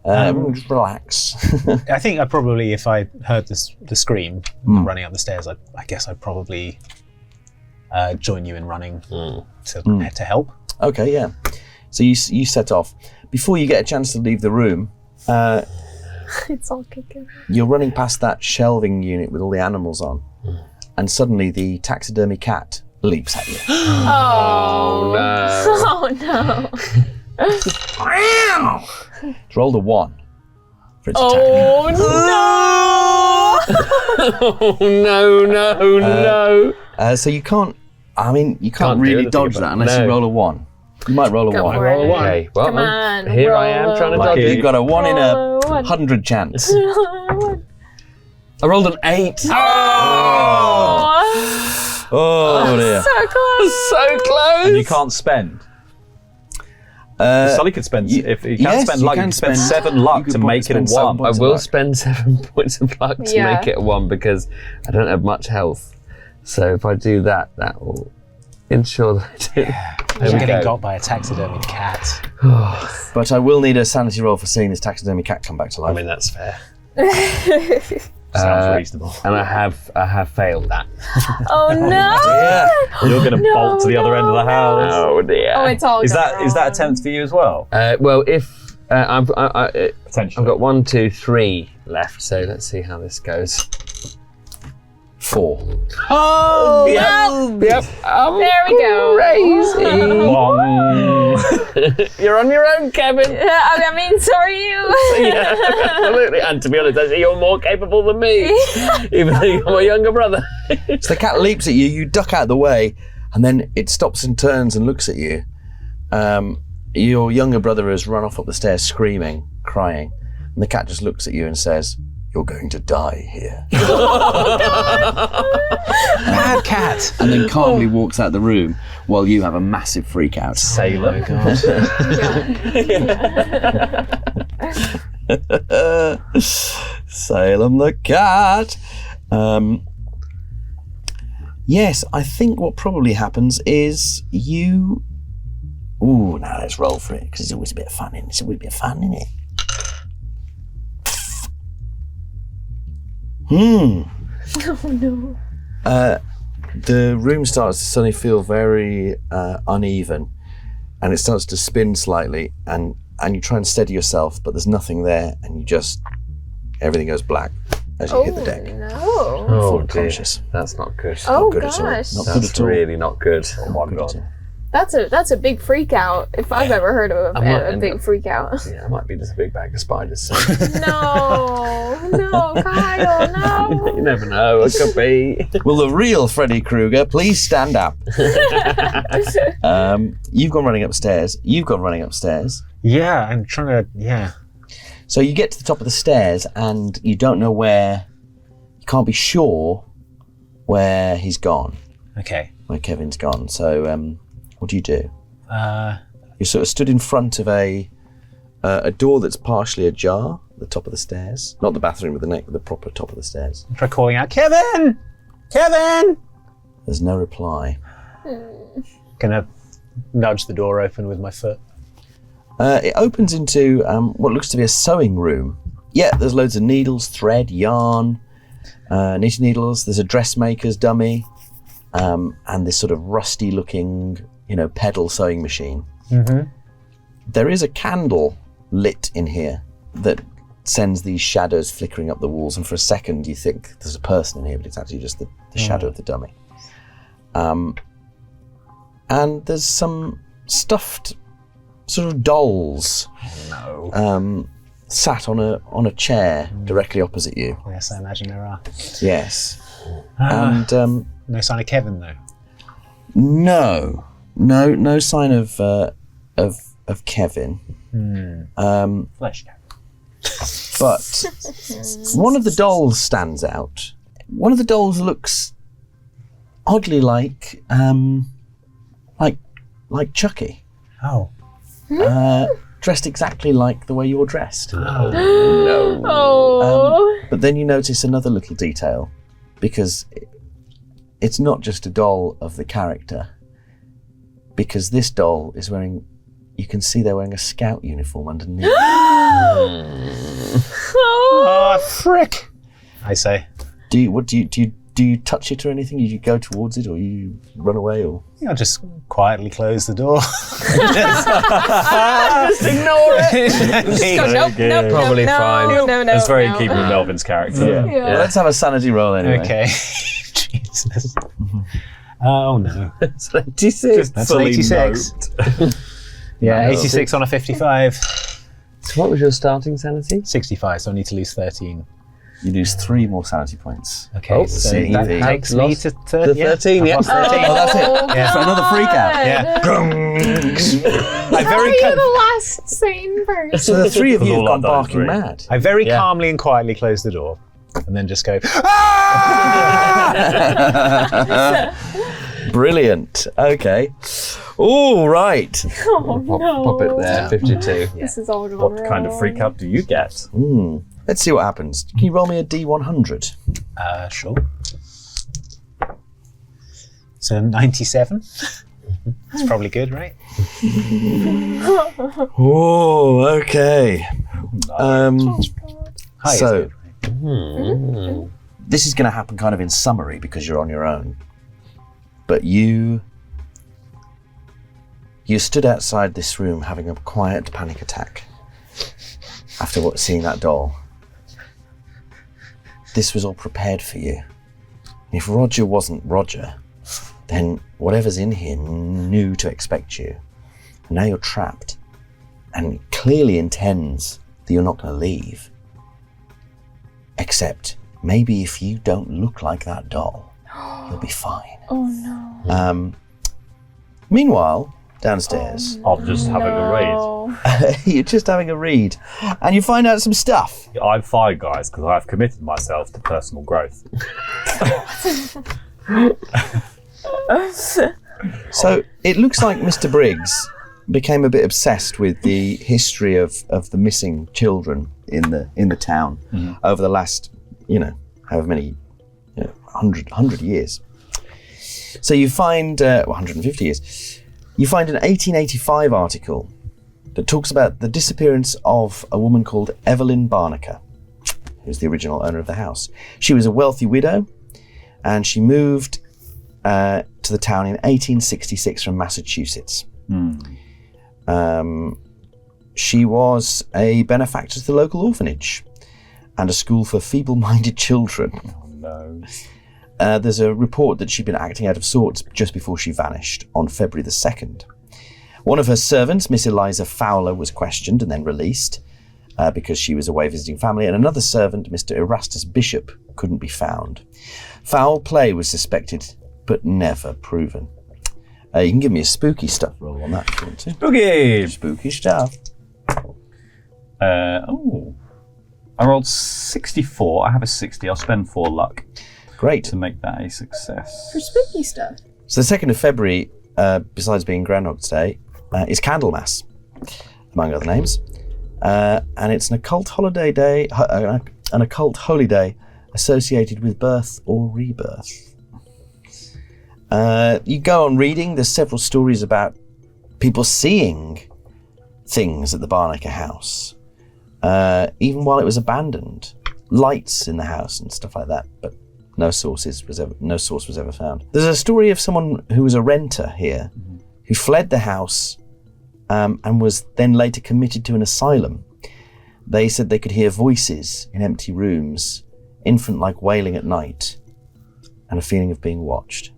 Everyone just relax. I think I probably, if I heard the scream running up the stairs, I guess I'd probably join you in running to help. Okay, yeah. So you set off. Before you get a chance to leave the room, It's all kicking. you're running past that shelving unit with all the animals on, and suddenly the taxidermy cat leaps at you. Oh no. It's rolled a 1 for its attack. Oh no. No. So you can't. I mean, you can't do really anything dodge about that it. unless No. you roll a 1. You might roll a Go 1. for it. Roll a 1. Okay, well, Come on, here I am roll trying to a dodge You've it. got a 1 in Roll a a 100 chance. I rolled an 8. Oh dear. So close. So close. And you can't spend. Sully could spend if you can spend luck. You can spend 7 luck to make it a 1. I will spend 7 points of luck to Yeah. make it a 1 because I don't have much health. So if I do that, that will ensure that I do. There You're we getting go. got by a taxidermied cat. But I will need a sanity roll for seeing this taxidermy cat come back to life. I mean, that's fair. Sounds reasonable. And I have failed that. Oh no. Yeah. You're going to bolt to the other end of the house. Oh dear. Oh, it's all Is gone that wrong. a tempt for you as well? Well, if I've Potentially. got 1, 2, 3 left, so let's see how this goes. 4. Oh, Yep. there we go. Crazy. Bong. You're on your own, Kevin. I mean, so are you. Yeah, absolutely. And to be honest, actually, you're more capable than me, even though you're my younger brother. So the cat leaps at you, you duck out of the way, and then it stops and turns and looks at you. Your younger brother has run off up the stairs screaming, crying, and the cat just looks at you and says, "You're going to die here." Bad cat. And then calmly walks out the room while you have a massive freak out. Sailor. Salem the cat. Yes, I think what probably happens is you. Ooh, now let's roll for it because it's always a bit of fun. It's always a bit of fun, isn't it? Oh no. The room starts to suddenly feel very uneven, and it starts to spin slightly, and you try and steady yourself, but there's nothing there, and everything goes black as you hit the deck. No. Oh, Fall dear. unconscious. That's not good. Oh good at all. gosh. Not good That's at all. really not good. Oh my god. That's a big freak out if I've ever heard of a big freak out. Yeah, it might be just a big bag of spiders. So. No, Kyle, no. You never know. It could be. Will the real Freddy Krueger please stand up? You've gone running upstairs. You've gone running upstairs. Yeah, I'm trying to. Yeah. So you get to the top of the stairs and you don't know where. You can't be sure where he's gone. Okay. Where Kevin's gone. So what do you do? You're sort of stood in front of a door that's partially ajar. The top of the stairs, not the bathroom with the proper top of the stairs. Try calling out, Kevin! Kevin! There's no reply. Gonna nudge the door open with my foot. It opens into what looks to be a sewing room. Yeah, there's loads of needles, thread, yarn, knitting needles. There's a dressmaker's dummy, and this sort of rusty-looking, pedal sewing machine. Mm-hmm. There is a candle lit in here that sends these shadows flickering up the walls, and for a second you think there's a person in here, but it's actually just the shadow of the dummy. And there's some stuffed sort of dolls sat on a chair directly opposite you. Yes, I imagine there are. Yes. And no sign of Kevin though. No sign of Kevin. Flesh cat. But one of the dolls stands out. One of the dolls looks oddly like Chucky. Oh. Dressed exactly like the way you're dressed. Oh. But then you notice another little detail, because it's not just a doll of the character, because this doll is wearing, you can see they're wearing a scout uniform underneath. Oh, frick! I say. Do you touch it or anything? You go towards it, or you run away, or? I'll just quietly close the door. Just ignore it. Just go, nope. Probably fine. No. That's very in keeping with Melvin's character. Yeah. Well, let's have a sanity roll anyway. Okay. Jesus. Oh no. It's 86. That's an 86. Yeah, 86 on a 55. So what was your starting sanity? 65, so I need to lose 13. You lose 3 more sanity points. Okay, so see, that you takes me lost to to 13, yeah. I've lost 13. Oh, that's it. Yeah. For another freak out. Yeah. How are you the last sane person? So the 3 of you have All gone of those barking three. mad. I very calmly and quietly close the door, and then just go. Brilliant. Okay. All right. Pop it there, 52. This is all going What kind of freak out do you get? Let's see what happens. Can you roll me a D100? Sure. So 97. That's probably good, right? Oh, okay. High So- is good, right? This is going to happen kind of in summary because you're on your own. But you stood outside this room having a quiet panic attack after seeing that doll. This was all prepared for you. If Roger wasn't Roger, then whatever's in here knew to expect you. And now you're trapped, and it clearly intends that you're not going to leave. Except, maybe if you don't look like that doll, you'll be fine. Oh no. Meanwhile, downstairs, I'm just having a read. you're just having a read, and you find out some stuff. I'm fine, guys, because I've committed myself to personal growth. So it looks like Mr. Briggs became a bit obsessed with the history of the missing children in the town over the last, however many, 100 years. So you find, 150 years. You find an 1885 article that talks about the disappearance of a woman called Evelyn Barnacle, who's the original owner of the house. She was a wealthy widow, and she moved to the town in 1866 from Massachusetts. She was a benefactor to the local orphanage and a school for feeble-minded children. Oh no. there's a report that she'd been acting out of sorts just before she vanished on February the 2nd. One of her servants, Miss Eliza Fowler, was questioned and then released because she was away visiting family, and another servant, Mr. Erastus Bishop, couldn't be found. Foul play was suspected, but never proven. You can give me a spooky stuff roll on that if you want to. Spooky! Spooky stuff. I rolled 64. I have a 60. I'll spend 4 luck Great. to make that a success. For spooky stuff. So the 2nd of February, besides being Groundhog's Day, is Candlemas, among other names. And it's an occult holiday day, an occult holy day associated with birth or rebirth. You go on reading, there's several stories about people seeing things at the Barnacle house, even while it was abandoned. Lights in the house and stuff like that, but no source was ever found. There's a story of someone who was a renter here, who fled the house and was then later committed to an asylum. They said they could hear voices in empty rooms, infant-like wailing at night, and a feeling of being watched.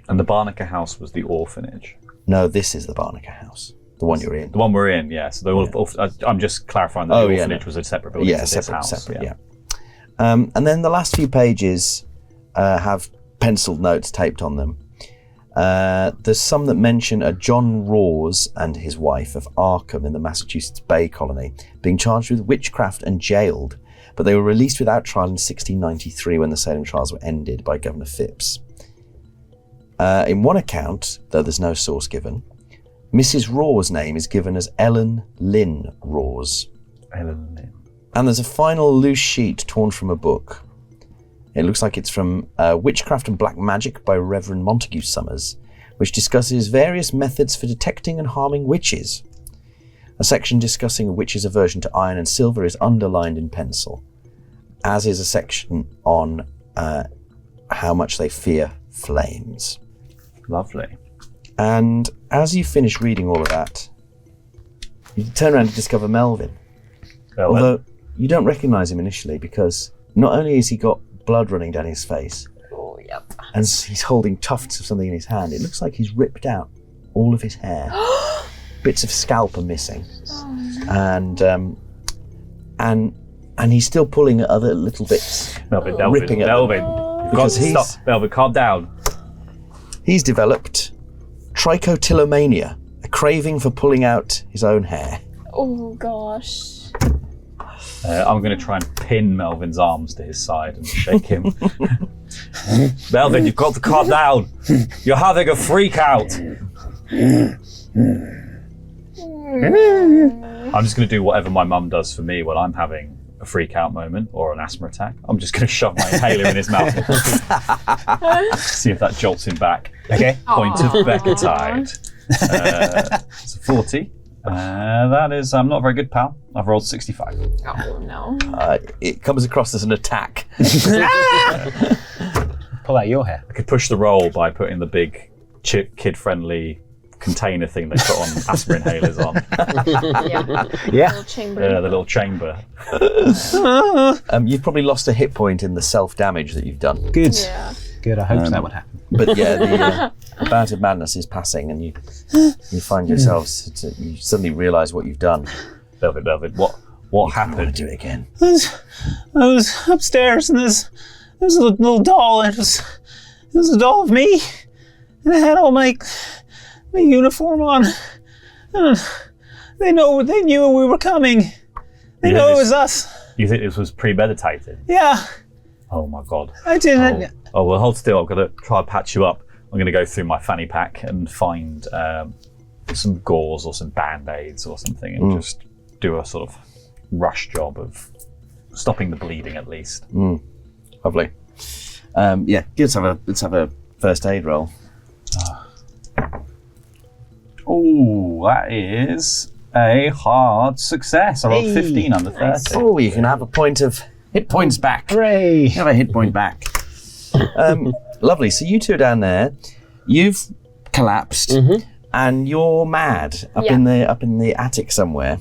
And the Barnacle house was the orphanage. No, this is the Barnacle house, the one you're in. The one we're in, yes. I'm just clarifying that the orphanage was a separate building to this house. Separate. And then the last few pages have penciled notes taped on them. There's some that mention a John Rawes and his wife of Arkham in the Massachusetts Bay Colony being charged with witchcraft and jailed, but they were released without trial in 1693 when the Salem trials were ended by Governor Phipps. In one account, though there's no source given, Mrs. Raw's name is given as Ellen Lynn Rawes. Ellen Lynn. And there's a final loose sheet torn from a book. It looks like it's from Witchcraft and Black Magic by Reverend Montague Summers, which discusses various methods for detecting and harming witches. A section discussing a witch's aversion to iron and silver is underlined in pencil, as is a section on how much they fear flames. Lovely. And as you finish reading all of that, you turn around to discover Melvin. Although you don't recognise him initially, because not only has he got blood running down his face, and he's holding tufts of something in his hand, it looks like he's ripped out all of his hair. Bits of scalp are missing. And he's still pulling at other little bits. Melvin, ripping at them. Because Stop. Melvin, calm down. He's developed trichotillomania, a craving for pulling out his own hair. Oh gosh. I'm going to try and pin Melvin's arms to his side and shake him. Melvin, you've got to calm down. You're having a freak out. I'm just going to do whatever my mum does for me when I'm having a freak out moment or an asthma attack. I'm just going to shove my inhaler in his mouth. See if that jolts him back. Okay. Point of Becketide. It's a 40. That is, I'm not a very good, pal. I've rolled 65. Oh no. It comes across as an attack. Pull out your hair. I could push the roll by putting the big kid-friendly container thing they put on asthma inhalers on. Yeah. Little chamber. The little chamber. You've probably lost a hit point in the self-damage that you've done. Good. Yeah. Good. I hope that would happen. But yeah, the bout of madness is passing, and you find yourselves. You suddenly realise what you've done. Velvet, what I want to happened? do it again. I was upstairs, and there was a little doll. And it was a doll of me, and I had all my uniform on. They knew we were coming. They know it was us. You think this was premeditated? Yeah. Oh my god. I didn't. Oh, well, hold still. I've got to try and patch you up. I'm going to go through my fanny pack and find some gauze or some band-aids or something and just do a sort of rush job of stopping the bleeding at least. Lovely. Yeah, let's have a first aid roll. Oh, that is a hard success. I rolled 15 under 30. Oh, you can have a point of hit points back. Hooray! Have a hit point back. Lovely. So you two are down there. You've collapsed, and you're mad up in the attic somewhere.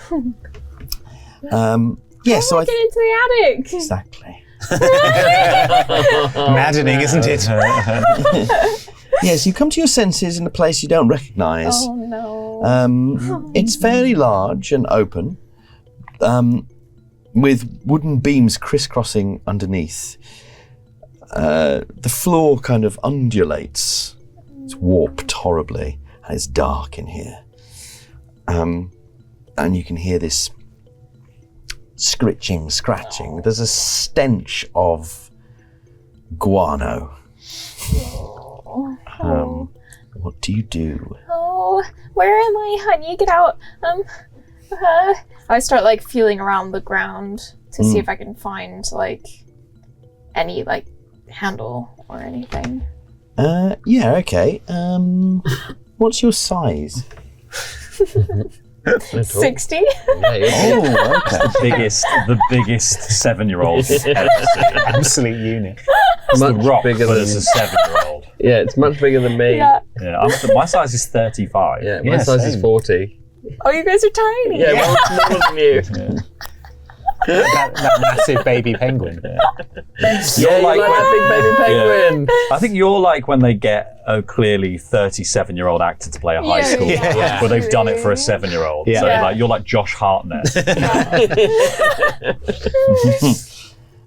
Get Yeah. So into the attic. exactly. Imagining, isn't it? Yes, you come to your senses in a place you don't recognise. Oh no. It's fairly large and open, with wooden beams crisscrossing underneath. The floor kind of undulates. It's warped horribly, and it's dark in here. And you can hear this scratching. There's a stench of guano. What do you do? Oh, where am I, honey? Get out. I start like feeling around the ground to see if I can find like any like handle or anything. Yeah, okay. What's your size? 60? Oh, okay. The biggest 7-year-old ever seen. Absolute unit. It's the Much Rock, bigger but than it's a 7-year-old. Yeah, it's much bigger than me. Yeah. Yeah, my size is 35. Yeah, my size is 40. Oh, you guys are tiny. Yeah, well, smaller than you. that massive baby penguin. You're like that big baby penguin. I think you're like when they get a clearly 37-year-old actor to play a high school, Yeah. but they've done it for a 7-year-old. Yeah. So Yeah. like you're like Josh Hartnett.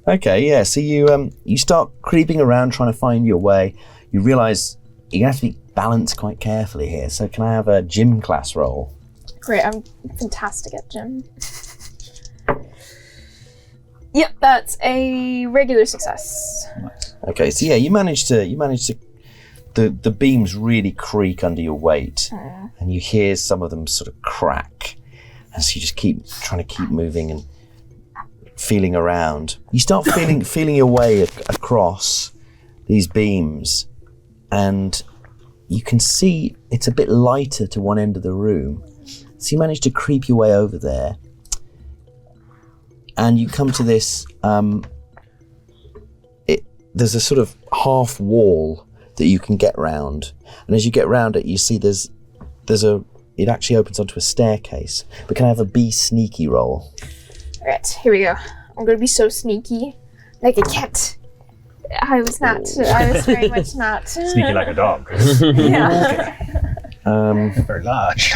Okay, yeah. So you start creeping around trying to find your way. You realise you're gonna have to be balanced quite carefully here. So can I have a gym class roll? Great, I'm fantastic at gym. Yep, that's a regular success. Okay, so yeah, you manage to the beams really creak under your weight, and you hear some of them sort of crack, and so you just keep trying to keep moving and feeling around. You start feeling your way across these beams, and you can see it's a bit lighter to one end of the room. So you manage to creep your way over there, and you come to this. There's a sort of half wall that you can get round, and as you get round it, you see it actually opens onto a staircase. But can I have a be sneaky roll? Alright, here we go. I'm gonna be so sneaky, like a cat. I was very much not. Sneaky like a dog. Yeah. Very large.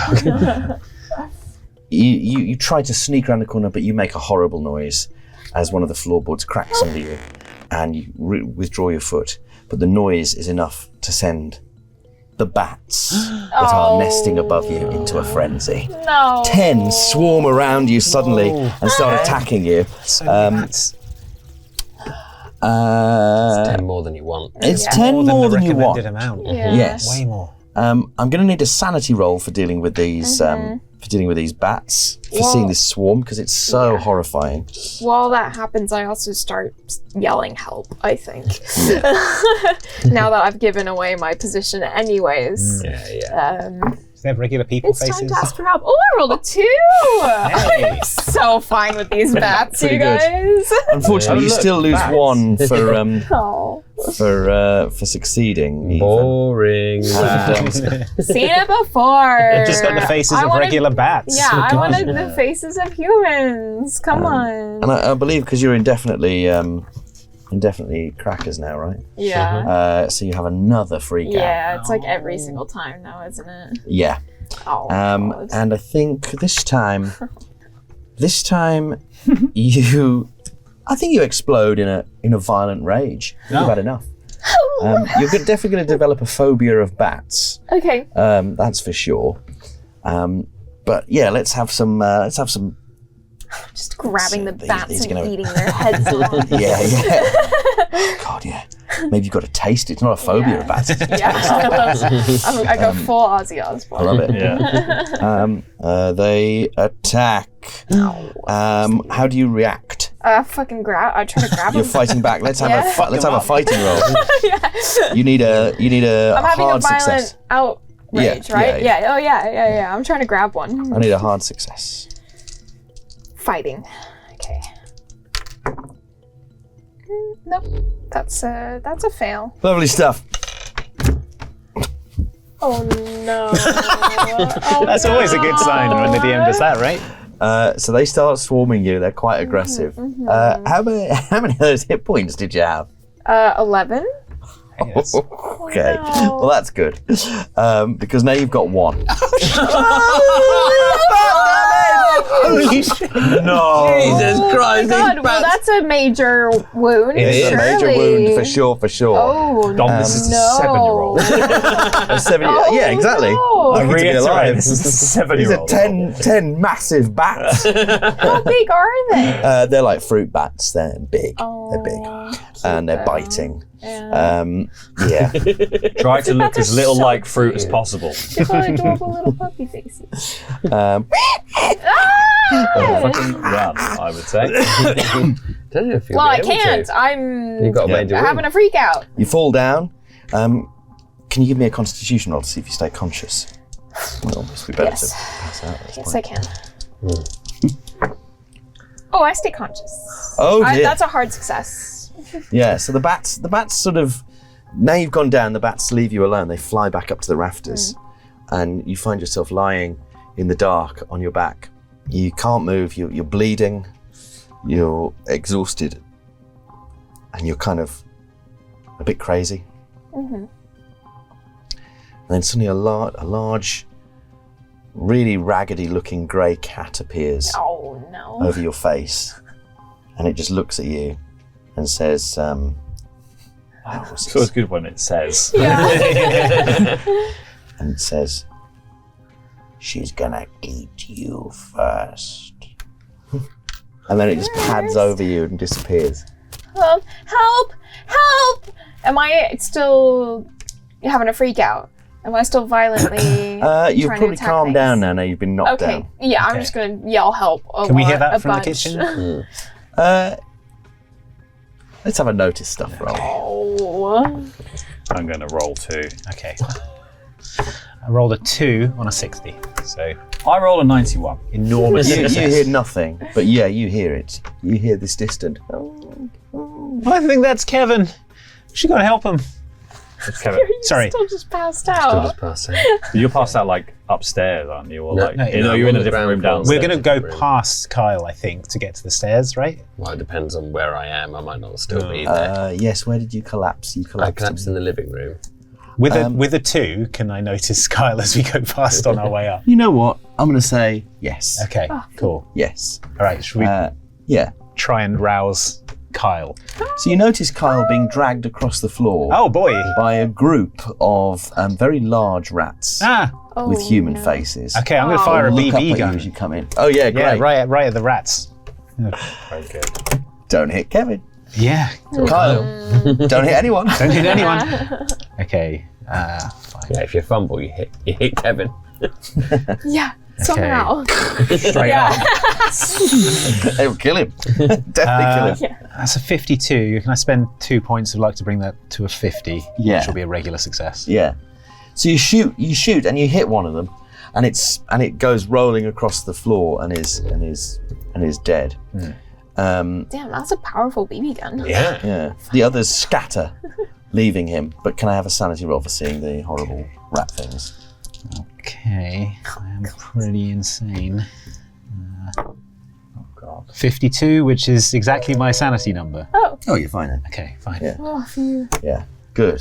You try to sneak around the corner, but you make a horrible noise as one of the floorboards cracks under you, and you withdraw your foot. But the noise is enough to send the bats that are nesting above you into a frenzy. No. 10 swarm around you suddenly and start attacking you. So many bats. It's 10 more than you want. It's 10 more than you want. recommended amount. Yeah. Yes. Way more. I'm going to need a sanity roll for dealing with these bats, for seeing this swarm, because it's so horrifying. While that happens, I also start yelling help, I think. Now that I've given away my position anyways. Do they have regular people It's faces? time to ask for help. Oh, I rolled a 2! I'm so fine with these bats, you Pretty good. guys. Unfortunately, you still lose bats. 1 for Oh. for succeeding. Ethan. Boring. And, Seen it before. Just got the faces I of wanted- regular bats. Yeah, Oh, I God. wanted the faces of humans. Come on. and I believe because you're indefinitely crackers now, right? Yeah. So you have another freak out. Yeah, it's like every single time now, isn't it? Yeah. Oh, God. And I think this time you explode in a violent rage. You've had enough. You're definitely going to develop a phobia of bats. Okay. That's for sure. But yeah, let's have some. Just grabbing the These bats gonna- and eating their heads off. Yeah. God, yeah. Maybe you've got to taste it. It's not a phobia of bats. Yeah, I go full Ozzy I Osbourne. love it. Yeah. They attack. How do you react? Fucking grab. I try to grab You're him. fighting back. Let's have Yeah. let's have a fighting roll. Yeah. You need a I'm having a hard violent success. outrage, Yeah, right? yeah. Yeah. Oh yeah. I'm trying to grab one. I need a hard success. Fighting. Okay. Nope. That's a fail. Lovely stuff. Oh no. That's always a good sign when the DM does that, right? So they start swarming you. They're quite aggressive. How many of those hit points did you have? 11. Okay, well that's good, because now you've got 1. Holy shit. No. Jesus Christ. God, well, that's a major wound. It's a major wound for sure. Oh, Dom, this is no. a 7-year-old. A 7-year-old. Yeah, exactly. no. I Lucky to be reiterate, alive. this is a These are 7-year-old. 10 massive bats. How big are they? They're like fruit bats. They're big. Oh, They're big, and they're biting. Yeah. Yeah. Try to look That's as little so like fruit as possible. They've got adorable little puppy faces. Fucking run, I would say. Don't know if you'll Well, be I able can't. to. I'm You've got a major having a freak out. You fall down. Can you give me a constitution roll to see if you stay conscious? Well, it must be better Yes. to pass out at this Yes, point. I can. Oh, I stay conscious. Oh dear. That's a hard success. Yeah, so the bats sort of, now you've gone down, the bats leave you alone. They fly back up to the rafters, and you find yourself lying in the dark on your back. You can't move, you're bleeding, you're exhausted, and you're kind of a bit crazy. And then suddenly a large, really raggedy looking grey cat appears Oh, no. over your face, and it just looks at you and says, It's always good when it says. and it says, she's gonna eat you first. And then it just pads over you and disappears. Help! Help! Am I still having a freak out? Am I still violently You've trying to probably attack calmed things? down now you've been knocked Okay. down. Yeah, I'm just gonna yell help. Can we hear a that from the bunch. kitchen? Let's have a notice stuff roll. Oh. I'm going to roll 2. Okay. I rolled a 2 on a 60. So I roll a 91. enormous You success. hear nothing, but yeah, you hear it. You hear this distant. I think that's Kevin. We should go and help him. Kevin, Sorry. Still just passed Still out. just past it. you're passed out like upstairs, aren't you? Or No, like, no, you're in a on the different room ground floor. downstairs. We're going to go Room. past Kyle, I think, to get to the stairs, right? Well, it depends on where I am. I might not still be there. Yes, where did you collapse? You I collapsed. collapsed in the living room. With a 2, can I notice Kyle as we go past on our way up? You know what? I'm going to say yes. Okay, cool. Yes. All right, should we Yeah. try and rouse Kyle? So you notice Kyle being dragged across the floor Oh, boy. by a group of very large rats Ah, with human faces. okay, I'm going to fire a Look up BB at you gun. as you come in. Oh yeah, great. Yeah, right at the rats. Very good. Don't hit Kevin. Yeah, Kyle. Don't hit anyone. don't hit anyone. Okay, fine. Yeah, if you fumble, you hit Kevin. Yeah, somehow. Straight up. It'll kill him. Definitely kill him. That's a 52. Can I spend 2 points of luck to bring that to a 50? Yeah. Which will be a regular success. Yeah. So you shoot, and you hit one of them, and it goes rolling across the floor and is dead. Damn, that's a powerful BB gun. Yeah. Yeah. The others scatter, leaving him. But can I have a sanity roll for seeing the horrible rat things? Okay, I am pretty insane. Oh god. 52, which is exactly my sanity number. Oh, you're fine then. Okay, fine. Yeah. Oh, phew. Yeah. Good.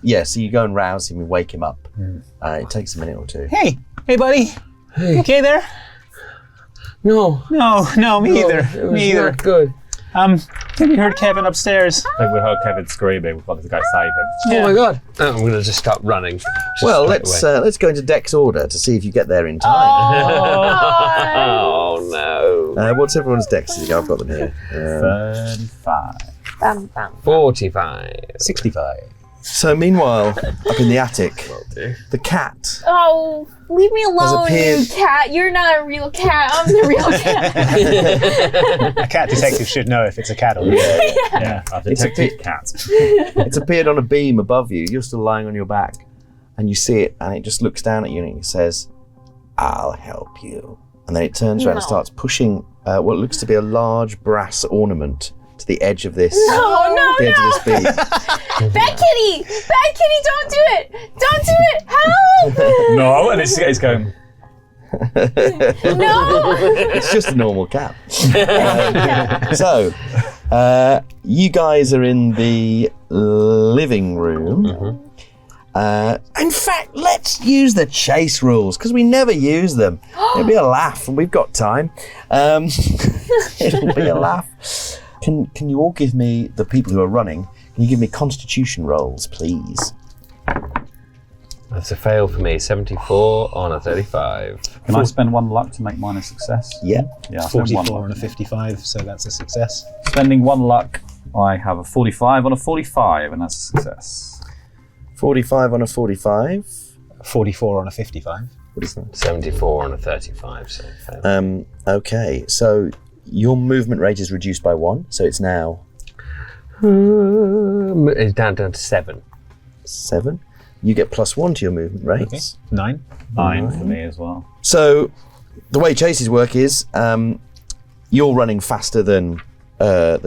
Yeah. So you go and rouse him and wake him up. It takes a minute or two. Hey, buddy. Hey. You okay there? No. No, me either. It was Me either. not good. Think we heard Kevin upstairs. I think we heard Kevin screaming. We've got to go save him. Oh my god. I'm going to just start running. Well, Straight away. let's go into Dex order to see if you get there in time. Oh no. What's everyone's Dexes? I've got them here. 35. Bam, bam. 45. 65. So meanwhile, up in the attic, do. the cat. Oh, leave me alone, appeared- you cat. You're not a real cat. I'm the real cat. A cat detective should know if it's a cat or not. Yeah, I've It's a detected pit. cat. It's appeared on a beam above you. You're still lying on your back, and you see it, and it just looks down at you and it says, "I'll help you." And then it turns around and No. starts pushing what looks to be a large brass ornament to the edge of this. No, the edge of this beam. Bad kitty! Bad kitty, don't do it! Don't do it! Help! No, and it's going. No! It's just a normal cat. So, you guys are in the living room. In fact, let's use the chase rules because we never use them. It'll be a laugh, and we've got time. It'll be a laugh. Can you all give me, the people who are running, can you give me constitution rolls, please? That's a fail for me. 74 on a 35. Can I spend 1 luck to make mine a success? Yeah. Yeah, I'll spend 1 44 luck. on a 55, so that's a success. Spending 1 luck, I have a 45 on a 45, and that's a success. 45 on a 45. 44 on a 55. What is that? 74 on a 35. So fail. Okay, so your movement rate is reduced by 1, so it's now It's down to 7. 7. You get +1 to your movement rate. Okay. 9. 9 for me as well. So the way chases work is you're running faster than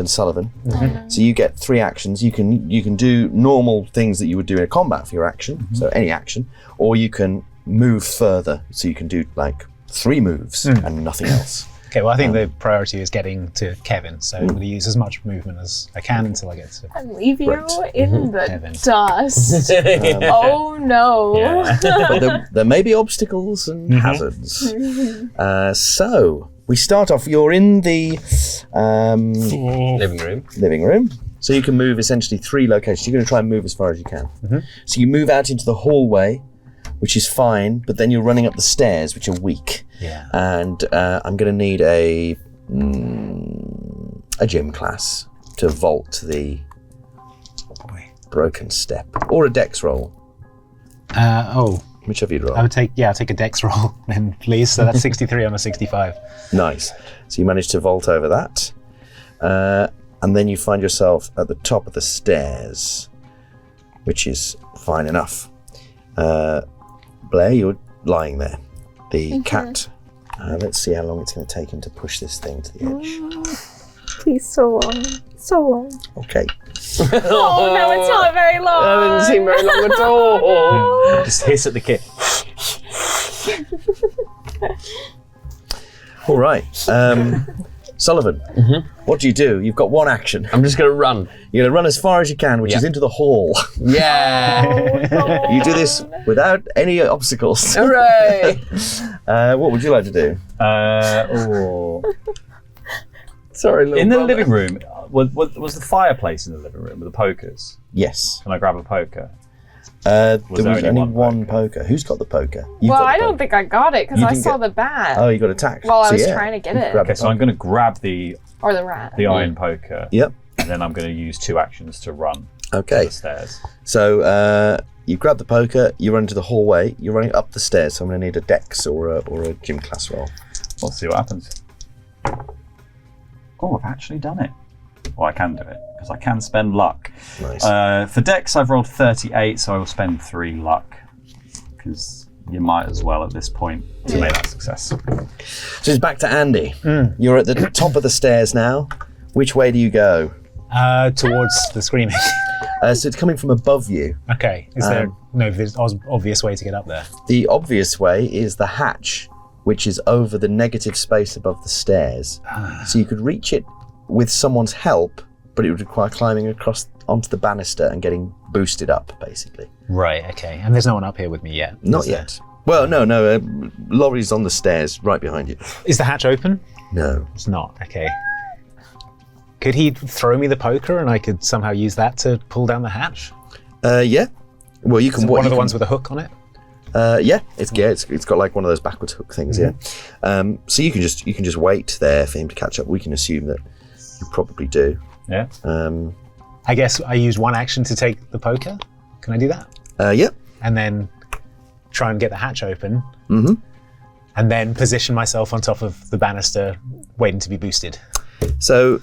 Sullivan. So you get 3 actions. You can do normal things that you would do in a combat for your action, so any action, or you can move further, so you can do like 3 moves and nothing else. Okay, well, I think the priority is getting to Kevin, so I'm going to use as much movement as I can until I get to And leave you Right. in the Kevin. dust. Oh no. But there may be obstacles and hazards. So we start off. You're in the Living room. so you can move essentially 3 locations. You're going to try and move as far as you can. So you move out into the hallway, which is fine, but then you're running up the stairs, which are weak. Yeah. And I'm going to need a gym class to vault the broken step, or a dex roll, whichever you'd roll. I would take a dex roll then, please. So that's 63 on a 65. Nice. So you manage to vault over that, and then you find yourself at the top of the stairs, which is fine enough. Blair, you're lying there. The cat. Let's see how long it's going to take him to push this thing to the edge. Please, so long. So long. Okay. Oh no, it's not very long. That didn't seem very long at all. Just hiss at the kid. All right. Sullivan, what do? You've got 1 action. I'm just going to run. You're going to run as far as you can, which is into the hall. Yeah. You do this without any obstacles. Hooray. What would you like to do? Sorry, little In the brother. living room, was the fireplace in the living room with the pokers? Yes. Can I grab a poker? There there was only only one one poker. Who's got the poker? You've Well, got the I don't poker. think I got it because You I didn't saw get- the bat. Oh, you got attacked. Well, I was yeah, trying to get you it. grab Okay, so I'm going to grab the Or the rat. iron poker, Yep. and then I'm going to use 2 actions to run Okay. the stairs. So you grab the poker. You run into the hallway. You're running up the stairs. So I'm going to need a dex or a gym class roll. Let's see what happens. Oh, I've actually done it. Well, I can do it, because I can spend luck. Nice. For Dex, I've rolled 38, so I will spend 3 luck, because you might as well at this point to make that success. So it's back to Andy. You're at the top of the stairs now. Which way do you go? Towards the screaming. So it's coming from above you. Okay. Is there no obvious way to get up there? The obvious way is the hatch, which is over the negative space above the stairs. So you could reach it with someone's help, but it would require climbing across onto the banister and getting boosted up, basically. Right, okay. And there's no one up here with me yet? Not is there? yet. Well, no. Laurie's on the stairs right behind you. Is the hatch open? No. It's not, okay. Could he throw me the poker and I could somehow use that to pull down the hatch? Yeah. Well, you can. Is it one of the ones with a hook on it? Yeah, it's got like one of those backwards hook things. Yeah. So you can just wait there for him to catch up. We can assume that you probably do. Yeah. I guess I used 1 action to take the poker. Can I do that? Yeah. And then try and get the hatch open. Mm-hmm. And then position myself on top of the banister, waiting to be boosted. So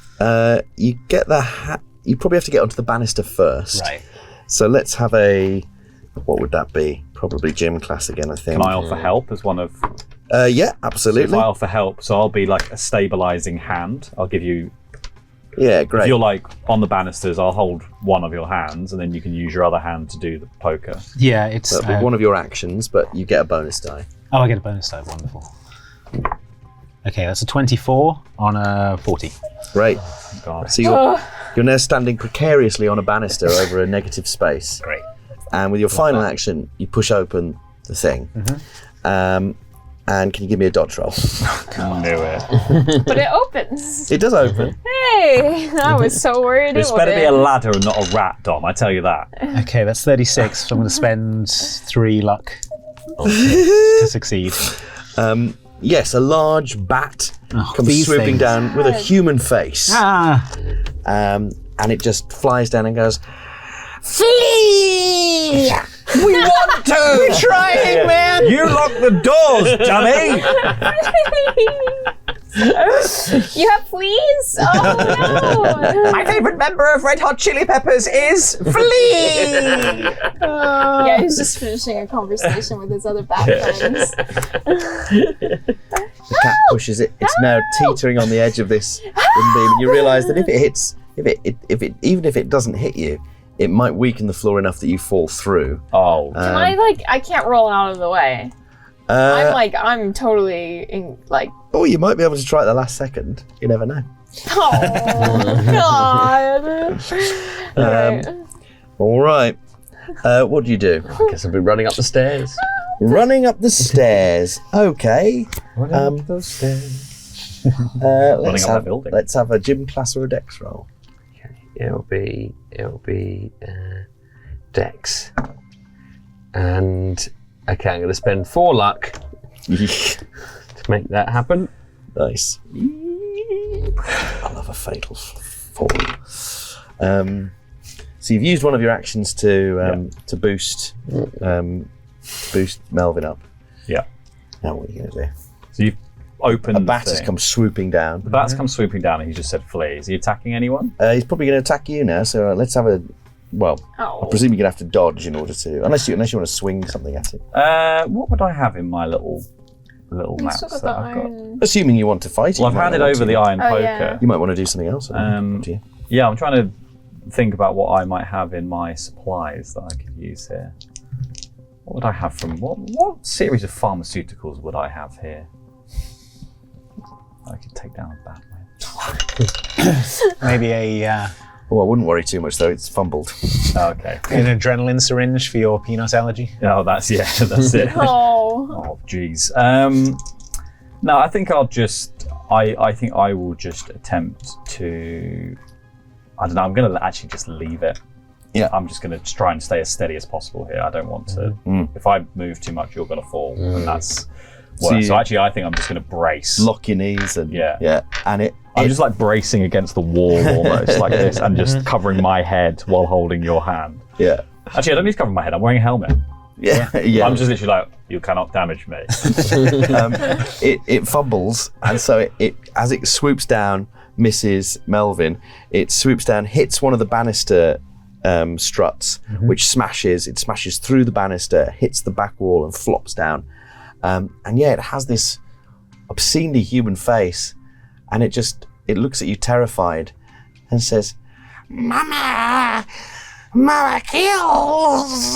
you get the you probably have to get onto the banister first. Right. So let's have what would that be? Probably gym class again, I think. Can I offer help as one of... Yeah, So absolutely. if I offer help, so I'll be like a stabilizing hand. I'll give you... Yeah, If great. you're like on the banisters, I'll hold one of your hands, and then you can use your other hand to do the poker. Yeah, it's... That'll be one of your actions, but you get a bonus die. Oh, I get a bonus die. Wonderful. Okay, that's a 24 on a 40. Great. God. So you're now standing precariously on a banister over a negative space. Great. And with your final action, you push open the thing. And can you give me a dodge roll? Knew it. But it opens. It does open. Hey, I was so worried It's it better be a wouldn't. ladder and not a rat, Dom, I tell you that. Okay, that's 36. So I'm going to spend 3 luck to succeed. Yes, a large bat comes these swooping things. down with a human face. Ah! And it just flies down and goes, "Flee! We want to! We're trying, man! You lock the doors, dummy! You have fleas? Oh no! My favourite member of Red Hot Chili Peppers is Flea! Yeah, he's just finishing a conversation with his other bat friends. The cat pushes it. It's now teetering on the edge of this wind beam. You realise that if it hits, even if it doesn't hit you, it might weaken the floor enough that you fall through. Oh. Can I can't roll out of the way. I'm totally Oh, you might be able to try at the last second. You never know. oh God. Alright. All right. What do you do? I guess I've been running up the stairs. Running up the stairs. Okay. Those stairs. Let's up that building. Let's have a gym class or a dex roll. It'll be Dex. And okay, I'm going to spend 4 luck to make that happen. Nice. I love a fatal fall. So you've used one of your actions to boost Melvin up. Yeah. Now what are you going to do? So you've opened A bat the has thing. come swooping down. The bat's come swooping down and he just said flee. Is he attacking anyone? He's probably going to attack you now. So let's have a. Well, I presume you're going to have to dodge in order to, unless you want to swing something at it. What would I have in my little You maps still got that the I've got? iron. Assuming you want to fight it. Well, you I've might handed not want over to. the iron Oh, poker. yeah. You might want to do something else. Up to you. Yeah, I'm trying to think about what I might have in my supplies that I could use here. What would I have from what series of pharmaceuticals would I have here? I could take down a bat with. Maybe a Oh, I wouldn't worry too much though. It's fumbled. Okay. an adrenaline syringe for your peanut allergy. Oh, that's it. Oh. Oh, jeez. No, I think I'll just. I think I will just attempt to. I don't know. I'm going to actually just leave it. Yeah. I'm just going to try and stay as steady as possible here. I don't want to. If I move too much, you're going to fall, and that's. So actually, I think I'm just going to brace. Lock your knees and and I'm just like bracing against the wall almost like this, and just covering my head while holding your hand. Yeah. Actually, I don't need to cover my head. I'm wearing a helmet. Yeah. I'm just literally like, you cannot damage me. It fumbles, and so it as it swoops down, misses Melvin. It swoops down, hits one of the banister struts, which smashes. It smashes through the banister, hits the back wall, and flops down. And it has this obscenely human face, and it looks at you terrified, and says, "Mama, Mama kills,"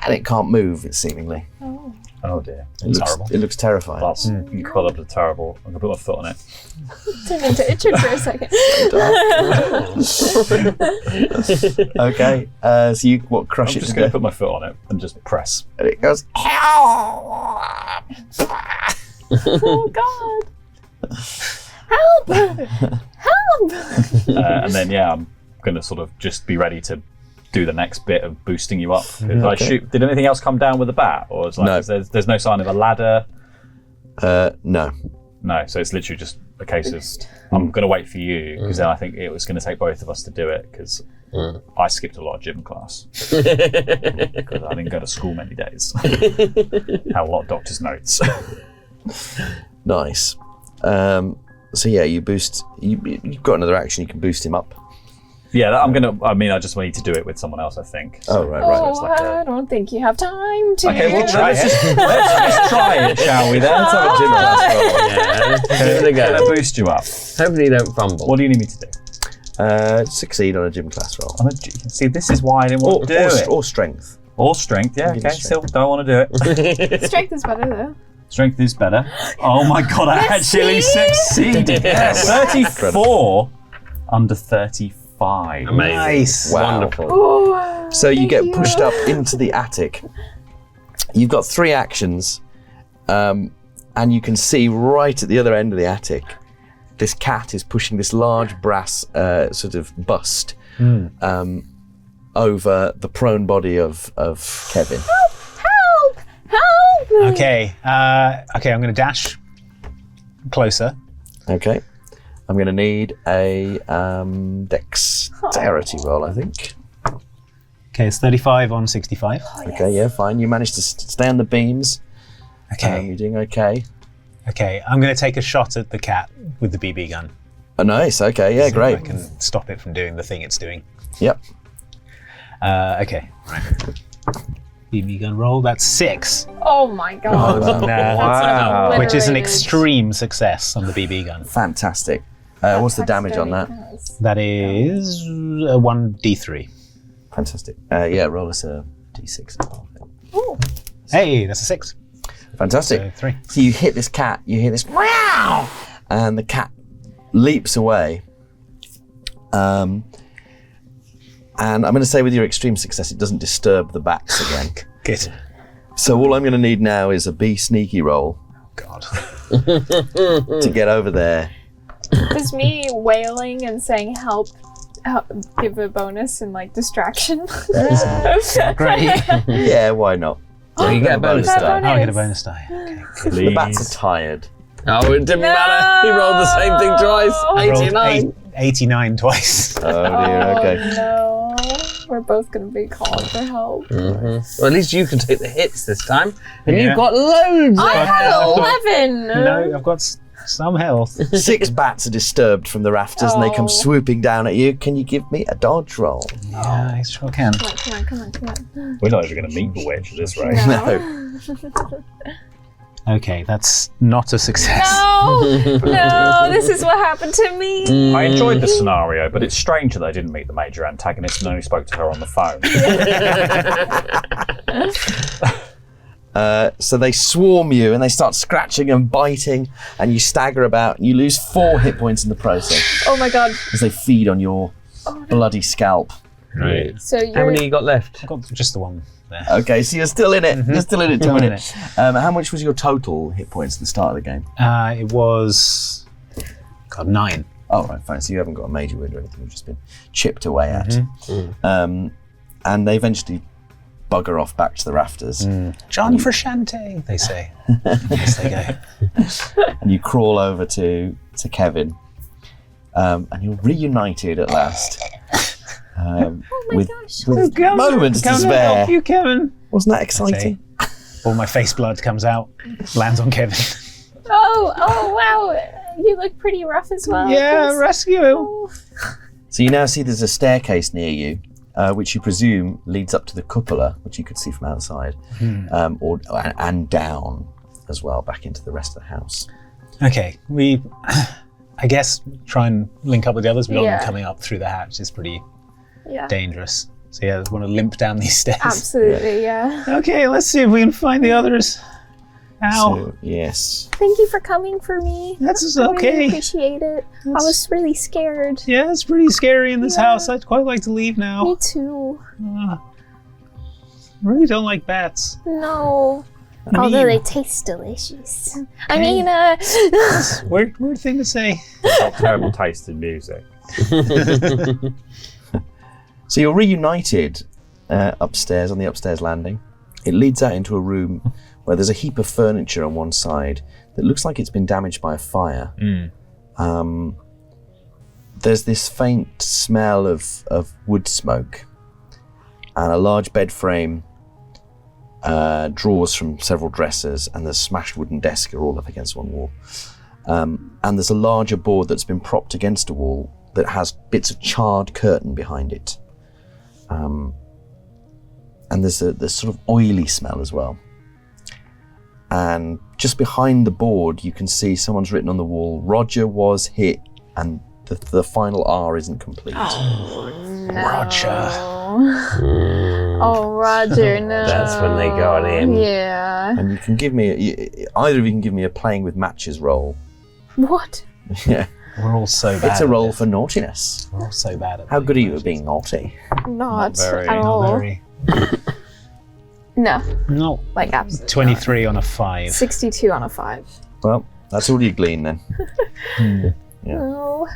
and it can't move. Seemingly. Oh dear. It looks terrifying. That's incredibly terrible. I'm going to put my foot on it. Turned into Itcher for a second. Okay, so you crush I'm it just to going to death, put my foot on it and just press. and it goes, "Help!" Oh God! Help! Help! And then I'm going to sort of just be ready to do the next bit of boosting you up. I shoot. Did anything else come down with the bat, or is No. there's no sign of a ladder? No. No, so it's literally just a case of I'm going to wait for you, because then I think it was going to take both of us to do it, because I skipped a lot of gym class because I didn't go to school many days. Had a lot of doctor's notes. Nice. So you boost. You've got another action. You can boost him up. Yeah, I just need to do it with someone else, I think. Oh right. Oh, I don't think you have time to. Okay, well, let's just try it, shall we then? Let's have a gym class roll. Give it a Can I go. boost you up? Hopefully you don't fumble. What do you need me to do? Succeed on a gym class roll. See, this is why I didn't want to do it. Or strength. Or strength, yeah, okay. Still don't want to do it. Strength is better though. Strength is better. Oh my god, I actually succeeded. Yes. 34 under 35. Amazing. Nice. Wow. Wonderful. Oh, So you get pushed up into the attic. You've got 3 actions, and you can see right at the other end of the attic, this cat is pushing this large brass sort of bust over the prone body of Kevin. Help! Okay. I'm going to dash closer. Okay. I'm going to need a dexterity roll, I think. Okay, it's 35 on 65. Okay, yeah, fine. You managed to stay on the beams. Okay. You're doing okay. Okay, I'm going to take a shot at the cat with the BB gun. Oh, nice. Okay, yeah, See if great. I can stop it from doing the thing it's doing. Yep. Okay, right. BB gun roll, that's 6. Oh my god. Wow. Which is an Obliterated. extreme success on the BB gun. Fantastic. What's the damage on that? That is a 1d3. Fantastic. Yeah, roll us a d6 as well. Ooh. Hey, that's a 6. Fantastic. So 3. So you hit this cat, you hear this meow, and the cat leaps away. And I'm going to say with your extreme success, it doesn't disturb the bats again. Good. So all I'm going to need now is a be sneaky roll God. to get over there. Does me wailing and saying help give a bonus and like distraction? Great. Yeah, why not? So you get a bonus That die. bonus. I'll get a bonus die. Okay. The bats are tired. Oh, it didn't matter. He rolled the same thing twice. I rolled 89. 89 twice. Oh dear, okay. Oh no. We're both gonna be calling for help. Well, at least you can take the hits this time. And Yeah. you've got loads I of had health. 11! No, I've got some health. 6 bats are disturbed from the rafters and they come Oh. swooping down at you. Can you give me a dodge roll? Yeah, I sure can. Come on. We're not even going to meet the witch at this rate. No. Okay, that's not a success. No, this is what happened to me. I enjoyed the scenario, but it's strange that they didn't meet the major antagonist and only spoke to her on the phone. So they swarm you and they start scratching and biting, and you stagger about and you lose 4 hit points in the process Oh my god. as they feed on your bloody scalp. Right. So How you're many you got left? I've got just the one there. Okay, so you're still in it. You're still in it to Still win in it. How much was your total hit points at the start of the game? It was 9. Oh, right, fine. So you haven't got a major wound or anything. You've just been chipped away at. And they eventually bugger off back to the rafters. John Frusciante, they say. Yes, they go. And you crawl over to Kevin. And you're reunited at last. With moments to spare. You, Kevin. Wasn't that exciting? All my face blood comes out, lands on Kevin. Oh wow. You look pretty rough as well. Yeah, Thanks. rescue. So you now see there's a staircase near you, which you presume leads up to the cupola, which you could see from outside, and down as well, back into the rest of the house. Okay, we, I guess, try and link up with the others. We don't want Yeah. them coming up through the hatch. It's pretty Yeah. dangerous. So yeah, I want to limp down these stairs. Absolutely, yeah. Okay, let's see if we can find the others. Ow. So, yes. Thank you for coming for me. That's I really okay. appreciate it. I was really scared. Yeah, it's pretty scary in this Yeah. house. I'd quite like to leave Me now. too. I really don't like bats. No. I Although mean, they taste delicious. I Okay. mean, weird thing to say. Got terrible taste in music. So you're reunited upstairs on the upstairs landing. It leads out into a room where there's a heap of furniture on one side that looks like it's been damaged by a fire. There's this faint smell of wood smoke, and a large bed frame drawers from several dressers, and the smashed wooden desk are all up against one wall. And there's a larger board that's been propped against a wall that has bits of charred curtain behind it. And there's this sort of oily smell as well. And just behind the board, you can see someone's written on the wall, "Roger was hit," and the final R isn't complete. Roger. Oh, Roger, no. That's when they got in. Yeah. And you can give me either of you can give me a playing with matches roll. What? Yeah, We're all so bad. it's a at roll this. for naughtiness. We're all so bad at How this. good are you at being naughty? Not very, at not all. Very. No, No. like absolutely. 23 on a 5. 62 on a 5. Well, that's all you glean then. Yeah. Oh,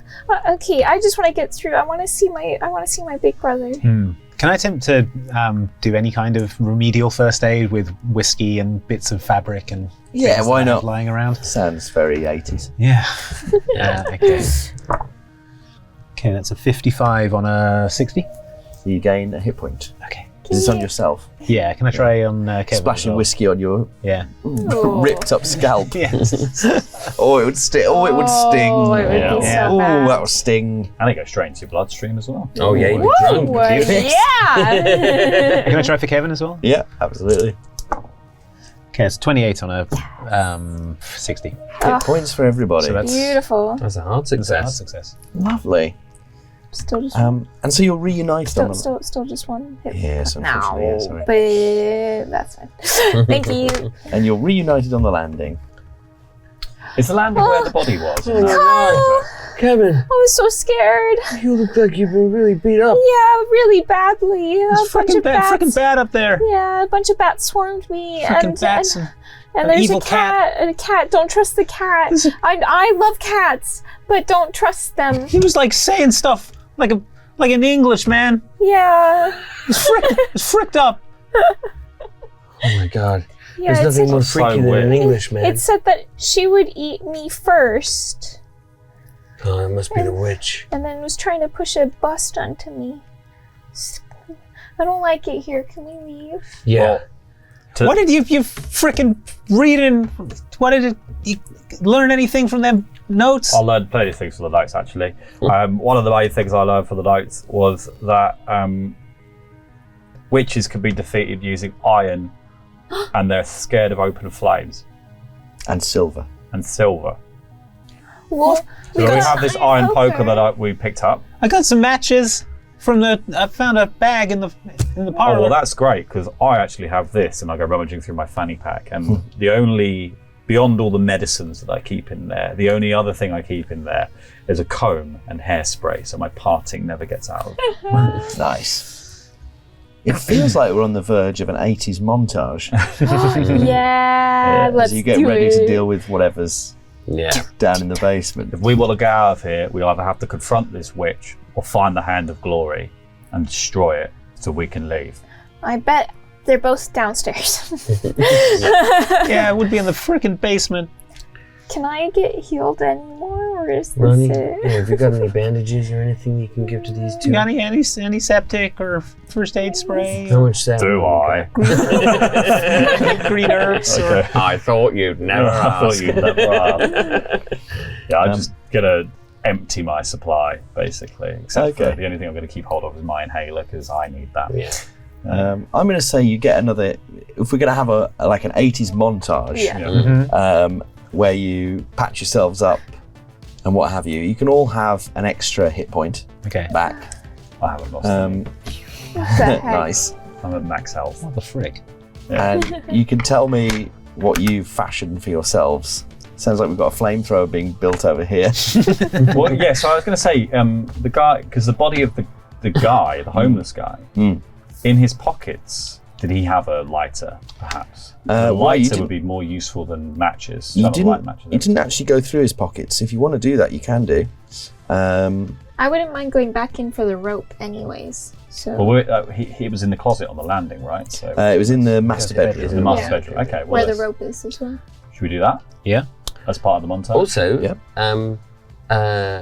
okay. I just want to get through. I want to see my big brother. Can I attempt to do any kind of remedial first aid with whiskey and bits of fabric and Yeah, things why that I have not? lying around? Sounds very 80s. Yeah. Okay. Okay, that's a 55 on a 60. So you gain a hit point. Okay. Is this on yourself? Yeah, can I try on Kevin? as Splashing well? whiskey on your Yeah. ripped up scalp. Yes. Oh, it would sting. Oh, it would sting. Oh, it would Yeah. be Yeah. so Oh, bad. that would sting. And it goes straight into your bloodstream as well. Oh yeah, you're Whoa, drunk. yeah. Can I try for Kevin as well? Yeah, absolutely. Okay, it's 28 on a 60. Hit points for everybody. So that's Beautiful. That's a hard that's a hard success. success. Lovely. Still just And so you're reunited on still just one hit. Yes, unfortunately, yeah, sorry. But that's fine. Thank you. And you're reunited on the landing. Is the landing where the body was? Kyle, Kevin, I was so scared. you look like you've been really beat up. Yeah, really badly. It's freaking bad up there. Yeah, a bunch of bats swarmed me. Freaking bats. And an there's evil a cat. And a cat. Don't trust the cat. There's a- I love cats, but don't trust them. He was like saying stuff like in English, man. Yeah. It's fricked up. Oh my god. Yeah, There's it nothing more said, freaky than an Englishman. it said that she would eat me first, Oh, it must be the witch. and then was trying to push a bust onto me. I don't like it here. Can we leave? Yeah. What did you frickin' read in? What did you learn anything from them notes? I learned plenty of things from the notes, actually. One of the main things I learned from the notes was that witches can be defeated using iron, and they're scared of open flames And silver. and silver. Well, So we have this iron poker that that we picked up. I got some matches from I found a bag in the Oh, parlor. well, that's great, because I actually have this, and I go rummaging through my fanny pack, and the only, beyond all the medicines that I keep in there, the only other thing I keep in there is a comb and hairspray, so my parting never gets out. Nice. It feels like we're on the verge of an 80s montage yeah, let's as you get do ready it. to deal with whatever's Yeah. down in the basement. If we want to get out of here, we either have to confront this witch or find the Hand of Glory and destroy it so we can leave. I bet they're both downstairs. Yeah, it would be in the frickin' basement. Can I get healed anymore, or is this Ronnie, it? yeah, have you got any bandages or anything you can give to these two? You got any antiseptic or first aid spray? How much that? Do I? Green herbs? Or... Okay. I thought you'd never I thought ask. you'd never ask. Yeah, I'm just gonna empty my supply, basically. Except for Okay. the only thing I'm gonna keep hold of is my inhaler, because I need that. Yeah. I'm going to say you get another. If we're going to have like an 80s montage Yeah. where you patch yourselves up and what have you, you can all have an extra hit point Okay. back. I haven't lost any. What the heck? Nice. I'm at max health. What the frick? And you can tell me what you've fashioned for yourselves. Sounds like we've got a flamethrower being built over here. Well, yeah, so I was going to say, the guy, because the body of the guy, the homeless guy, in his pockets, did he have a lighter, perhaps? A well, you lighter didn't- would be more useful than matches. You Light didn't. matches. You didn't actually go through his pockets. If you want to do that, you can do. I wouldn't mind going back in for the rope, anyways. So Well, he was in the closet on the landing, right? So It was in the master Yeah, in the bedroom. master Yeah. bedroom. Okay, well, where the let's- rope is as well. should we do that Yeah. as part of the montage? Also, Yep.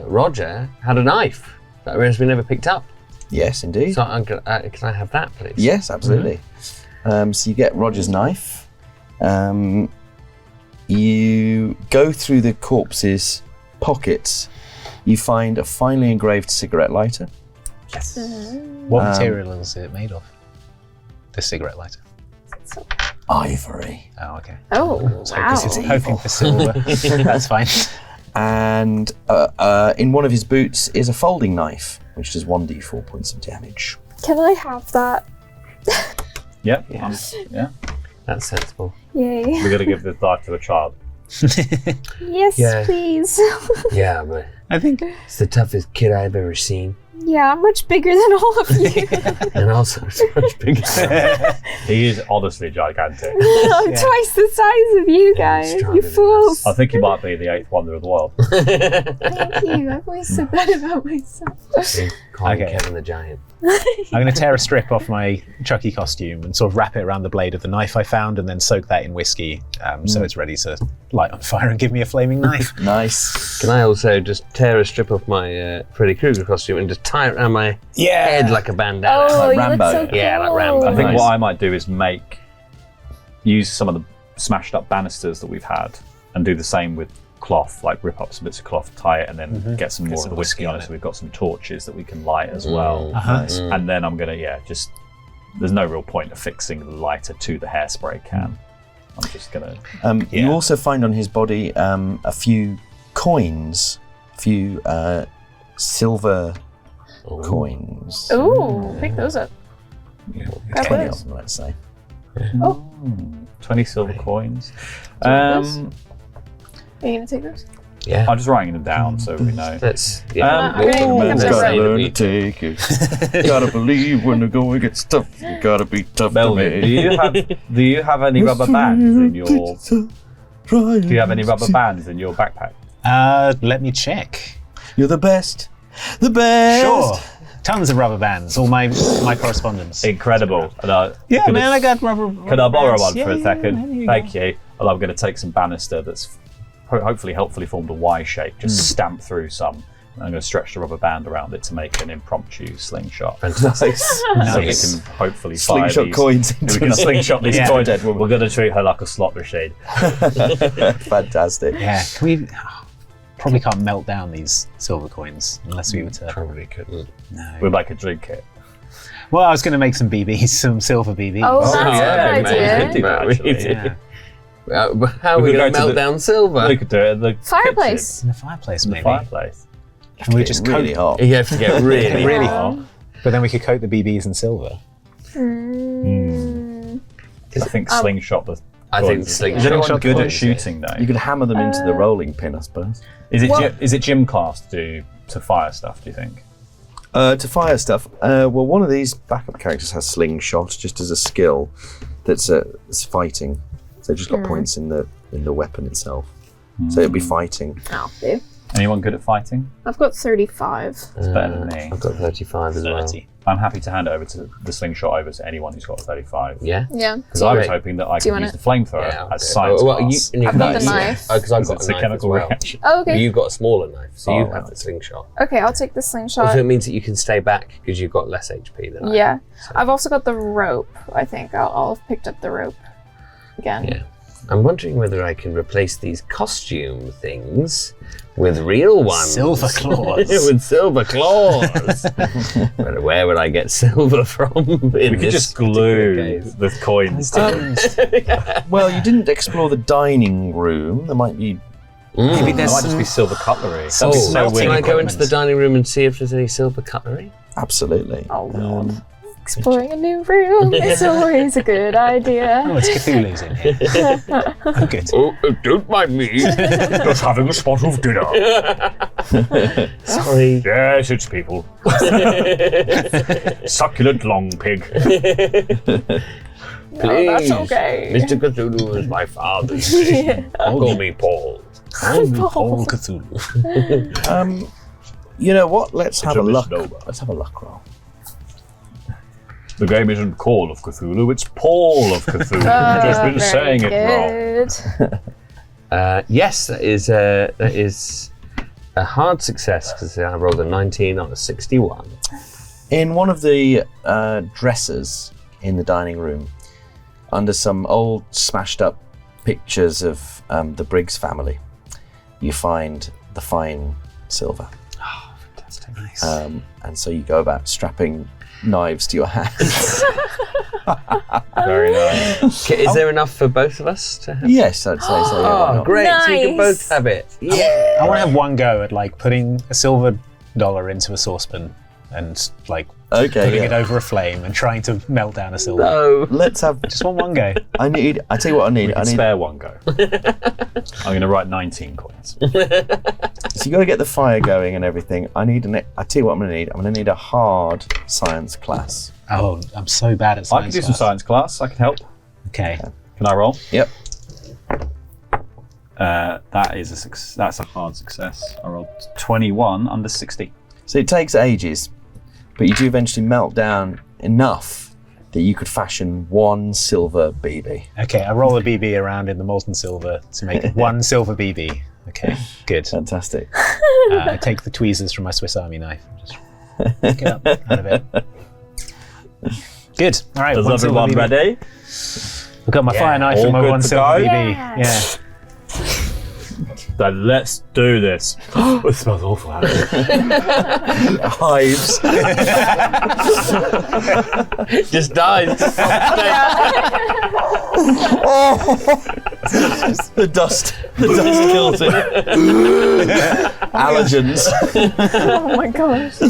Roger had a knife that has been never picked up. Yes, indeed. So can I have that, please? Yes, absolutely. So you get Roger's knife. You go through the corpse's pockets. You find a finely engraved cigarette lighter. Yes. What material is it made of? The cigarette lighter. Ivory. Oh, okay. Oh, wow. Hoping for silver. That's fine. And in one of his boots is a folding knife, which does 1d4 points of damage. Can I have that? Yep. Yeah. That's sensible. Yay. We're going to give this life to a child. Yes, Yeah. please. Yeah, but I think it's the toughest kid I've ever seen. Yeah, I'm much bigger than all of you. And also so much bigger. He is honestly gigantic. I'm twice the size of you guys, Stronger you than fools. I think he might be the 8th wonder of the world. Thank you. I've always said that about myself. Call him Okay. Kevin the Giant. I'm going to tear a strip off my Chucky costume and sort of wrap it around the blade of the knife I found and then soak that in whiskey so it's ready to light on fire and give me a flaming knife. Nice. Can I also just tear a strip off my Freddy Krueger costume and just tie it around my head like a bandana? Oh, you Rambo. look so cool. Yeah, like Rambo. I think Nice. what I might do is use some of the smashed up banisters that we've had and do the same with cloth, like rip up some bits of cloth, tie it, and then get some more some of the whiskey whiskey on on it. it. So we've got some torches that we can light as well. Nice. And then I'm gonna, just there's no real point of fixing the lighter to the hairspray can. I'm just gonna. You also find on his body a few coins, a few silver coins. Ooh, pick those up. Grab Penny those. on them, let's say. 20 silver coins. Are you gonna take those? Yeah. I'm just writing them down so we know. That's I'm gonna pick up Man's the gotta rope. learn to take it. Gotta believe when the going gets tough. You gotta be tough Melvin, do you have any rubber bands in your? Do you have any rubber bands in your backpack? Let me check. You're the best. The best. Sure. Tons of rubber bands, all my correspondence. Incredible. And I got rubber Can I borrow bands. one for a Yeah, second? there you Thank go. you. Well, I'm going to take some banister that's hopefully helpfully formed a Y shape, just stamp through some. And I'm going to stretch the rubber band around it to make an impromptu slingshot. Nice. So we can hopefully fire Slingshot these. coins We into can slingshot these Yeah. coins. Dead woman. We're going to treat her like a slot machine. Fantastic. Yeah, can we... Probably can't melt down these silver coins unless we were to... probably couldn't. No. We'd like a drink it. Well, I was going to make some BBs, some silver BBs. Oh, that's yeah, a good idea. We could do that, actually. Yeah. But how are We we could going go to to melt the- down silver? We could do it in the Fireplace. In the fireplace, kitchen, maybe. the fireplace. And we just really coat... hot. You have to get really, Really hot. hot. But then we could coat the BBs in silver. I think slingshot the. I think coins. slingshot Is anyone the good at coins, shooting though? You could hammer them into the rolling pin, I suppose. Is it Well- is it gym class to fire stuff? Do you think? To fire stuff, well, one of these backup characters has slingshot just as a skill that's it's fighting. So they've just got points in the weapon itself. So it'd be fighting. I'll do. Anyone good at fighting? I've got 35. It's better than me. I've got 35 as well. 30. I'm happy to hand it over to the slingshot over to anyone who's got 35. Yeah? Yeah. Because I was Great. hoping that I Do you could want use it? the flamethrower Yeah, as okay. science well, class. and I've got the can- knife. Oh, because I've got It's a a knife chemical as well. reaction. Oh, okay. You've got a smaller knife, so Oh, you right. have the slingshot. Okay, I'll take the So slingshot. it means that you can stay back because you've got less HP than I. Yeah. I've also got the rope. I think I'll have picked up the rope again. Yeah. I'm wondering whether I can replace these costume things with real ones. Silver claws. With silver claws. But where would I get silver from? We could just glue the coins to them. Well, you didn't explore the dining room. There might be. Maybe It there's might just some... be silver cutlery. Some Oh, smelting can I go into equipment. the dining room and see if there's any silver cutlery? Absolutely. Oh, God. Exploring a new room is always a good idea. Oh, it's Cthulhu's in here. Oh, good. Oh, don't mind me. Just having a spot of dinner. Sorry. Yes, it's people. Succulent long pig. No, that's okay. Mr. Cthulhu is my father's name. Call me Paul. Paul Cthulhu. You know what? Let's have a a luck. misnomer. Let's have a luck roll. The game isn't Call of Cthulhu, it's Paul of Cthulhu. You've just been saying it wrong. Yes, that is a hard success because I rolled a 19 on a 61. In one of the dressers in the dining room, under some old smashed up pictures of the Briggs family, you find the fine silver. Fantastic. Nice. And so you go about strapping knives to your hands. Very nice. Is there enough for both of us to have? Yes, I'd say so. Yeah, why Oh, not? great. So we can Nice. both have it. Yeah. I want to have one go at like putting a silver dollar into a saucepan and like Okay, putting yeah. it over a flame and trying to melt down a silver. No. Let's have. Just one go. I tell you what I need. We I can need. spare one go. I'm going to write 19 coins. So you got to get the fire going and everything. I tell you what I'm going to need. I'm going to need a hard science class. Oh, I'm so bad at science. I can do some science class. I can help. Okay. Can I roll? Yep. That is that's a hard success. I rolled 21 under 60. So it takes ages, but you do eventually melt down enough that you could fashion one silver BB. Okay, I roll a BB around in the molten silver to make one silver BB. Okay, good. Fantastic. I take the tweezers from my Swiss Army knife and just pick it up out of it. Good. All right. Is one silver everyone BB. ready? I've got my fire knife all and my good one to silver go? BB. Yeah. Then let's do this. It smells awful out here. Hives. Just dies. The dust kills it. Allergens. Oh my gosh.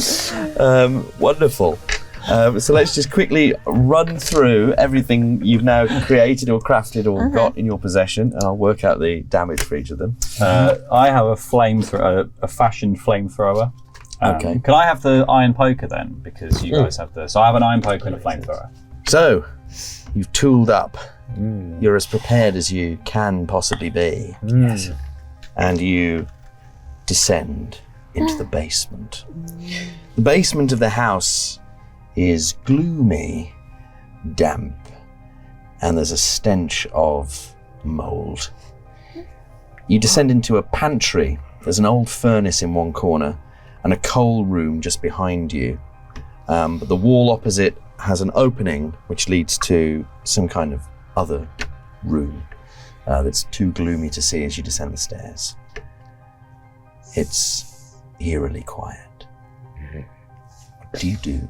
Wonderful. So let's just quickly run through everything you've now created or crafted or got in your possession, and I'll work out the damage for each of them. I have a flamethrower, a fashioned flamethrower. Okay. Can I have the iron poker then? Because you guys have the. So I have an iron poker and a flamethrower. So, you've tooled up. You're as prepared as you can possibly be. Yes. And you descend into the basement. The basement of the house is gloomy, damp, and there's a stench of mold. You descend into a pantry. There's an old furnace in one corner and a coal room just behind you. But the wall opposite has an opening which leads to some kind of other room that's too gloomy to see as you descend the stairs. It's eerily quiet. What do you do?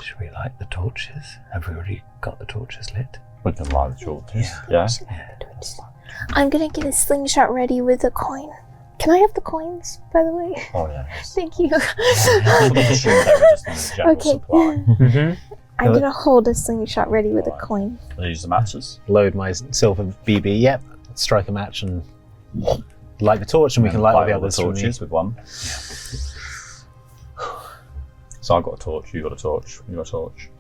Should we light the torches? Have we already got the torches lit? We can light the torches. Yeah. I'm gonna get a slingshot ready with a coin. Can I have the coins, by the way? Oh yeah. Yes. Thank you. I would have assumed they were just in the general Okay. supply. I'm gonna hold a slingshot ready with a coin. I'll use the matches. Load my silver BB. Yep. Strike a match and light the torch, and we can light all the all others. torches with one. So I've got a torch, you've got a torch, you've got a torch.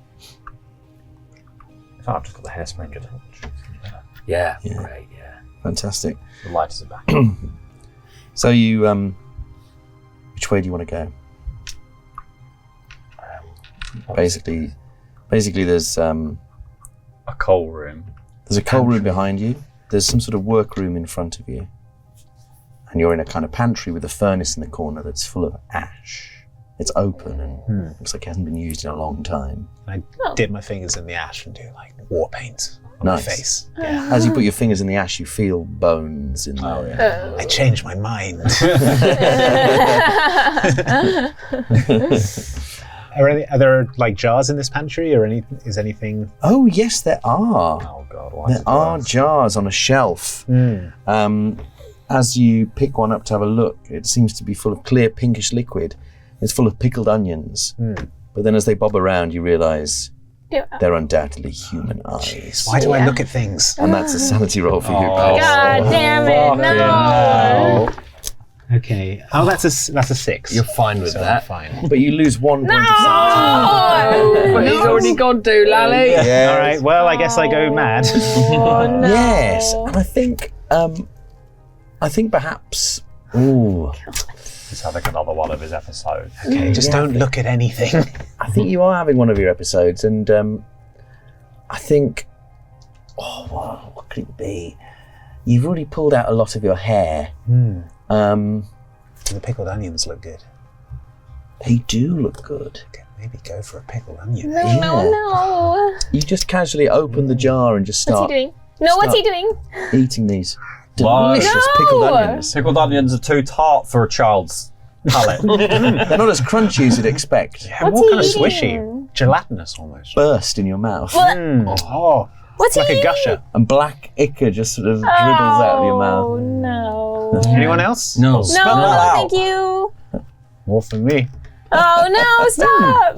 In fact, I've just got the hairspray and get a torch. Yeah. Yeah. Great. Yeah. Fantastic. The lighters are back. So you, which way do you want to go? Basically, there's A coal room. a coal room behind you. There's some sort of workroom in front of you, and you're in a kind of pantry with a furnace in the corner that's full of ash. It's open and looks like it hasn't been used in a long time. I dip my fingers in the ash and do like war paint on Nice. my face. As you put your fingers in the ash, you feel bones in there. I changed my mind. Are there like jars in this pantry, or is anything? Oh yes, there are. Oh god, why There are jars on a shelf. As you pick one up to have a look, it seems to be full of clear pinkish liquid. It's full of pickled onions. But then as they bob around, you realise they're undoubtedly human eyes. Why do I look at things? And that's a sanity roll for you, Paul. God damn it! No. Okay. Oh, that's a 6. You're fine with So that. I'm fine. But you lose 1 point of sanity. But he's already gone to Lally. Yes. All right. Well, I guess I go mad. Oh no. Yes, and I think perhaps. Ooh, He's having another one of his episodes. Okay. Just don't look at anything. I think you are having one of your episodes, and I think. Oh, well, what could it be? You've already pulled out a lot of your hair. The pickled onions look good. They do look good. Okay, maybe go for a pickled onion. No. You just casually open the jar and just What's start he doing? No, what's he doing? eating these Why? delicious pickled onions. Pickled onions are too tart for a child's palate. They're not as crunchy as you'd expect. Yeah, What's more he kind of eating? swishy, gelatinous almost. Burst in your mouth. Oh, What's like he a eating? gusher. And black ichor just sort of dribbles out of your Oh mouth. no. Anyone else? No. No, thank you. More from me. Oh no! Stop!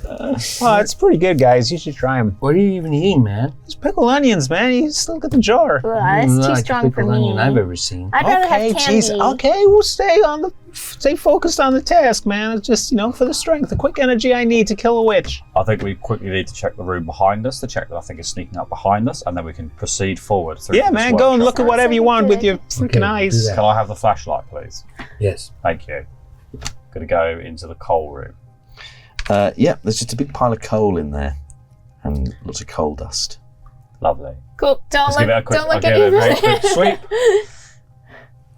Oh, it's pretty good, guys. You should try them. What are you even eating, man? It's pickled onions, man. You still got the jar. Ugh, that's too Like strong for pickled me. onion I've ever seen. I'd rather Okay, have candy. jeez. Okay, we'll stay focused on the task, man. It's just, for the strength, the quick energy I need to kill a witch. I think we quickly need to check the room behind us to check that I think is sneaking up behind us, and then we can proceed forward through Yeah, this man, go and workshop. look at whatever you want with your Okay, freaking we'll eyes. do that. Can I have the flashlight, please? Yes. Thank you. Gonna go into the coal room. Yeah, there's just a big pile of coal in there, and lots of coal dust. Lovely. Cool. Don't Let's give it a look. quick, Don't look I'll at give it a very quick me. sweep.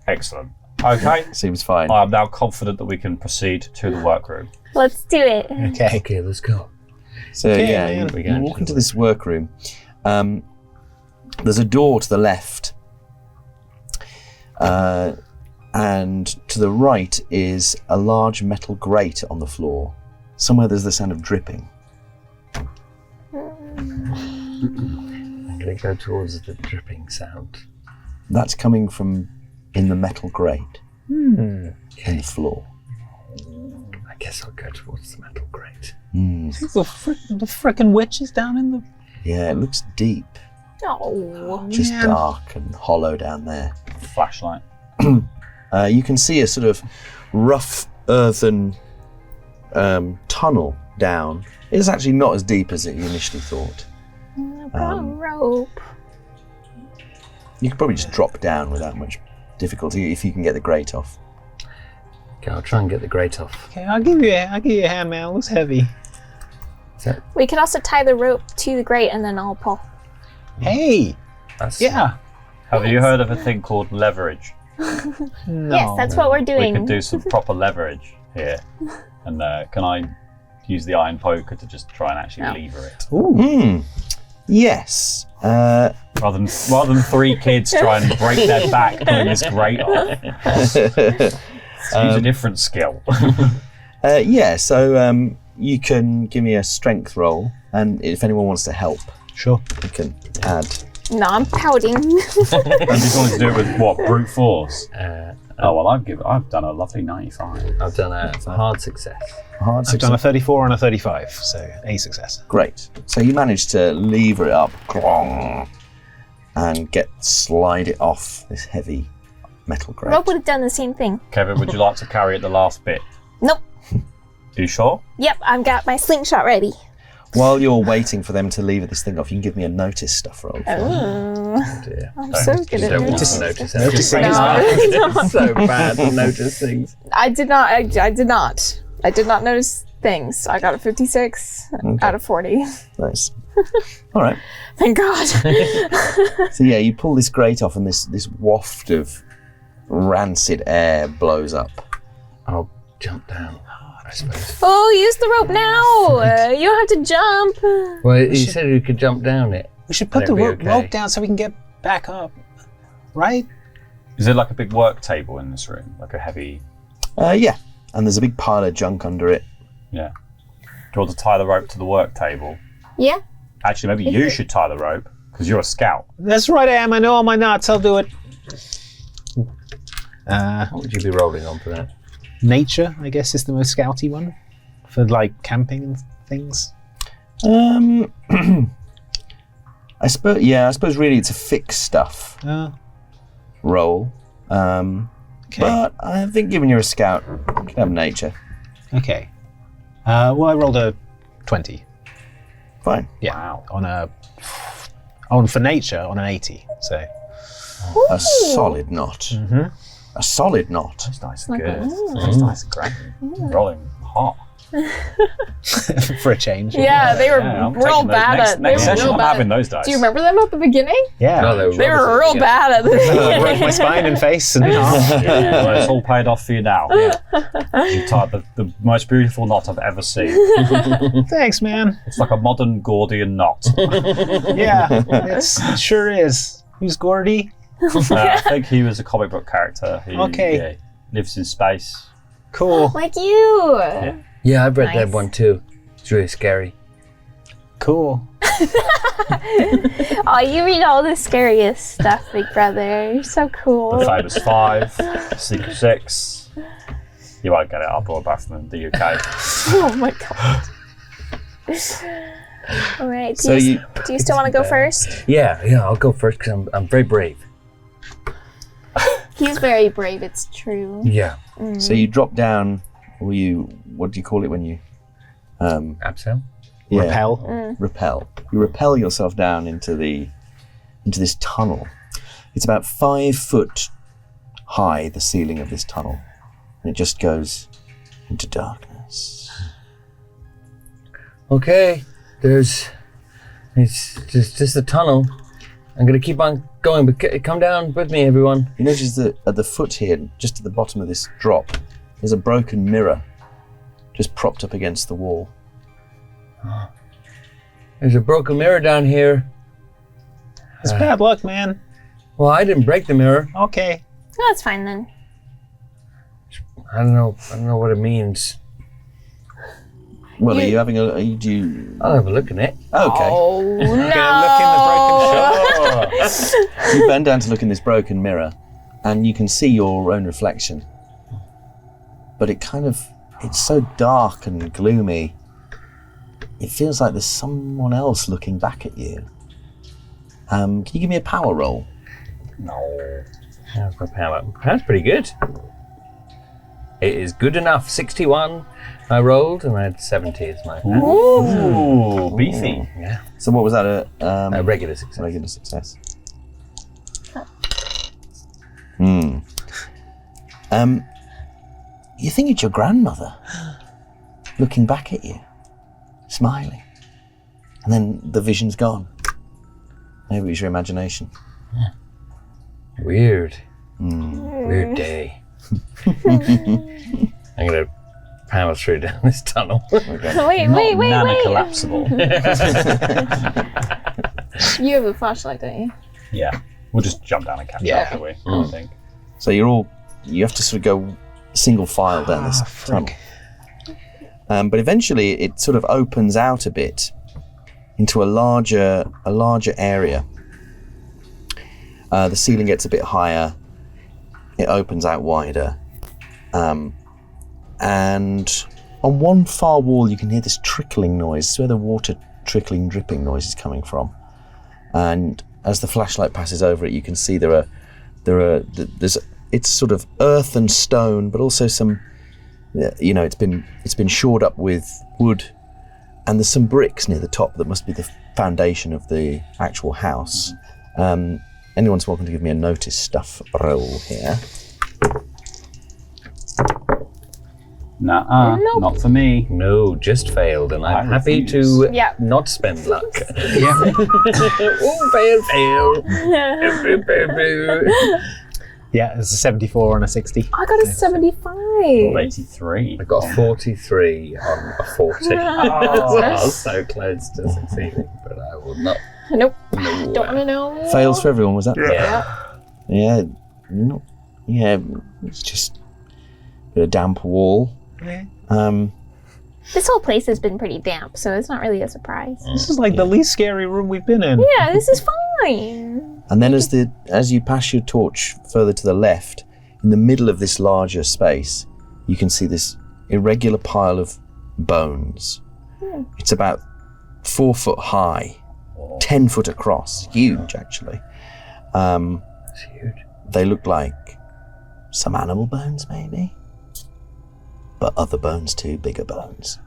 Excellent. Okay. Seems fine. I am now confident that we can proceed to the workroom. Let's do it. Okay. Okay, let's go. So Okay, yeah, man. you walk into this workroom. There's a door to the left, and to the right is a large metal grate on the floor. Somewhere there's the sound of dripping. I'm gonna go towards the dripping sound. That's coming from in the metal grate in the floor. I guess I'll go towards the metal grate. The frickin' witch is down in the... Yeah, it looks deep, Oh. just man. dark and hollow down there. Flashlight. You can see a sort of rough earthen tunnel down. It's actually not as deep as you initially thought. Rope. You could probably just drop down without much difficulty if you can get the grate off. Okay, I'll try and get the grate off. Okay, I'll give you a hand, man. It looks heavy. We can also tie the rope to the grate and then I'll pull. Hey! That's Yeah. Have you heard of a thing called leverage? No. Yes, that's what we're We doing. could do some proper leverage here. And can I use the iron poker to just try and actually lever it? Ooh. Yes. Rather than 3 kids try and break their back pulling this grate off. Use a different skill. So you can give me a strength roll, and if anyone wants to help, Sure. you can add. No, I'm pouting. And you just wanted to do it with what? Brute force? I've done a lovely 95. I've done a hard success. Hard I've done a success. 34 and a 35, so a success. Great. So you manage to lever it up and slide it off this heavy metal grate. Rope would have done the same thing. Kevin, would you like to carry it the last bit? Nope. Are you sure? Yep, I've got my slingshot ready. While you're waiting for them to lever this thing off, you can give me a notice stuff roll. Oh, Dear. I'm so good at Don't want noticing. to notice Noticing anything. is No, I really don't. It's so bad to notice things. I did not. I did not. I did not notice things. I got a 56 out of 40. Nice. All right. Thank God. So yeah, you pull this grate off, and this waft of rancid air blows up. I'll jump down, I suppose. Oh, use the rope now. You don't have to jump. Well, you said you could jump down it. We should put That'd the be rope okay. down so we can get back up. Right? Is there like a big work table in this room? Like a heavy... Yeah, and there's a big pile of junk under it. Yeah. Do you want to tie the rope to the work table? Yeah. Actually, maybe you should tie the rope, because you're a scout. That's right, I am. I know all my knots. I'll do it. What would you be rolling on for that? Nature, I guess, is the most scouty one. For, like, camping and things. I suppose really it's a fix stuff roll. Okay. But I think given you're a scout, you can have nature. Okay. Well, I rolled a 20. Fine. Yeah. Wow. For nature, on an 80. So. A solid knot. Mm-hmm. A solid knot. That's nice and good. That's nice and great. Rolling hot. For a change. Yeah, they were Yeah, I'm real taking those. bad Next at. They were session, real I'm bad. having those dice. Do you remember them at the beginning? Yeah. No, They were real bad at the Broke my beginning. spine and face and Well, it's all paid off for you now. You tied the most beautiful knot I've ever seen. Thanks, man. It's like a modern Gordian knot. Yeah, it sure is. Who's Gordy? I think he was a comic book character who Okay. lives in space. Cool. Like you. Yeah, I've read that Nice. one too. It's really scary. Cool. Oh, you read all the scariest stuff, big brother. You're so The cool. famous 5, Secret 6. You won't get it. I'll broadcast in the UK. Oh my god. All right. So Do you still want to go first? Yeah, I'll go first because I'm very brave. He's very brave. It's true. Yeah. So you drop down, or what do you call it when you? Abseil? Yeah, Repel. Repel. You repel yourself down into this tunnel. It's about 5 foot high, the ceiling of this tunnel, and it just goes into darkness. Okay, it's just a tunnel. I'm gonna keep on going, but come down with me, everyone. You notice that at the foot here, just at the bottom of this drop, there's a broken mirror just propped up against the wall. There's a broken mirror down here. It's bad luck, man. Well, I didn't break the mirror. Okay. No, that's fine then. I don't know what it means. Well, are you having a? Do you? I'll have a look in it. Okay. Oh no! Look in the broken shop. You bend down to look in this broken mirror, and you can see your own reflection. But it's so dark and gloomy. It feels like there's someone else looking back at you. Can you give me a power roll? No. How's my power? That's pretty good. It is good enough. 61 I rolled, and I had 70 as my Ooh, beefy. Yeah. So what was that? A regular success. Regular success. You think it's your grandmother looking back at you, smiling, and then the vision's gone. Maybe it was your imagination. Weird. Weird day. I'm gonna power through down this tunnel. Okay. Wait. Collapsible. You have a flashlight, don't you? Yeah. We'll just jump down and catch up, do we? I think. So you have to sort of go single file down this tunnel. But eventually it sort of opens out a bit into a larger area. The ceiling gets a bit higher. It opens out wider. And on one far wall you can hear this trickling noise. It's where the water trickling, dripping noise is coming from. And as the flashlight passes over it, you can see it's sort of earth and stone, but also some, it's been shored up with wood, and there's some bricks near the top that must be the foundation of the actual house. Anyone's welcome to give me a notice stuff roll here. Nah, not for me. No, just failed, and I'm I happy refuse. to Yeah. not spend luck. Oh, fail. Yeah, it's a 74 and a 60. I got a 75. 83. I got a 43 on a 40. So I was so close to succeeding, but I will not. Nope. No. Don't want to know. Fails for everyone, was that? Yeah. Yeah, it's just a bit of damp wall. This whole place has been pretty damp, so it's not really a surprise. This is like the least scary room we've been in. Yeah, this is fine. And then as you pass your torch further to the left, in the middle of this larger space, you can see this irregular pile of bones. It's about 4 foot high, 10 foot across, huge actually. It's huge. They look like some animal bones maybe, but other bones too, bigger bones.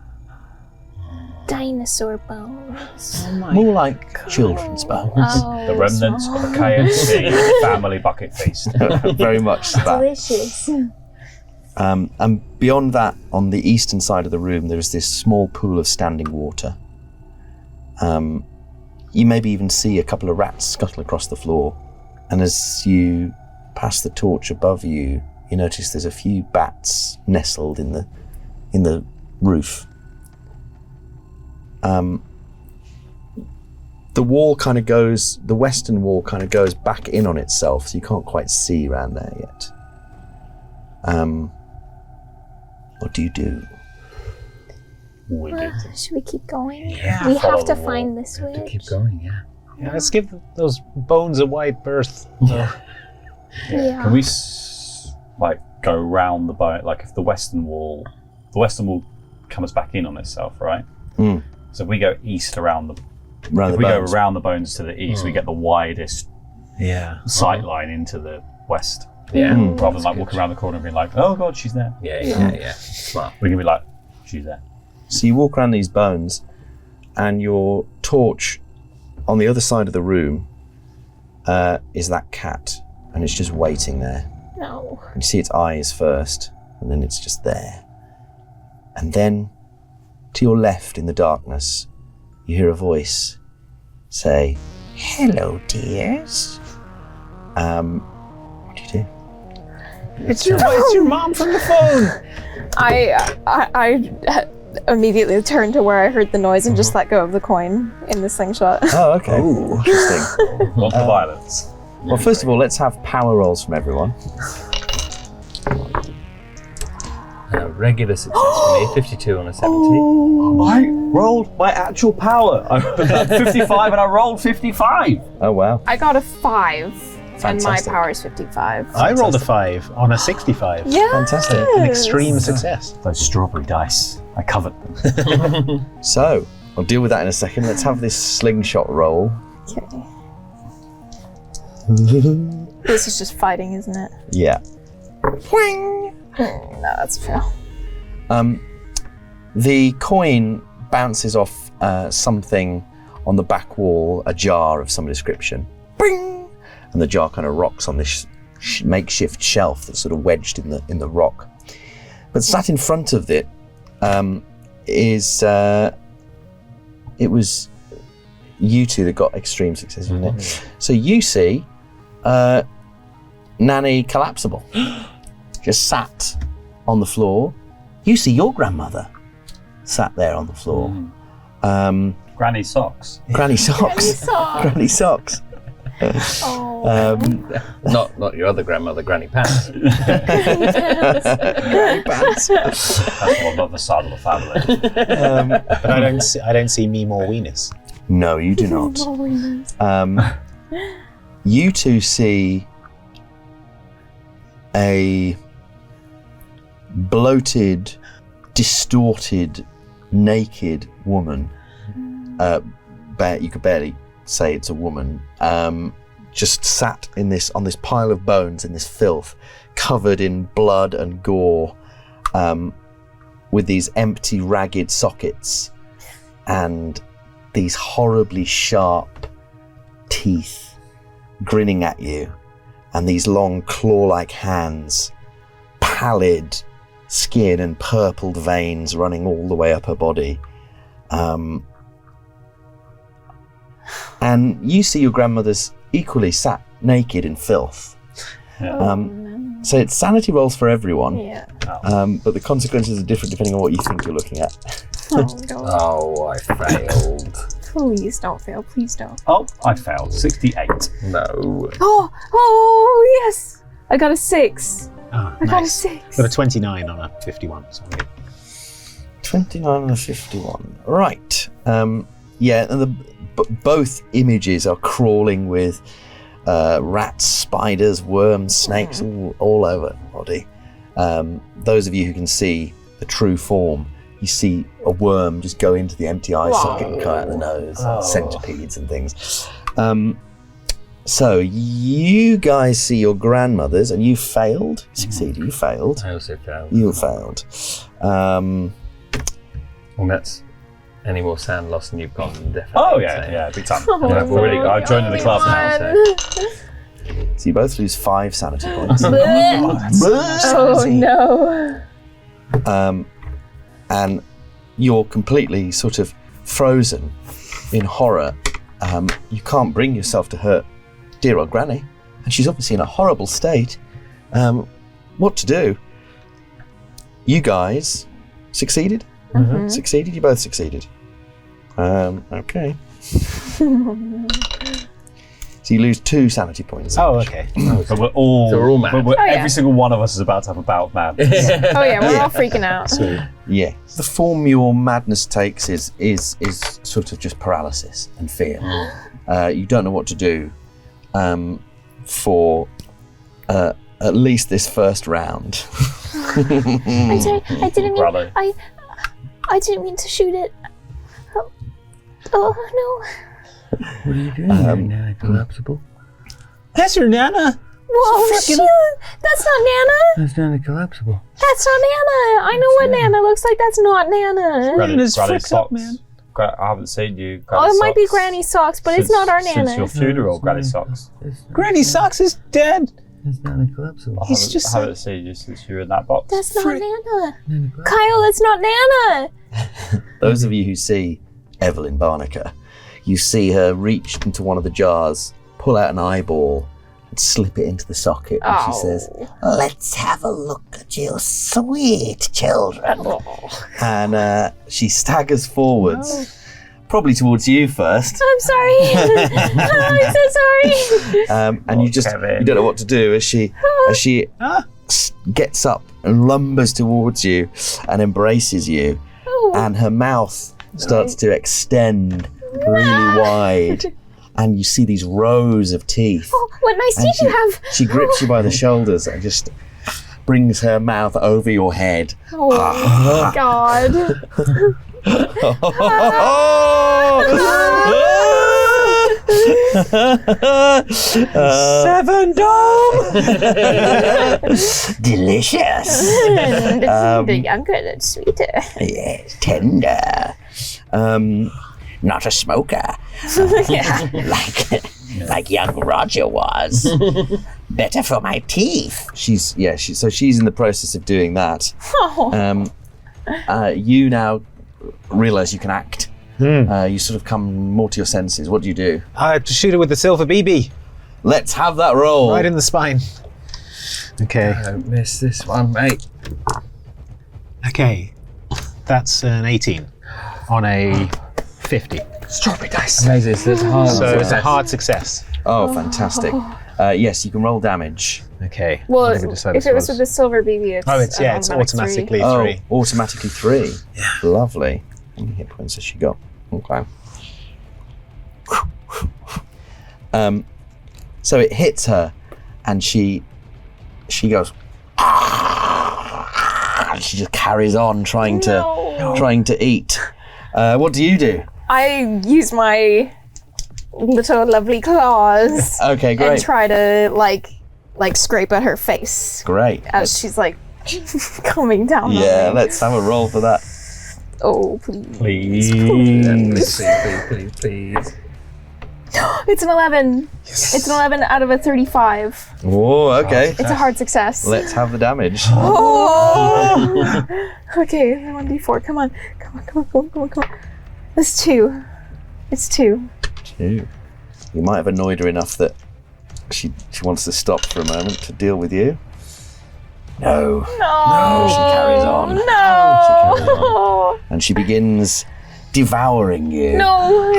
Dinosaur bones. More like children's bones. Oh, The remnants of a KFC family bucket feast. Very much that. delicious. And beyond that, on the eastern side of the room, there is this small pool of standing water. You maybe even see a couple of rats scuttle across the floor. And as you pass the torch above you, you notice there's a few bats nestled in the roof. The wall kind of goes, the western wall kind of goes back in on itself, so you can't quite see around there yet. What do you do? We do. Should we keep going? Yeah, We follow have to the wall. find the switch. To keep going, yeah. Yeah, let's give those bones a wide berth. Yeah. Can we like go around the bone. Like if the western wall comes back in on itself, right? So if we go east around the bones. go around the bones to the east, we get the widest sight line into the west. Yeah. Rather than like walking around the corner and being like, oh god, she's there. Yeah. Smart. We can be like, she's there. So you walk around these bones, and your torch on the other side of the room is that cat, and it's just waiting there. No. You see its eyes first, and then it's just there. And then, to your left in the darkness, you hear a voice say, "Hello, dears." What do you do? It's your mom from the phone. I immediately turned to where I heard the noise and just let go of the coin in the slingshot. Oh, okay. Ooh, interesting. Want the violence. Well, first of all, let's have power rolls from everyone. Regular success for me, 52 on a 70. I rolled my actual power. I was at 55 and I rolled 55. Oh, wow. I got a 5, and my Fantastic. power is 55. I rolled a 5 on a 65. Yeah. Fantastic. An extreme success. Those strawberry dice. I covered them. So, I'll deal with that in a second. Let's have this slingshot roll. Okay. This is just fighting, isn't it? Yeah. No, that's a fail. The coin bounces off something on the back wall, a jar of some description. Bing! And the jar kind of rocks on this makeshift shelf that's sort of wedged in the rock. But sat in front of it is it was you two that got extreme success, wasn't it? So you see Nanny Collapsible just sat on the floor. You see your grandmother sat there on the floor. Granny socks. Granny Socks. Granny Socks. Not your other grandmother, Granny Pants. Granny Pants. That's more above the side of the family. But I don't see me more weenus. No, you do not. You two see a bloated, distorted, naked woman. You could barely say it's a woman. Just sat on this pile of bones in this filth, covered in blood and gore, with these empty, ragged sockets and these horribly sharp teeth grinning at you, and these long claw-like hands, pallid skin and purpled veins running all the way up her body. And you see your grandmother's equally sat naked in filth. So it's sanity rolls for everyone, but the consequences are different depending on what you think you're looking at. Oh, God. Oh, I failed. Please don't fail. Please don't. Oh, I failed. 68. No. Oh, yes! I got a 6. Oh, I got a nice. 6. Got a 29 on a 51. So I'm good. 29 and a 51. Right. And both images are crawling with rats, spiders, worms, snakes, all over the body. Those of you who can see the true form, you see a worm just go into the empty eye socket and come out the nose, centipedes and things. So you guys see your grandmothers, and you failed. Succeeded. You failed. I also failed. You failed. Well, that's any more sand loss than you've got, definitely. Oh yeah, big time. I've joined in the club now. So you both lose 5 sanity points. Oh, no. And you're completely sort of frozen in horror. You can't bring yourself to hurt dear old Granny, and she's obviously in a horrible state. What to do? You guys succeeded? Succeeded? You both succeeded. Okay. So you lose 2 sanity points. Oh, okay. But we're all, So we're all mad. Every single one of us is about to have a bout of madness. Oh, yeah, we're all freaking out. Yeah. The form your madness takes is sort of just paralysis and fear. You don't know what to do for at least this first round. I'm sorry, I didn't mean. Brother. I didn't mean to shoot it. Oh no. What are you doing, Nana Collapsible? That's your Nana. Whoa, shit! That's not Nana. That's Nana Collapsible. That's not Nana. I know what Nana looks like. That's not Nana. Nana's Granny fricked up, socks. man. I haven't seen you. Oh, it might be Granny Socks, but it's not our Nana. Since your funeral, Granny Socks. Granny Socks is dead. That's Nana Collapsible. I haven't seen you since you were in that box. That's not Nana. Kyle, that's not Nana. Those of you who see Evelyn Barnacle, you see her reach into one of the jars, pull out an eyeball, and slip it into the socket, and she says, "Let's have a look at you sweet children." And she staggers forwards, probably towards you first. I'm sorry. I'm so sorry. And you don't know what to do as she gets up and lumbers towards you and embraces you, and her mouth starts to extend really wide, and you see these rows of teeth. Oh, what nice teeth you have. She grips you by the shoulders and just brings her mouth over your head. Oh, God. 7 dome. Delicious. The younger, the sweeter. Yes, tender. Not a smoker. Like young Roger was. Better for my teeth. She's in the process of doing that. Oh. You now realise you can act. You sort of come more to your senses. What do you do? I have to shoot it with the silver BB. Let's have that roll. Right in the spine. Okay. Don't miss this one, mate. Okay. That's an 18 on a 50. Strawberry dice. Amazing. So it's hard. So it's a hard success. Oh, fantastic. Yes, you can roll damage. Okay. Well, What did we decide if this it was with the silver BB, it's it's automatic automatically 3. Oh, automatically 3. Yeah. Lovely. How many hit points has she got? Okay. So it hits her, and she goes. She just carries on trying to eat. What do you do? I use my little lovely claws Okay, great. and try to like scrape at her face Great. as she's like coming down. Yeah, on me. let's have a roll for that. Oh, please. Please. Please. It's an 11. Yes. It's an 11 out of a 35. Oh, okay. It's a hard success. Let's have the damage. Oh! Okay, 1d4. Come on. That's 2. It's 2. 2. You might have annoyed her enough that she wants to stop for a moment to deal with you. No. No. She carries on. No. And she begins devouring you. No.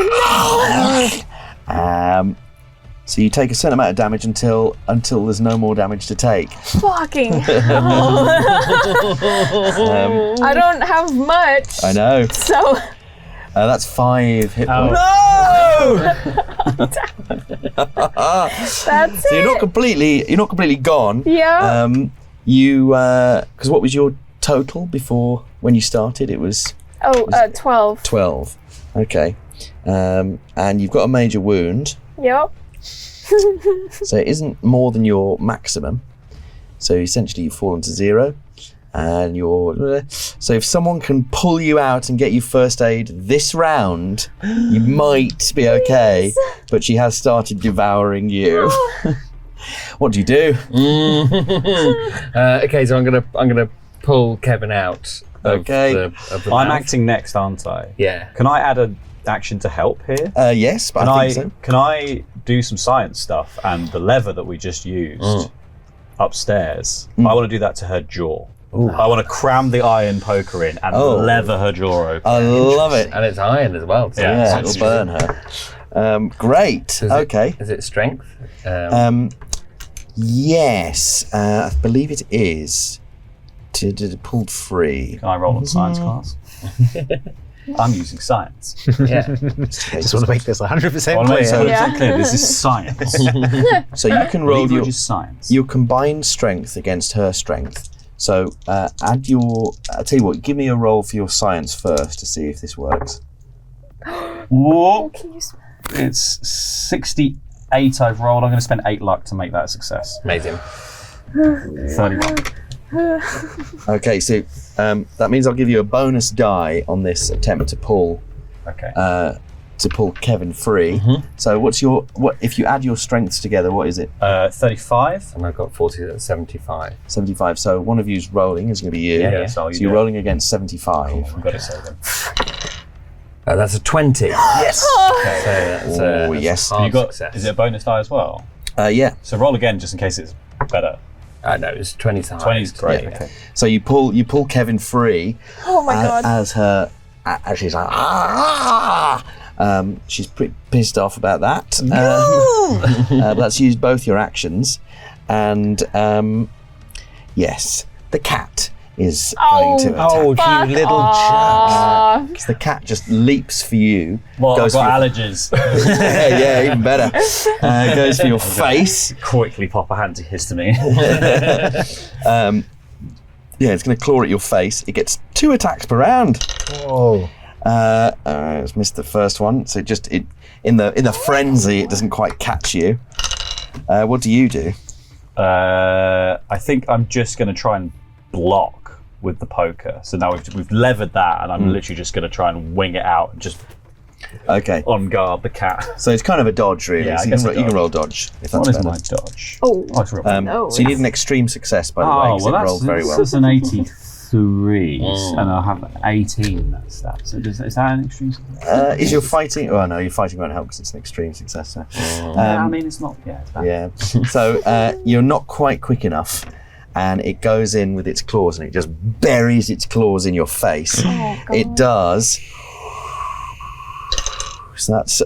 So you take a certain amount of damage until there's no more damage to take. Fucking hell. I don't have much. I know. So. That's 5 hit points. That's So you're not completely gone. Yeah. Because what was your total before when you started? It was 12. 12. Okay. And you've got a major wound, Yep. so it isn't more than your maximum. So essentially you've fallen to 0. And so if someone can pull you out and get you first aid this round, you might be okay. But she has started devouring you. What do you do? Okay, so I'm gonna pull Kevin out. Okay. Of the I'm mouth. acting next, aren't I? Yeah. Can I add an action to help here? Yes, but I think so. Can I do some science stuff and the lever that we just used upstairs? I want to do that to her jaw. I want to cram the iron poker in and lever her jaw open. I love it. And it's iron as well. So Yeah. It'll burn her. Great. Okay. Is it strength? Yes, I believe it is. Pulled free. Can I roll on science class? I'm using science. Yeah. Just want to make this 100% I want to make clear. it clear. This is science. So you can roll Leverage is science. your combined strength against her strength. So add your. I'll tell you what. Give me a roll for your science first to see if this works. Whoa. Can you It's 68 I've rolled. I'm going to spend 8 luck to make that a success. Amazing. 31. Okay, so that means I'll give you a bonus die on this attempt to pull Okay. Kevin free. So what if you add your strengths together? What is it? 35. And I've got 40, that's 75. 75. So one of you's rolling is going to be you. Yeah, so So you're rolling against 75. I've got to save them. That's a 20. Yes. So that's Oh, that's yes. a hard You got? success. Is it a bonus die as well? Yeah. So roll again, just in case it's better. No, it's 20 times. 20 is great. Yeah, okay. So you pull Kevin free. Oh my god. As her, as she's like, she's pretty pissed off about that. But let's use both your actions, and yes, the cat is going to attack. Oh, Fuck you little off. Because the cat just leaps for you. Well, I've goes got for allergies. yeah, even better. Goes for your face. Quickly pop a antihistamine. Yeah, it's going to claw at your face. It gets 2 attacks per round. Whoa. It's missed the first one, so it in the frenzy, it doesn't quite catch you. What do you do? I think I'm just going to try and block with the poker. So now we've levered that, and I'm literally just going to try and wing it out and just Okay, on guard the cat. so it's kind of a dodge, really. Yeah, I so you guess can, a you can dodge. roll dodge if What that's is better. my dodge? Oh. it's real. So you need an extreme success, by the way, because it rolled very well. That's an 83, and I have 18. That's that. So is that an extreme success? Is your fighting? Oh no, your fighting won't help because it's an extreme success. So. I mean, it's not. Yeah, it's bad. Yeah. So you're not quite quick enough, and it goes in with its claws, and it just buries its claws in your face. Oh, God. It does. So that's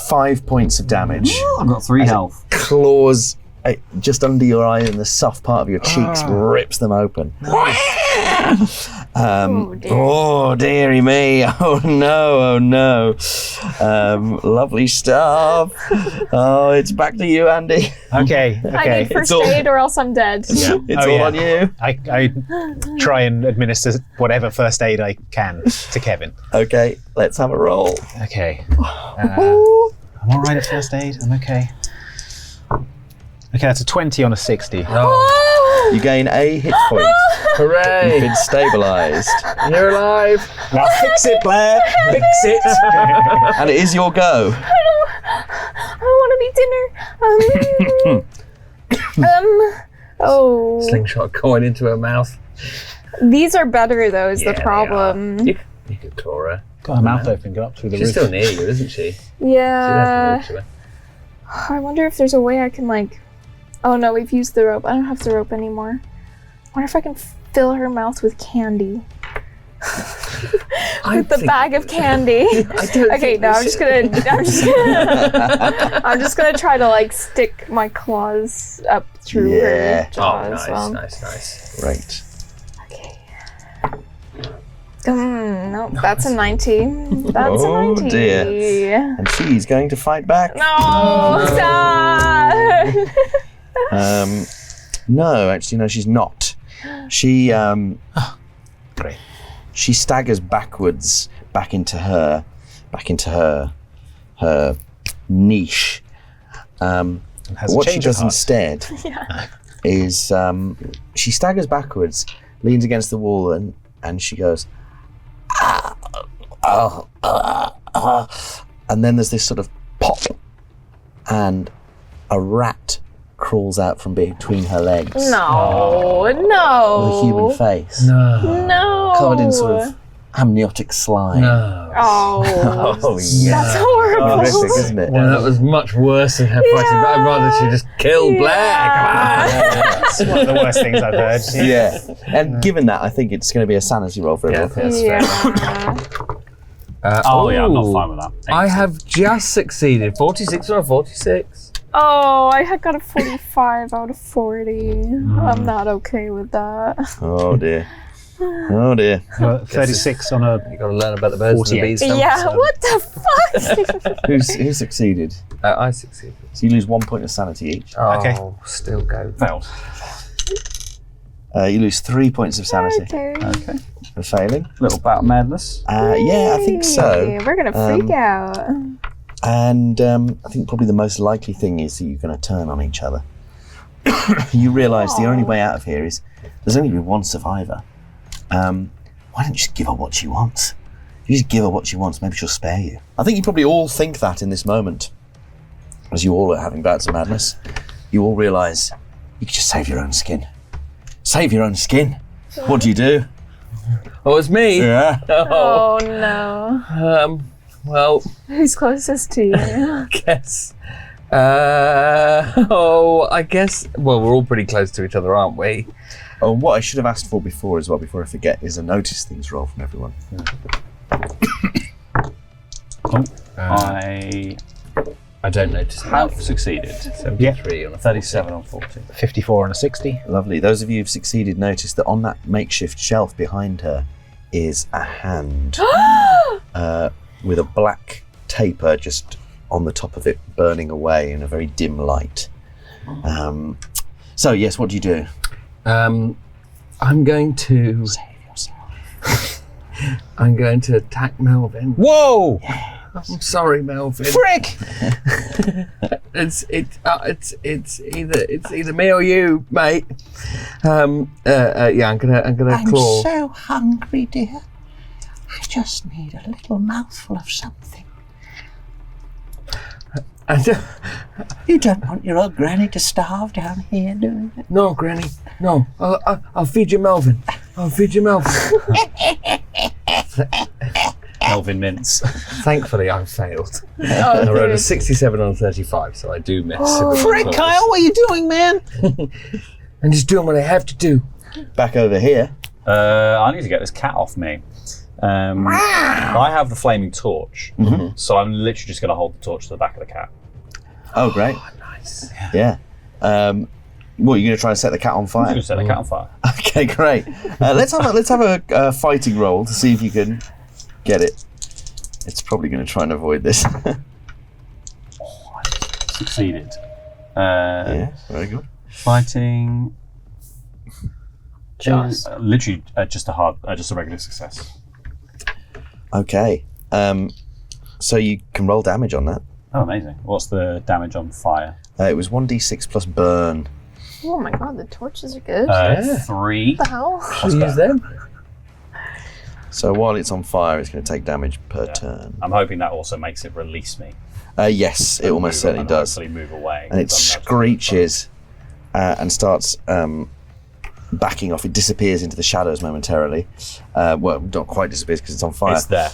5 points of damage. I've got 3 health. Claws just under your eye, and the soft part of your cheeks rips them open. Oh, dear. Oh dearie me! Oh no! Lovely stuff. Oh, it's back to you, Andy. Okay. I need first all- aid or else I'm dead. It's Oh, all yeah. on you. I try and administer whatever first aid I can to Kevin. Okay, let's have a roll. Okay. I'm all right at first aid. I'm okay. Okay, that's a 20 on a 60. You gain a hit point. Hooray! You've been stabilised, You're alive! Now fix it, Blair. Fix it. and it is your go. I want to be dinner. Oh. Slingshot a coin into her mouth. These are better though, is Yeah, the they problem. You could claw her. Got her mouth open, go up through the She's roof. still near you, isn't she? Yeah. She left I wonder if there's a way I can like. Oh no, we've used the rope. I don't have the rope anymore. I wonder if I can fill her mouth with candy. With the bag of candy. Okay, no, I'm just gonna try to like stick my claws up through Yeah. her jaw Oh, as well. nice. Great. Okay. Nope, that's a 19. That's Oh, a 19. dear. And she's going to fight back. No, stop! No, actually, no, she's not. She Great. she staggers backwards back into her niche. Has a What she change of does heart. instead is she staggers backwards, leans against the wall, and she goes, and then there's this sort of pop, and a rat crawls out from between her legs No, with no. a human face, No. covered in sort of amniotic slime. Oh, Oh yeah, that's horrible. horrific, isn't it? Well, that was much worse than her fighting back. I'd rather she just killed Blair. Come on! That's one of the worst things I've heard. Yeah, and given that, I think it's going to be a sanity roll for everyone. Yeah. Yeah, I'm not fine with that. I have just succeeded. 46 or a 46? Oh, I had got a 45 out of 40. I'm not okay with that. Oh dear. Oh dear. 36 on a You got to learn about the birds and the 48. bees. don't Yeah, you? what the fuck? Who succeeded? I succeeded. So you lose 1 point of sanity each. Oh, Okay. still go. Failed. You lose 3 points of sanity Okay. Okay. for failing. Little bout of madness. Yeah, I think so. Okay, we're gonna freak out. And I think probably the most likely thing is that you're going to turn on each other. You realise the only way out of here is there's only been one survivor. Why don't you just give her what she wants? If you just give her what she wants, maybe she'll spare you. I think you probably all think that in this moment. As you all are having bouts of madness, you all realise you could just save your own skin. Save your own skin. What do you do? Oh, it's me. Yeah. Oh no. Well, Who's closest to you? I guess. I guess. Well, we're all pretty close to each other, aren't we? Oh, what I should have asked for before as well, before I forget, is a notice things roll from everyone. I don't notice. have succeeded. 73 on a 37 on 40. 54 on a 60. Lovely. Those of you who've succeeded notice that on that makeshift shelf behind her is a hand with a black taper just on the top of it, burning away in a very dim light. So yes, what do you do? I'm going to save yourself. I'm going to attack Melvin. Whoa! I'm sorry, Melvin. Frick! It's either me or you, mate. I'm gonna claw. so hungry, dear. I just need a little mouthful of something. You don't want your old granny to starve down here, do you? No, Granny. No. I'll feed you, Melvin. I'll feed you, Melvin. Melvin Mince. Thankfully, I failed. I rolled a 67 on 35, so I do miss. Frick, Kyle, what are you doing, man? I'm just doing what I have to do. Back over here. I need to get this cat off me. I have the flaming torch, so I'm literally just going to hold the torch to the back of the cat. Oh, great. Nice. Yeah. What, you're going to try and set the cat on I'm fire? going to set the cat on fire. Okay, great. Let's have a fighting roll to see if you can get it. It's probably going to try and avoid this. Succeeded. Yeah, very good. Fighting. Literally just a regular success. Okay. So you can roll damage on that. Oh, amazing. What's the damage on fire? It was 1d6 plus burn. Oh my god, the torches are good. 3. What the hell? Should we use them? So while it's on fire, it's going to take damage per turn. I'm hoping that also makes it release me. Yes, it almost certainly does. Hopefully move away. And it screeches and starts backing off. It disappears into the shadows momentarily. Well, not quite disappears because it's on fire. It's there.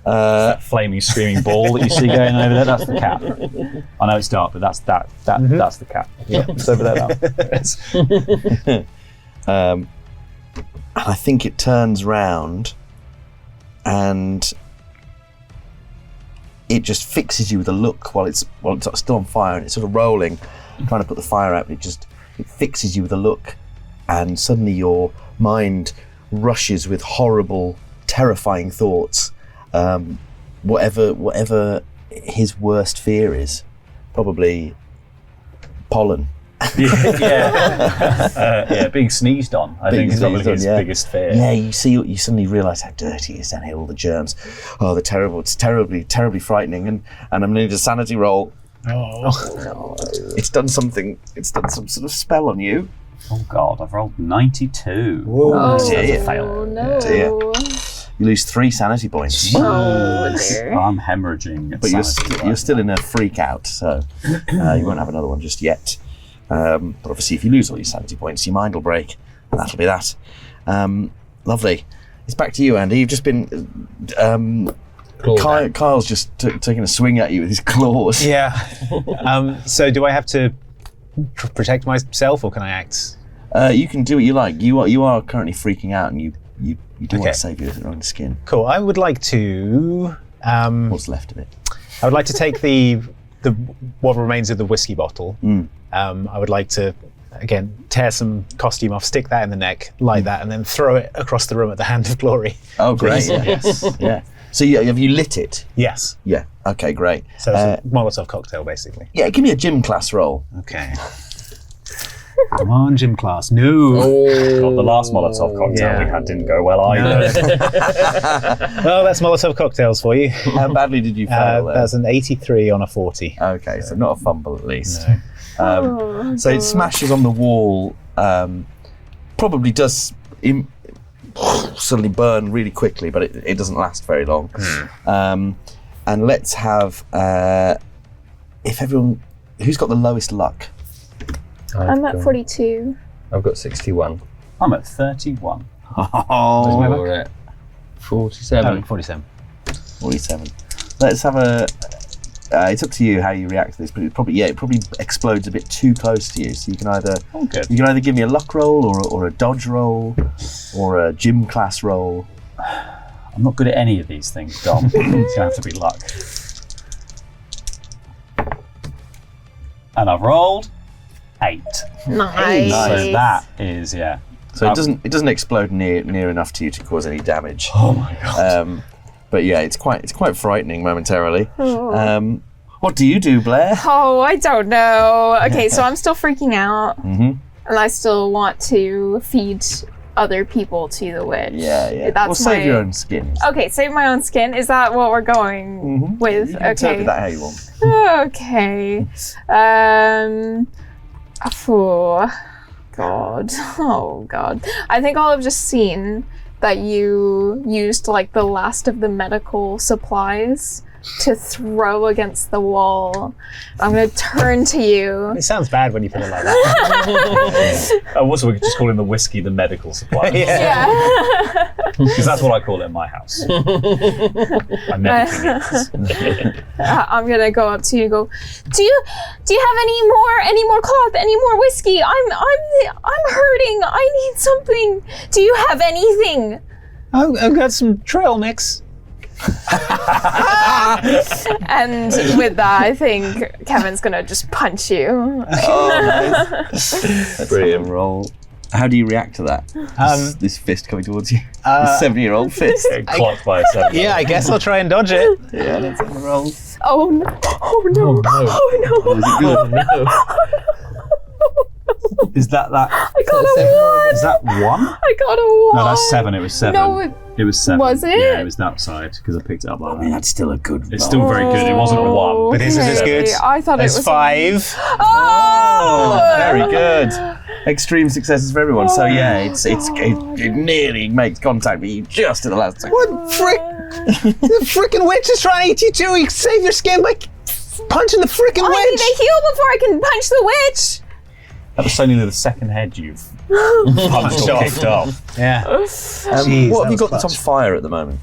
That flaming, screaming ball that you see going over there, that's the cat. I know it's dark, but that's the cat. Yeah, it's over there now. I think it turns round and it just fixes you with a look while it's still on fire and it's sort of rolling, trying to put the fire out, but it fixes you with a look, and suddenly your mind rushes with horrible, terrifying thoughts. Whatever his worst fear is, probably pollen. Yeah, being sneezed on. I think is probably his biggest fear. Yeah, you suddenly realise how dirty it is down here, all the germs. Oh, they're terrible. It's terribly, terribly frightening. And I'm going to need a sanity roll. Oh. It's done something. It's done some sort of spell on you. Oh God, I've rolled 92. Whoa. That's a Dear. fail. Oh no. Dear. You lose 3 sanity points. Oh dear. I'm hemorrhaging. But you're still in a freak out, so you won't have another one just yet. But obviously, if you lose all your sanity points, your mind will break, and that'll be that. Lovely. It's back to you, Andy. You've just been. Kyle's just taking a swing at you with his claws. Yeah. So do I have to protect myself, or can I act? You can do what you like. You are currently freaking out, and you do want Okay. to save your own skin. Cool. I would like to. What's left of it? I would like to take the what remains of the whiskey bottle. I would like to again, tear some costume off, stick that in the neck, light that, and then throw it across the room at the Hand of Glory. Oh, great. Yes. Yeah. So have you lit it? Yes. Yeah. Okay, great. So it's a Molotov cocktail, basically. Yeah, give me a gym class roll. Okay. Come on, gym class. No. God, the last Molotov cocktail we had didn't go well either. Well, that's Molotov cocktails for you. How badly did you fail there? That's an 83 on a 40. Okay, so not a fumble at least. No. So it smashes on the wall, probably does suddenly burn really quickly, but it doesn't last very long. And let's have, if everyone, who's got the lowest luck? I'm at 42. I've got 61. I'm at 31. You're at 47. 47. 47. Let's have a. It's up to you how you react to this, but it probably explodes a bit too close to you. So you can either give me a luck roll or a dodge roll or a gym class roll. I'm not good at any of these things, Dom. It's gonna have to be luck. And I've rolled 8. Nice. So that is So it doesn't explode near enough to you to cause any damage. Oh my god. But yeah, it's quite frightening momentarily. What do you do, Blair? Oh, I don't know. Okay, so I'm still freaking out. Mm-hmm. And I still want to feed other people to the witch. Yeah. That's save your own skins. Okay, save my own skin. Is that what we're going with? You can interpret that how you want. Okay. Oh god. I think I'll have just seen that you used like the last of the medical supplies to throw against the wall. I'm gonna turn to you. It sounds bad when you put it like that. Also, we could just call in the whiskey the medical supply. Yeah. Because that's what I call it in my house. I medically need. I'm gonna go up to you and go, do you have any more cloth, any more whiskey? I'm hurting. I need something. Do you have anything? I've got some trail mix. And with that, I think Kevin's gonna just punch you. Oh, nice. Brilliant roll. How do you react to that? This fist coming towards you. This 7-year-old fist. Clocked by a 7. Yeah, I guess I'll try and dodge it. Yeah, let's have a roll. Oh no! Oh no! Oh no! Is that? I got a 1. Is that 1? I got a 1. No, that's 7. It was 7. No, it was 7. Was it? Yeah, it was that side because I picked it up like I mean, that's still a good roll. It's still very good. It wasn't a 1. But is it as good? I thought As it was 5. Oh! Very good. Extreme successes for everyone. So yeah, it nearly makes contact with you just at the last second. What frick? The frickin' witch is trying to eat you too. You save your skin by punching the frickin' I witch. need a heal before I can punch the witch. That was only the second head you've punched or kicked off. Yeah. Jeez, What that have you was got that's on clutch. fire at the moment?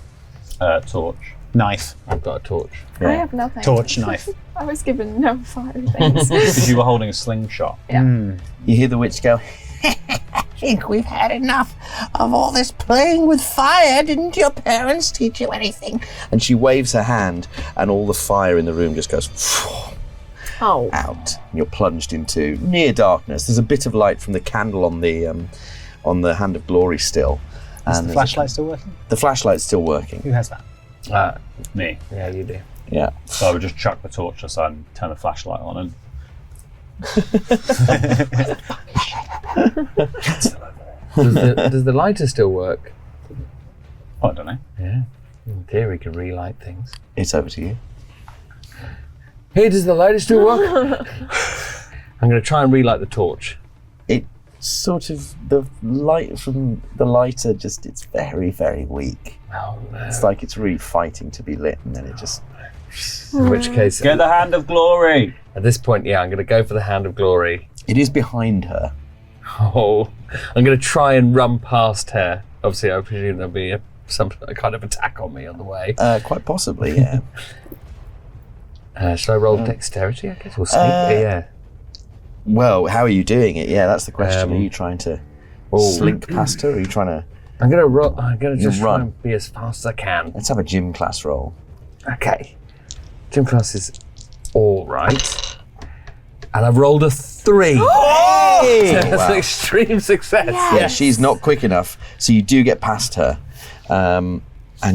Torch. Knife. I've got a torch. I have nothing. Torch, knife. I was given no fire things. Because you were holding a slingshot. You hear the witch go, I think we've had enough of all this playing with fire. Didn't your parents teach you anything? And she waves her hand, and all the fire in the room just goes Oh. out. And you're plunged into near darkness. There's a bit of light from the candle on the Hand of Glory still. Is And the flashlight still working? the flashlight's still working. Who has that? Me. Yeah, you do. Yeah. So I would just chuck the torch aside and turn the flashlight on and. Does the lighter still work? Oh, I don't know. Yeah. In theory, can relight things. It's over to you. Hey, does the lighter still work? I'm going to try and relight the torch. It sort of, the light from the lighter it's very, very weak. Oh, man. It's like it's really fighting to be lit, and then it just. In which case, Get the Hand of Glory! at this point, yeah, I'm going to go for the Hand of Glory. It is behind her. Oh, I'm going to try and run past her. Obviously, I presume there'll be some kind of attack on me on the way. Quite possibly, yeah. Should I roll dexterity, I guess? Or sneak? Yeah. Well, how are you doing it? Yeah, that's the question. Are you trying to Oh. slink past her? Or are you trying to? I'm going to just run. try and be as fast as I can. Let's have a gym class roll. Okay. Gym class is all right. And I've rolled a 3. That's an extreme success. Yeah, she's not quick enough, so you do get past her, and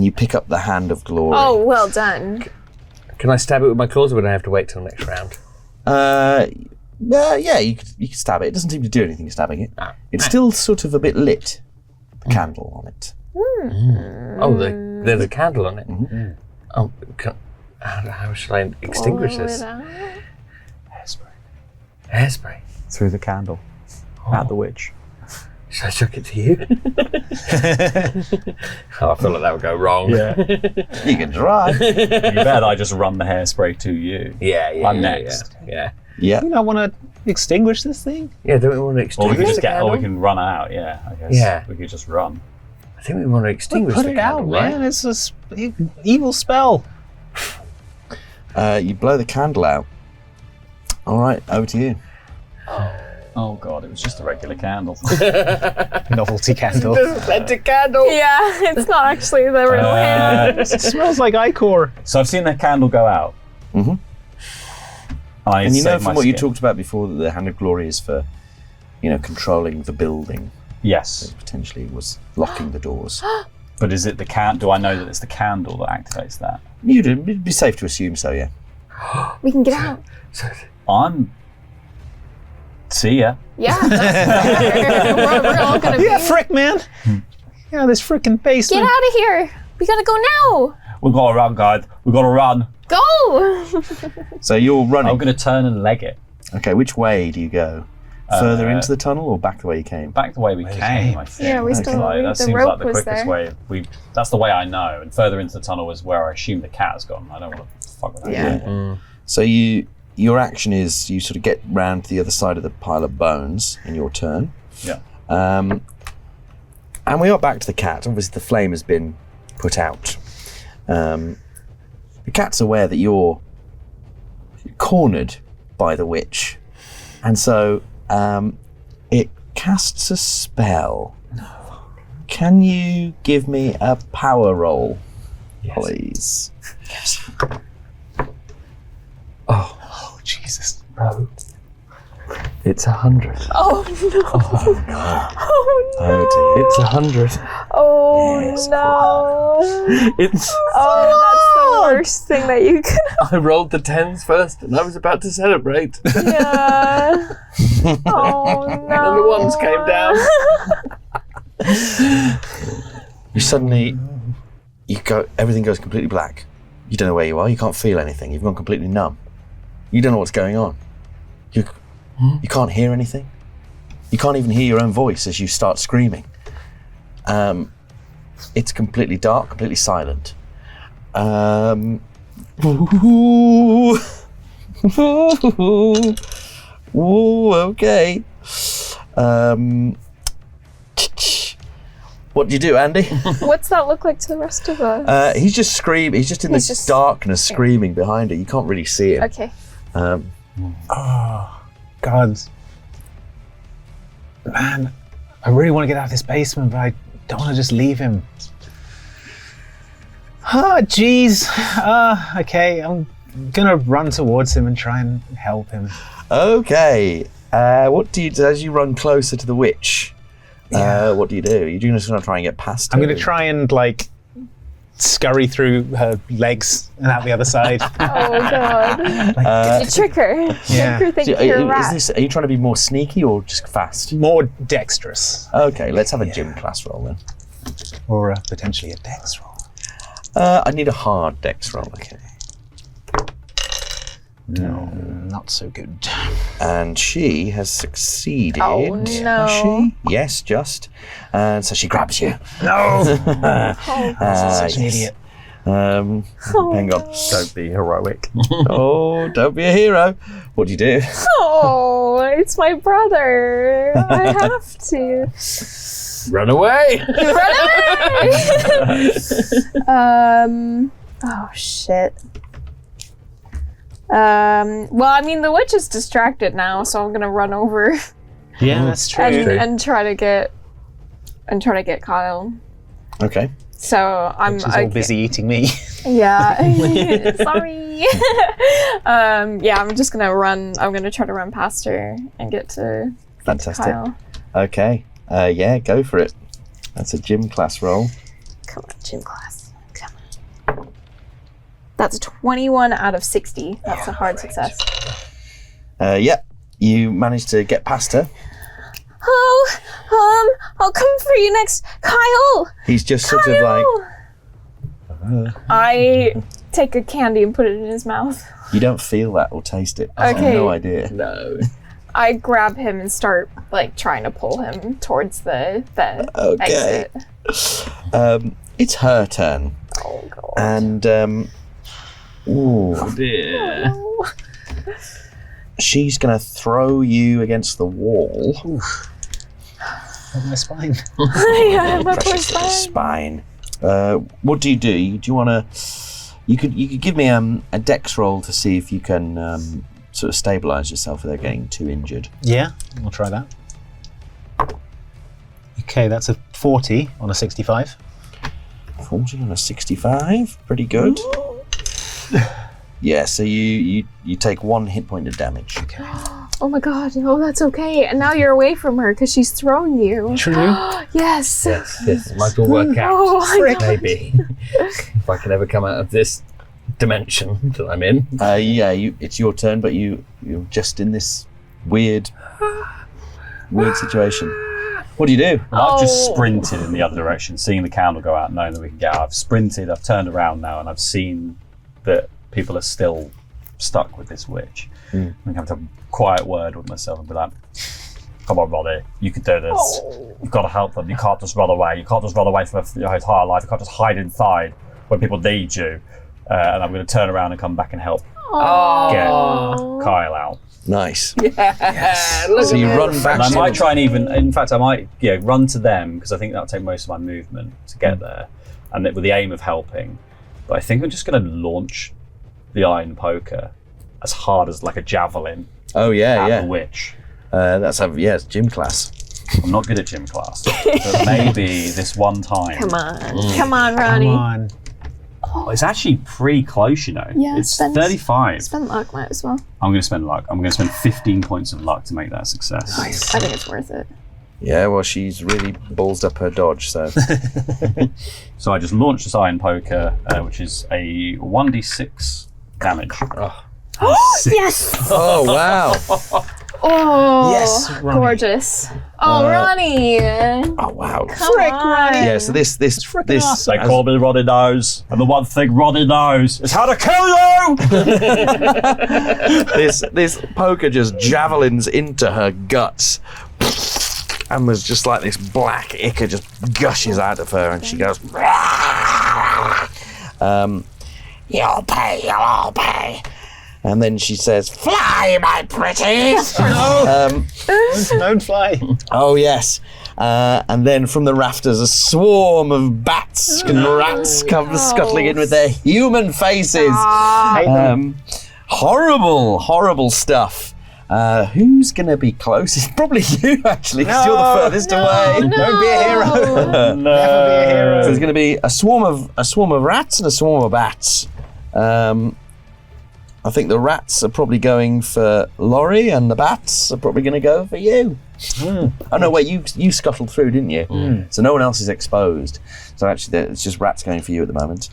you pick up the hand of glory. Oh, well done. Can I stab it with my claws, or would I have to wait till next round? Yeah, you could stab it. It doesn't seem to do anything stabbing it. It's still sort of a bit lit. The candle on it. Oh, there's a candle on it. Oh, how should I extinguish this? Hairspray. Through the candle. At the witch. Should I chuck it to you? I feel like that would go wrong. Yeah. You can try. You bet I just run the hairspray to you. Yeah. I'm next. Yeah. Yeah. You don't want to extinguish this thing? Yeah, don't we want to Or we extinguish can just the get, candle? or we can run out, yeah, I guess. Yeah. We could just run. I think we want to extinguish Put the it candle, out, right? man. It's a evil spell. You blow the candle out. All right, over to you. Oh god, it was just a regular candle. Novelty candle. Scented candle. Yeah, it's not actually the real hand. It smells like ichor. So I've seen the candle go out. Mhm. And And you know from what you talked about before that the hand of glory is for, controlling the building. Yes. It potentially was locking the doors. But is it the do I know that it's the candle that activates that? It'd be safe to assume so, yeah. We can get out. See ya. Yeah. We're all gonna be. Yeah, frick, man. Yeah, this frickin' Get basement. out of here. We gotta go now. We gotta run, guys. We gotta run. Go. So you're running. I'm gonna turn and leg it. Okay, which way do you go? Further into the tunnel or back the way you came? Back the way we came, I think. Yeah, we still. That The seems rope like the was quickest there. way. That's the way I know. And further into the tunnel is where I assume the cat has gone. I don't want to fuck with that. Yeah. So your action is you sort of get round to the other side of the pile of bones in your turn. Yeah. And we are back to the cat. Obviously the flame has been put out. The cat's aware that you're cornered by the witch. And so it casts a spell. Can you give me a power roll, please? Oh, Jesus. No. It's 100. Oh no. Oh no. It's 100. Oh Yes, no. It's. Oh, that's the worst thing that you could. I rolled the 10s first, and I was about to celebrate. Yeah. Oh no. And then the ones came down. You suddenly, everything goes completely black. You don't know where you are, you can't feel anything, you've gone completely numb. You don't know what's going on. You can't hear anything. You can't even hear your own voice as you start screaming. It's completely dark, completely silent. Ooh, okay. What do you do, Andy? What's that look like to the rest of us? He's just screaming. He's just in the darkness, screaming behind her. You can't really see him. Okay. Oh, God. Man, I really want to get out of this basement, but I don't want to just leave him. Oh, jeez. Okay, I'm gonna run towards him and try and help him. Okay. What do you do as you run closer to the witch? What do? You're just going to try and get past her? I'm gonna try and, scurry through her legs and out the other side. Oh god. You trick her. Yeah. Trick her thinking you're a rat. Are you trying to be more sneaky or just fast? More dexterous. Okay, let's have a gym class roll then. Or potentially a dex roll. I need a hard dex roll, okay. No, not so good. And she has succeeded. Oh, no. Has she? Yes, just. And so she grabs you. No! Such an idiot. Hang on. Don't be heroic. Oh, don't be a hero. What do you do? Oh, it's my brother. I have to. Run away! Oh shit. Well, I mean, the witch is distracted now, so I'm gonna run over Yeah, that's true. and try to get Kyle. Okay. So I'm She's all busy eating me. Yeah. Sorry. Yeah, I'm just gonna run. I'm gonna try to run past her and get to Fantastic. Kyle. Okay. Yeah, go for it. That's a gym class roll. Come on, gym class. Come on. That's a 21 out of 60. That's a hard success. Yeah, you managed to get past her. Oh, I'll come for you next. Kyle! He's just sort of like, I take a candy and put it in his mouth. you don't feel that or taste it. I have Okay. no idea. No. I grab him and start like trying to pull him towards the Okay. exit. It's her turn. Oh god. And, ooh, Dear. Oh. she's going to throw you against the wall. On my spine. Yeah, my poor Precious little spine. spine. What do? Do you want to? You could give me a dex roll to see if you can sort of stabilize yourself without getting too injured. Yeah, we'll try that. Okay, that's a 40 on a 65. 40 on a 65, pretty good. Yeah, so you take 1 hit point of damage. Okay. Oh my god, no, that's okay. And now you're away from her because she's thrown you. True. Yes. Yes, might all work out. Oh my god. Maybe. If I can ever come out of this dimension that I'm in. Yeah, it's your turn, but you're just in this weird situation. What do you do? I've just sprinted in the other direction, seeing the candle go out, knowing that we can get out. I've sprinted, I've turned around now, and I've seen that people are still stuck with this witch. I'm going to have a quiet word with myself and be like, come on, Roddy, you can do this. You've got to help them. You can't just run away. You can't just run away from your entire life. You can't just hide inside when people need you. And I'm going to turn around and come back and help get Kyle out. Nice. Yes. So you run back. And I might try and in fact, I might run to them because I think that'll take most of my movement to get there, and with the aim of helping. But I think I'm just going to launch the iron poker as hard as like a javelin Oh yeah, at yeah. the witch. It's gym class. I'm not good at gym class, but maybe this one time. Come on. Come on, Ronnie. Come on. Oh, it's actually pretty close, you know. Yeah, it's spend- 35. Spend luck, might as well. I'm going to spend luck. I'm going to spend 15 points of luck to make that a success. I think it's worth it. Yeah, well, she's really ballsed up her dodge, so. So I just launched this iron poker, which is a 1d6 damage. Yes! Oh, wow. Oh, Yes, Ronnie. gorgeous. Oh, Ronnie. Oh, wow. Come on. Yeah, so this, awesome. They call me Roddy Knows, and the one thing Roddy knows is how to kill you! this poker just javelins into her guts. And there's just like this black ichor just gushes out of her, and she goes, you'll pay. And then she says, fly, my pretties! Don't fly. Oh, yes. And then from the rafters, a swarm of bats and rats come scuttling in with their human faces. Horrible stuff. Who's going to be closest? Probably you, actually, because you're the furthest away. Don't be a hero. No. Never be a hero. So there's going to be a swarm of rats and a swarm of bats. I think the rats are probably going for Laurie, and the bats are probably going to go for you. Oh no, wait, you scuttled through, didn't you? So no one else is exposed. So actually, it's just rats going for you at the moment.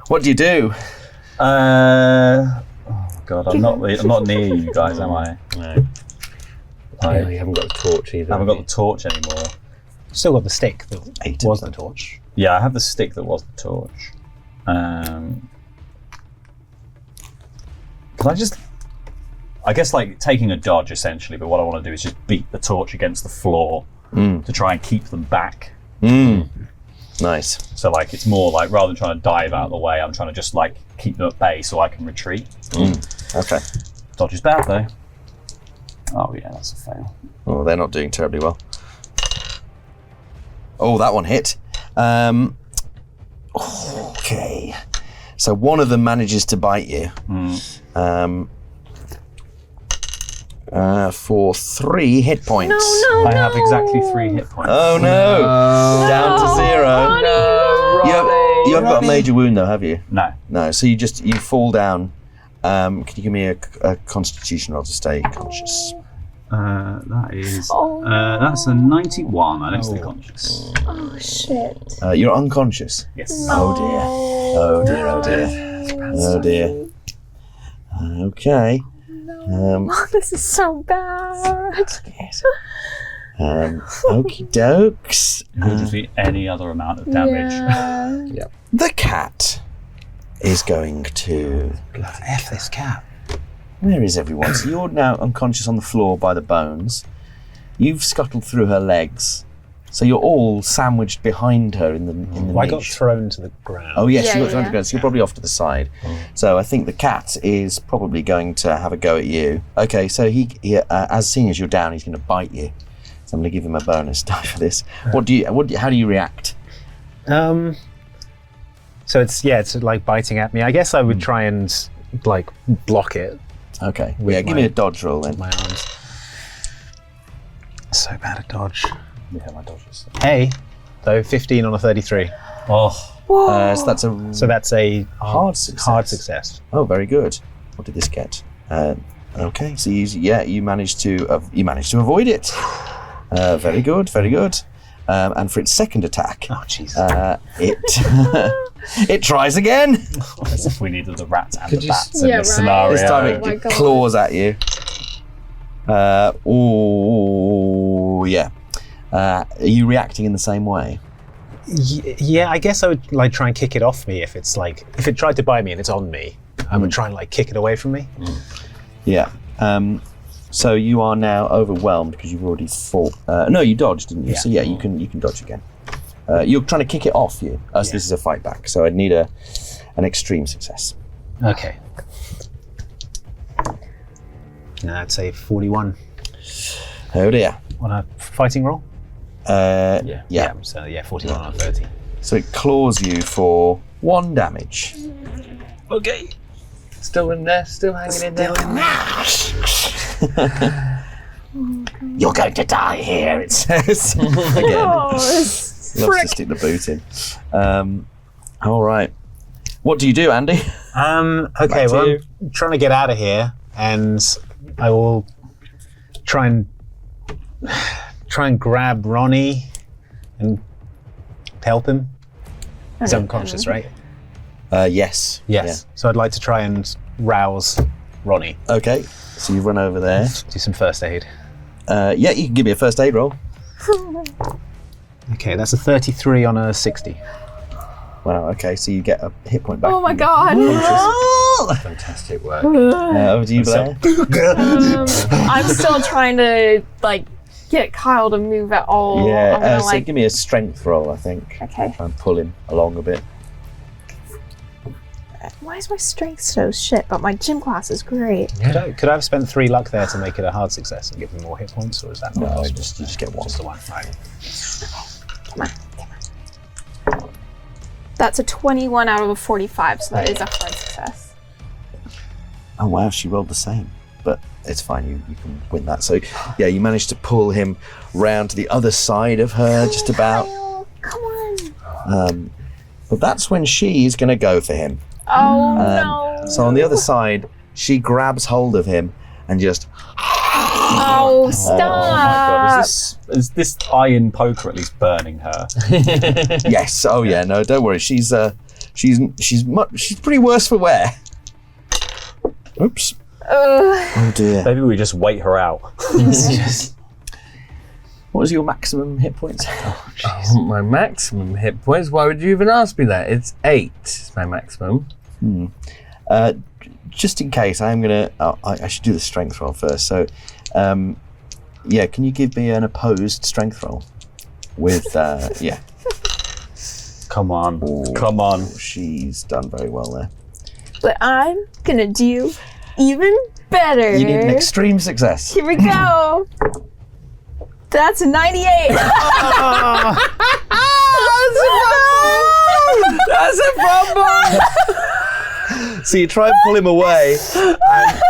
What do you do? Oh God, I'm not near you guys, am I? No. You haven't got the torch either. I haven't got the torch anymore. Still got the stick that 8 was of the torch. Yeah, I have the stick that was the torch. Can I just... I guess like taking a dodge essentially, but what I want to do is just beat the torch against the floor to try and keep them back. Nice. So like it's more like rather than trying to dive out of the way, I'm trying to just like keep them at bay so I can retreat. Okay. Dodge is bad though. Oh yeah, that's a fail. Oh, they're not doing terribly well. Oh, that one hit. Okay. So one of them manages to bite you. For 3 hit points. No. I have exactly 3 hit points. Oh no! Down to 0. No, You haven't got a major wound though, have you? No. No. So you fall down. Can you give me a constitution roll to stay conscious? That is. That's a 91. I don't stay conscious. Oh shit. You're unconscious. Yes. Oh dear. Oh dear. Oh dear. Oh dear. Okay. This is so bad. Yes. Okie dokes. Could just be any other amount of damage. Yeah. The cat is going to. Bloody F this cat. Where is everyone? So you're now unconscious on the floor by the bones. You've scuttled through her legs. So you're all sandwiched behind her in the I got niche. thrown to the ground. Oh yes, Yeah, you got thrown yeah. to go. So you're probably off to the side. So I think the cat is probably going to have a go at you. Okay, so he as soon as you're down, he's going to bite you. So I'm going to give him a bonus die for this. How do you react? So it's like biting at me. I guess I would try and like block it Okay, With give me a dodge roll then. with my arms. So bad at dodge. Yeah, my dodges. Hey, though 15 on a 33. Oh, So that's a So that's a hard success. hard success. Oh, very good. What did this get? Okay, so you managed to avoid it. Very good, very good. And for its second attack, Oh jeez. it tries again. as if we needed the rats and Could the you bats in Yeah, this right. scenario. This time Oh my it God. claws at you. Yeah. Are you reacting in the same way? Yeah, I guess I would like try and kick it off me if it tried to bite me and it's on me. I would try and like kick it away from me. Yeah. So you are now overwhelmed because you've already fought. No, you dodged, didn't you? Yeah. So yeah, you can dodge again. You're trying to kick it off you. So this is a fight back. So I'd need an extreme success. Okay. Now I'd say 41 Oh dear. on a fighting roll. Yeah. So yeah, 41 on a 30. So it claws you for 1 damage. Okay. Still in there, still hanging in there. You're going to die here, it says. Again. Loves to stick the boot in. All right. What do you do, Andy? Okay, to well, you. I'm trying to get out of here, and I will try and grab Ronnie and help him. He's unconscious, right? Yes. Yes. So I'd like to try and rouse Ronnie. Yeah. Okay. So you run over there. Do some first aid. Yeah, you can give me a first aid roll. Okay, that's a 33 on a 60. Wow. Okay. So you get a hit point back. Oh my god. Fantastic work. Over to you, Blair. I'm still trying to like get Kyle to move at all. Yeah. I'm gonna, So like, give me a strength roll, I think. okay. Try and pull him along a bit. Why is my strength so shit? But my gym class is great. Could I have spent 3 luck there to make it a hard success and give him more hit points, or is that not No, possible? you just get one. Just the one. Right. That's a 21 out of a 45, so that is a hard success. Oh wow, she rolled the same. But it's fine, you can win that. So yeah, you managed to pull him round to the other side of her, just about. Kyle, come on. But that's when she is going to go for him. Oh no. So on the other side, she grabs hold of him and just. Oh, stop. Oh my god, is this iron poker at least burning her? Yes. Oh yeah. No, don't worry. She's pretty worse for wear. Oops. Oh dear. Maybe we just wait her out. What was your maximum hit points? Oh, my maximum hit points? Why would you even ask me that? It's 8 is my maximum. Just in case, I am gonna. I should do the strength roll first. So, yeah, can you give me an opposed strength roll? With yeah. Come on, Ooh. come on. She's done very well there. But I'm gonna do even better. You need an extreme success. Here we go. That's a 98. That's a problem! So you try and pull him away, and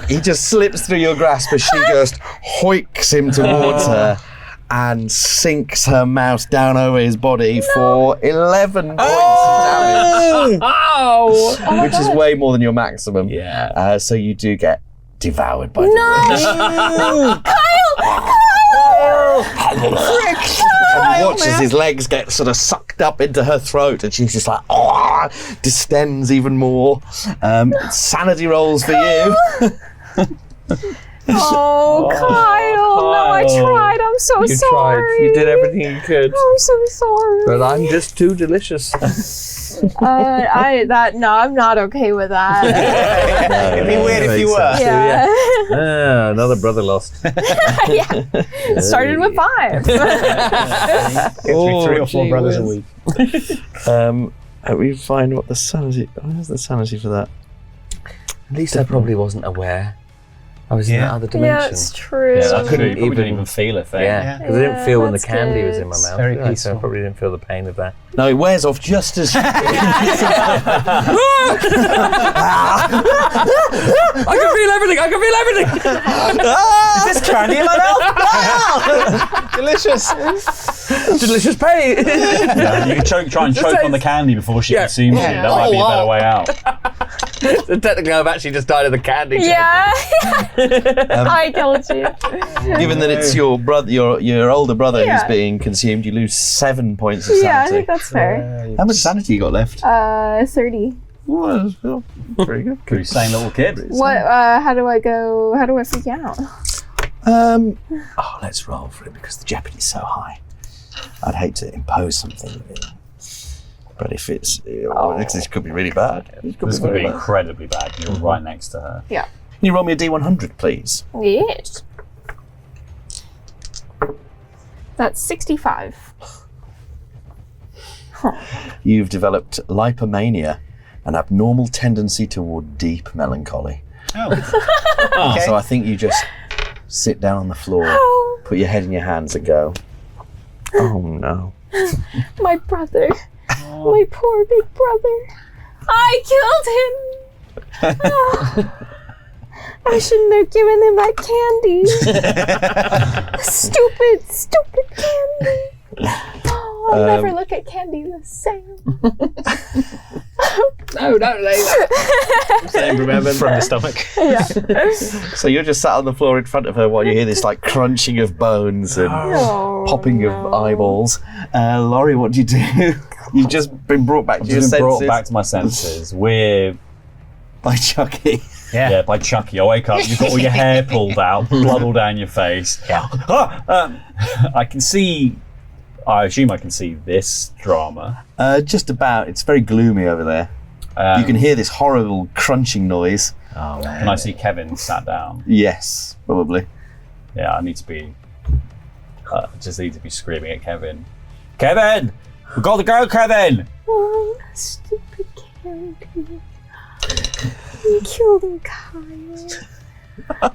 he just slips through your grasp as she just hoiks him towards her and sinks her mouth down over his body for 11 points of damage, Ow! which is way more than your maximum. Yeah. So you do get devoured by the witch. Kyle! And you watch as his legs get sort of sucked up into her throat, and she's just like, distends even more. Sanity rolls for you. Oh, Kyle. No, I tried. I'm so You sorry. tried. You did everything you could. I'm so sorry. But I'm just too delicious. I'm not okay with that. It'd be weird if you were. Yeah. Another brother lost. Yeah. It started with 5. Gets me 3 or 4 brothers a week. We find what the sanity. Where's the sanity for that? At least I probably wasn't aware. I was in that other dimension. Yeah, it's true. Yeah, I couldn't couldn't even feel a thing. Yeah, because I didn't feel when the that's candy was good. in my mouth. Very So I peaceful. probably didn't feel the pain of that. No, it wears off just as. I can feel everything. I can feel everything. Is this candy in my mouth? Delicious. Delicious pain. Yeah, you can try and choke on the candy before she consumes you. That might be a better way out. So technically, I've actually just died of the candy. Yeah. I killed you. Given that it's your brother, your older brother who's being consumed, you lose 7 points of Yeah, I sanity. think that's fair. How much sanity you got left? 30. Very good. Pretty sane little kid. What? How do I freak out? Let's roll for it because the jeopardy's so high. I'd hate to impose something, but if it's, this could be really bad. This could be incredibly bad. You're right next to her. Yeah. Can you roll me a D100, please? Yes. That's 65. You've developed lipomania, an abnormal tendency toward deep melancholy. Oh. Okay. So I think you just sit down on the floor, put your head in your hands and go, oh no. My brother. My poor big brother. I killed him. I shouldn't have given him that candy. Stupid candy. Oh, I'll never look at candy the same. No, don't lay that. Same, remember? From the stomach. Yeah. So you're just sat on the floor in front of her while you hear this like crunching of bones and popping of eyeballs. Laurie, what do you do? You've just been brought back to your Just been senses brought back to my senses. We're by Chucky. yeah, by Chucky. I wake up. You've got all your hair pulled out, blood all down your face. Yeah. I can see. I assume I can see this drama. Just about. It's very gloomy over there. You can hear this horrible crunching noise. Oh, man. Can I see Kevin sat down? Yes, probably. Yeah, I need to be. Just need to be screaming at Kevin. Kevin, we've got to go, Kevin. Oh, stupid candy. You killed him, Kyle.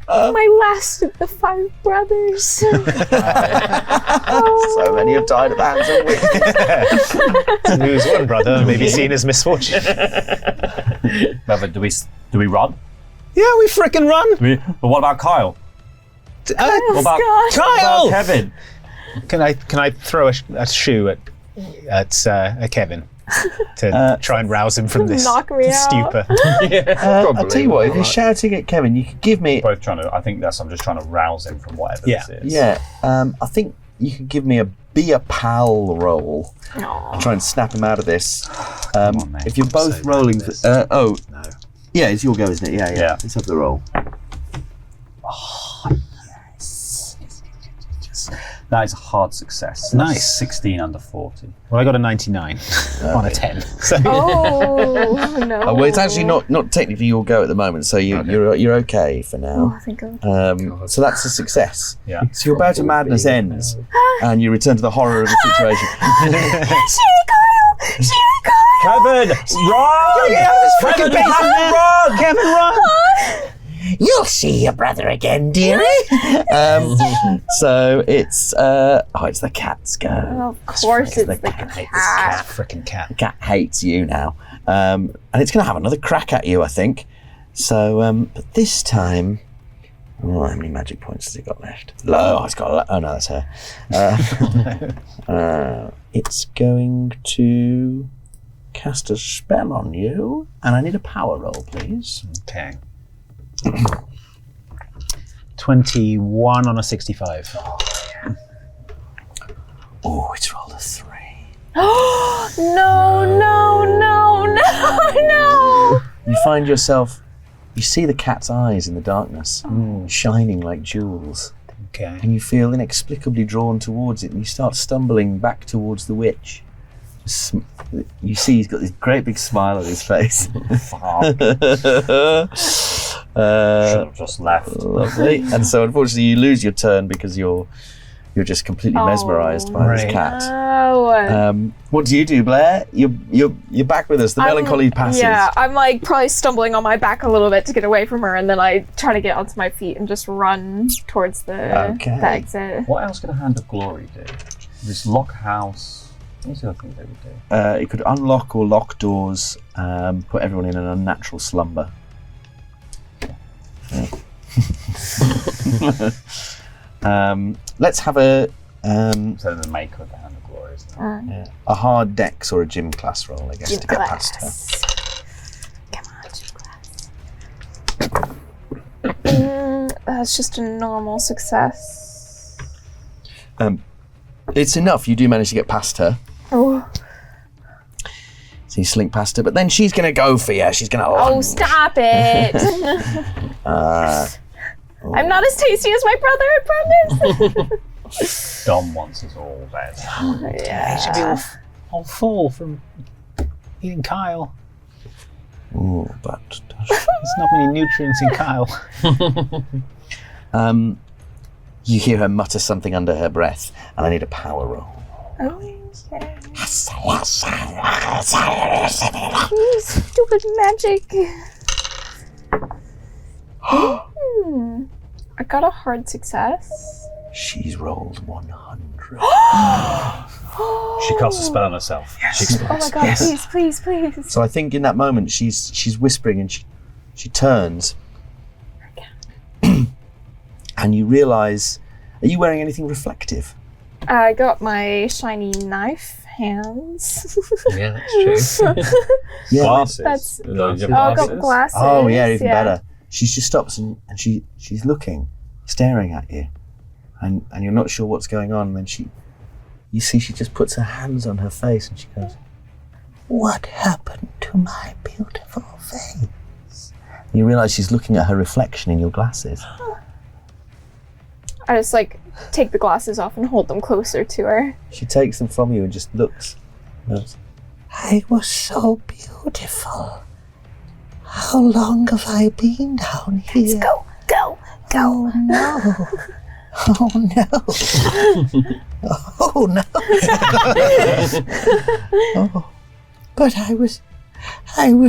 My last of the 5 brothers. So many have died at the hands of witches. To lose one brother may be seen as misfortune. But do we run? Yeah, we frickin' run. But what about Kyle? What about Kyle! Kevin? Can I throw a shoe at Kevin to try and rouse him from this Knock me out. stupor? I'll tell you what, if you're shouting at Kevin, you could give me... Both trying to. I think I'm just trying to rouse him from whatever this is. Yeah, I think you could give me a be a pal roll. Aw. Try and snap him out of this. on, mate. If you're both So rolling... bad at this. No. No. Yeah, it's your go, isn't it? Yeah. Yeah. Let's have the roll. That is a hard success. Nice. That's 16 under 40. Well, I got a 99 on a 10. So Oh, no. Well, it's actually not technically your go at the moment, so you're okay for Oh, now. thank God. So that's a success. Yeah. So your bout of madness ends, and you return to the horror of the situation. Kevin, run! Kevin, run! Kevin, run! You'll see your brother again, dearie. So it's it's the cat's go. Of course it's the cat. Frickin' cat. The cat hates you now, and it's going to have another crack at you, I think. So, but this time, how many magic points has it got left? It's got. Oh no, that's her. It's going to cast a spell on you, and I need a power roll, please. Okay. 21 on a 65. Oh, it's rolled a 3. No. You find yourself, you see the cat's eyes in the darkness, shining like jewels. Okay. And you feel inexplicably drawn towards it, and you start stumbling back towards the witch. You see he's got this great big smile on his face. Should have just left. Lovely. And so unfortunately you lose your turn because you're just completely mesmerised by this cat. Oh. What do you do, Blair? You're back with us. The melancholy passes. Yeah, I'm like probably stumbling on my back a little bit to get away from her, and then I try to get onto my feet and just run towards the exit. What else could a Hand of Glory do? This lock house. What's the other thing they would do? It could unlock or lock doors, put everyone in an unnatural slumber. Let's have a So the maker of the Hand of Glory, isn't it? a hard dex or a gym class roll, I guess, to get past her. Come on, gym class. That's just a normal success. It's enough. You do manage to get past her. Oh. So you slink past her, but then she's going to go for you. She's going to lunge. Oh, stop it! I'm not as tasty as my brother, I promise. Dom wants us all dead. I should be all full from eating Kyle. Ooh, but There's not many nutrients in Kyle. you hear her mutter something under her breath, and I need a power roll. Okay. Stupid magic. I got a hard success. She's rolled 100. She casts a spell on herself. Yes. She explodes. Oh my god, Yes. please. So I think in that moment she's whispering, and she turns, and you realise, are you wearing anything reflective? I got my shiny knife hands. Yeah, that's true. Yeah. Glasses. That's- Those are Oh, I got glasses. glasses. Oh yeah, even better. She just stops and she's looking, staring at you, and you're not sure what's going on. And then you see she just puts her hands on her face and she goes, "What happened to my beautiful face?" And you realise she's looking at her reflection in your glasses. I just like take the glasses off and hold them closer to her. She takes them from you and just looks. Goes, "I was so beautiful. How long have I been down here?" Go. Oh no. Oh no. Oh no. Oh, but I was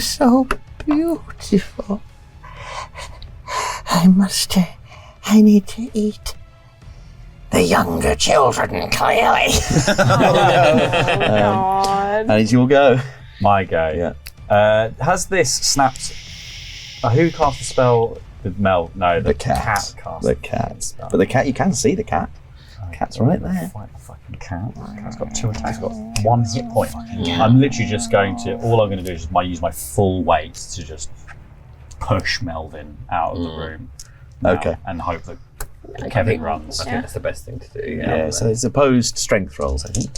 so beautiful. I need to eat the younger children, clearly. God. And it's your go. My go. Yeah. Has this snapped? Who cast the spell? Did Mel? No, The cat. cast The the cat. spell. But the cat, you can see the cat. Cat's right there. Fight the fucking cat. Cat's got 2 attacks. Got 1 hit point. I'm literally just going to. All I'm going to do is just use my full weight to just push Melvin out of the room. now Okay. And hope that Kevin runs. I think that's the best thing to do. Yeah, so it's opposed strength rolls, I think.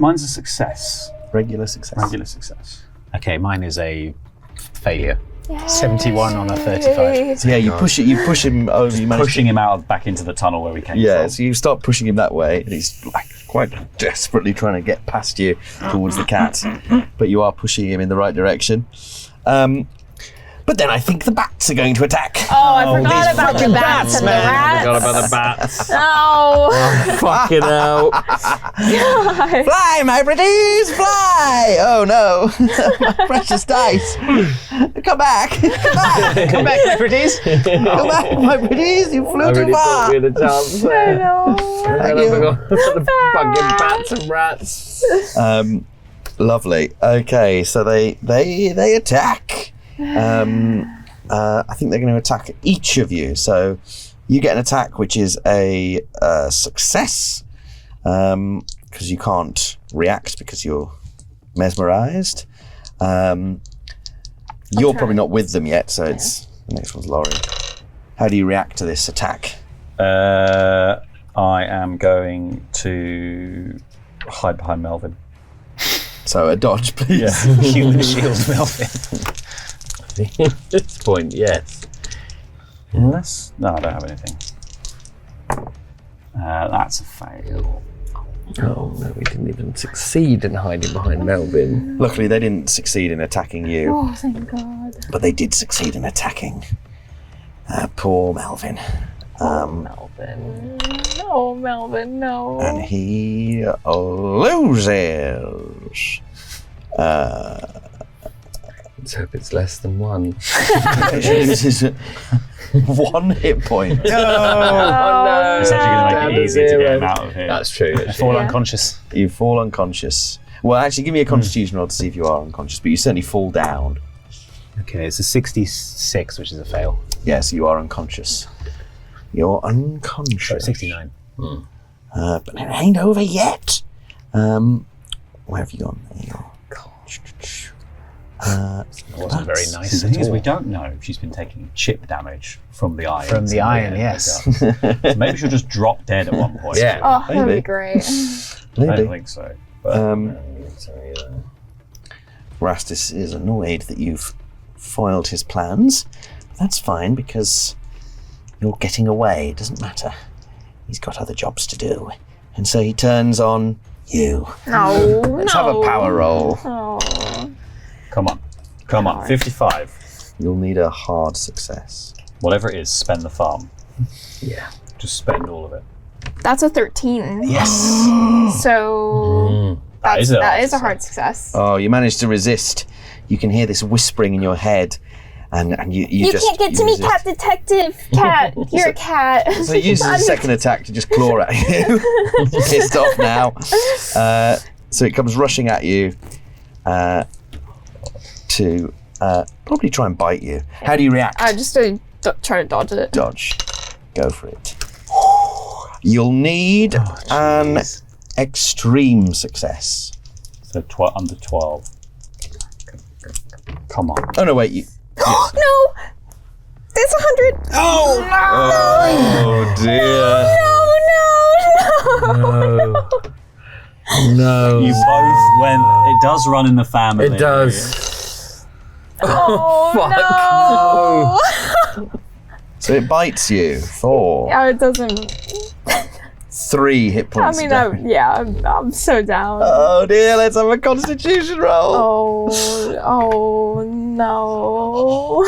Mine's a success. Regular success. Regular success. Okay, mine is a failure. 71 on a 35. So yeah, you push him over. You manage Pushing him out back into the tunnel where we came Yeah, from. so you start pushing him that way, and he's like quite desperately trying to get past you towards the cat, but you are pushing him in the right direction. But then I think the bats are going to attack. Oh, I forgot about the bats and the rats. Forgot about the bats. Oh, Fucking hell. God. Fly, my pretties, fly! Oh no, my precious dice! Come back! Come back! Come back, my pretties. Come back, my pretties! You flew I too really thought far. we had a chance I there. know. And then I forgot about the fucking bats and rats. Lovely. Okay, so they attack. I think they're going to attack each of you. So you get an attack, which is a success, because you can't react because you're mesmerized. You're probably not with them yet, so it's The next one's Laurie. How do you react to this attack? I am going to hide behind Melvin. So a dodge, please. Yeah. Human shield, Melvin. At this point, yes. Unless... No, I don't have anything. That's a fail. Oh no, we didn't even succeed in hiding behind Melvin. Luckily, they didn't succeed in attacking you, Oh, thank God. but they did succeed in attacking poor Melvin. Melvin. No, Melvin, no. And he loses. Let's hope it's less than 1. He loses 1 hit point. Oh no! It's actually going to make it easier to get him out of here. That's true. I fall unconscious. You fall unconscious. Well, actually, give me a constitution roll to see if you are unconscious, but you certainly fall down. Okay, it's a 66, which is a fail. Yes, you are unconscious. You're unconscious. Sorry, 69. But it ain't over yet. Where have you gone? There you are. It wasn't very nice The thing at is, all. we don't know if she's been taking chip damage from the iron. From the iron, yes. So maybe she'll just drop dead at one point. Yeah. Oh, that'd Maybe. be great. I don't Maybe. think so. But Rastus is annoyed that you've foiled his plans. That's fine because you're getting away. It doesn't matter. He's got other jobs to do. And so he turns on you. No, Let's have a power roll. Oh. come on, 55. You'll need a hard success. Whatever it is, spend the farm. Yeah. Just spend all of it. That's a 13. Yes. So That is a that hard is a hard success. Oh, you managed to resist. You can hear this whispering in your head. And you You just... can't get to me, resist. cat detective. Cat, you're a cat. So he uses a second attack to just claw at you. Pissed off now. So it comes rushing at you to probably try and bite you. How do you react? I just try to dodge it. Dodge. Go for it. You'll need an extreme success. So under 12. Come on. Oh no, wait. You... No! It's 100! Oh dear. No. You both went. It does run in the family. It does. Oh, Fuck. no! So it bites you. 4. Yeah, it doesn't. 3 hit I points. mean, down. I'm so down. Oh dear, let's have a constitution roll. Oh no.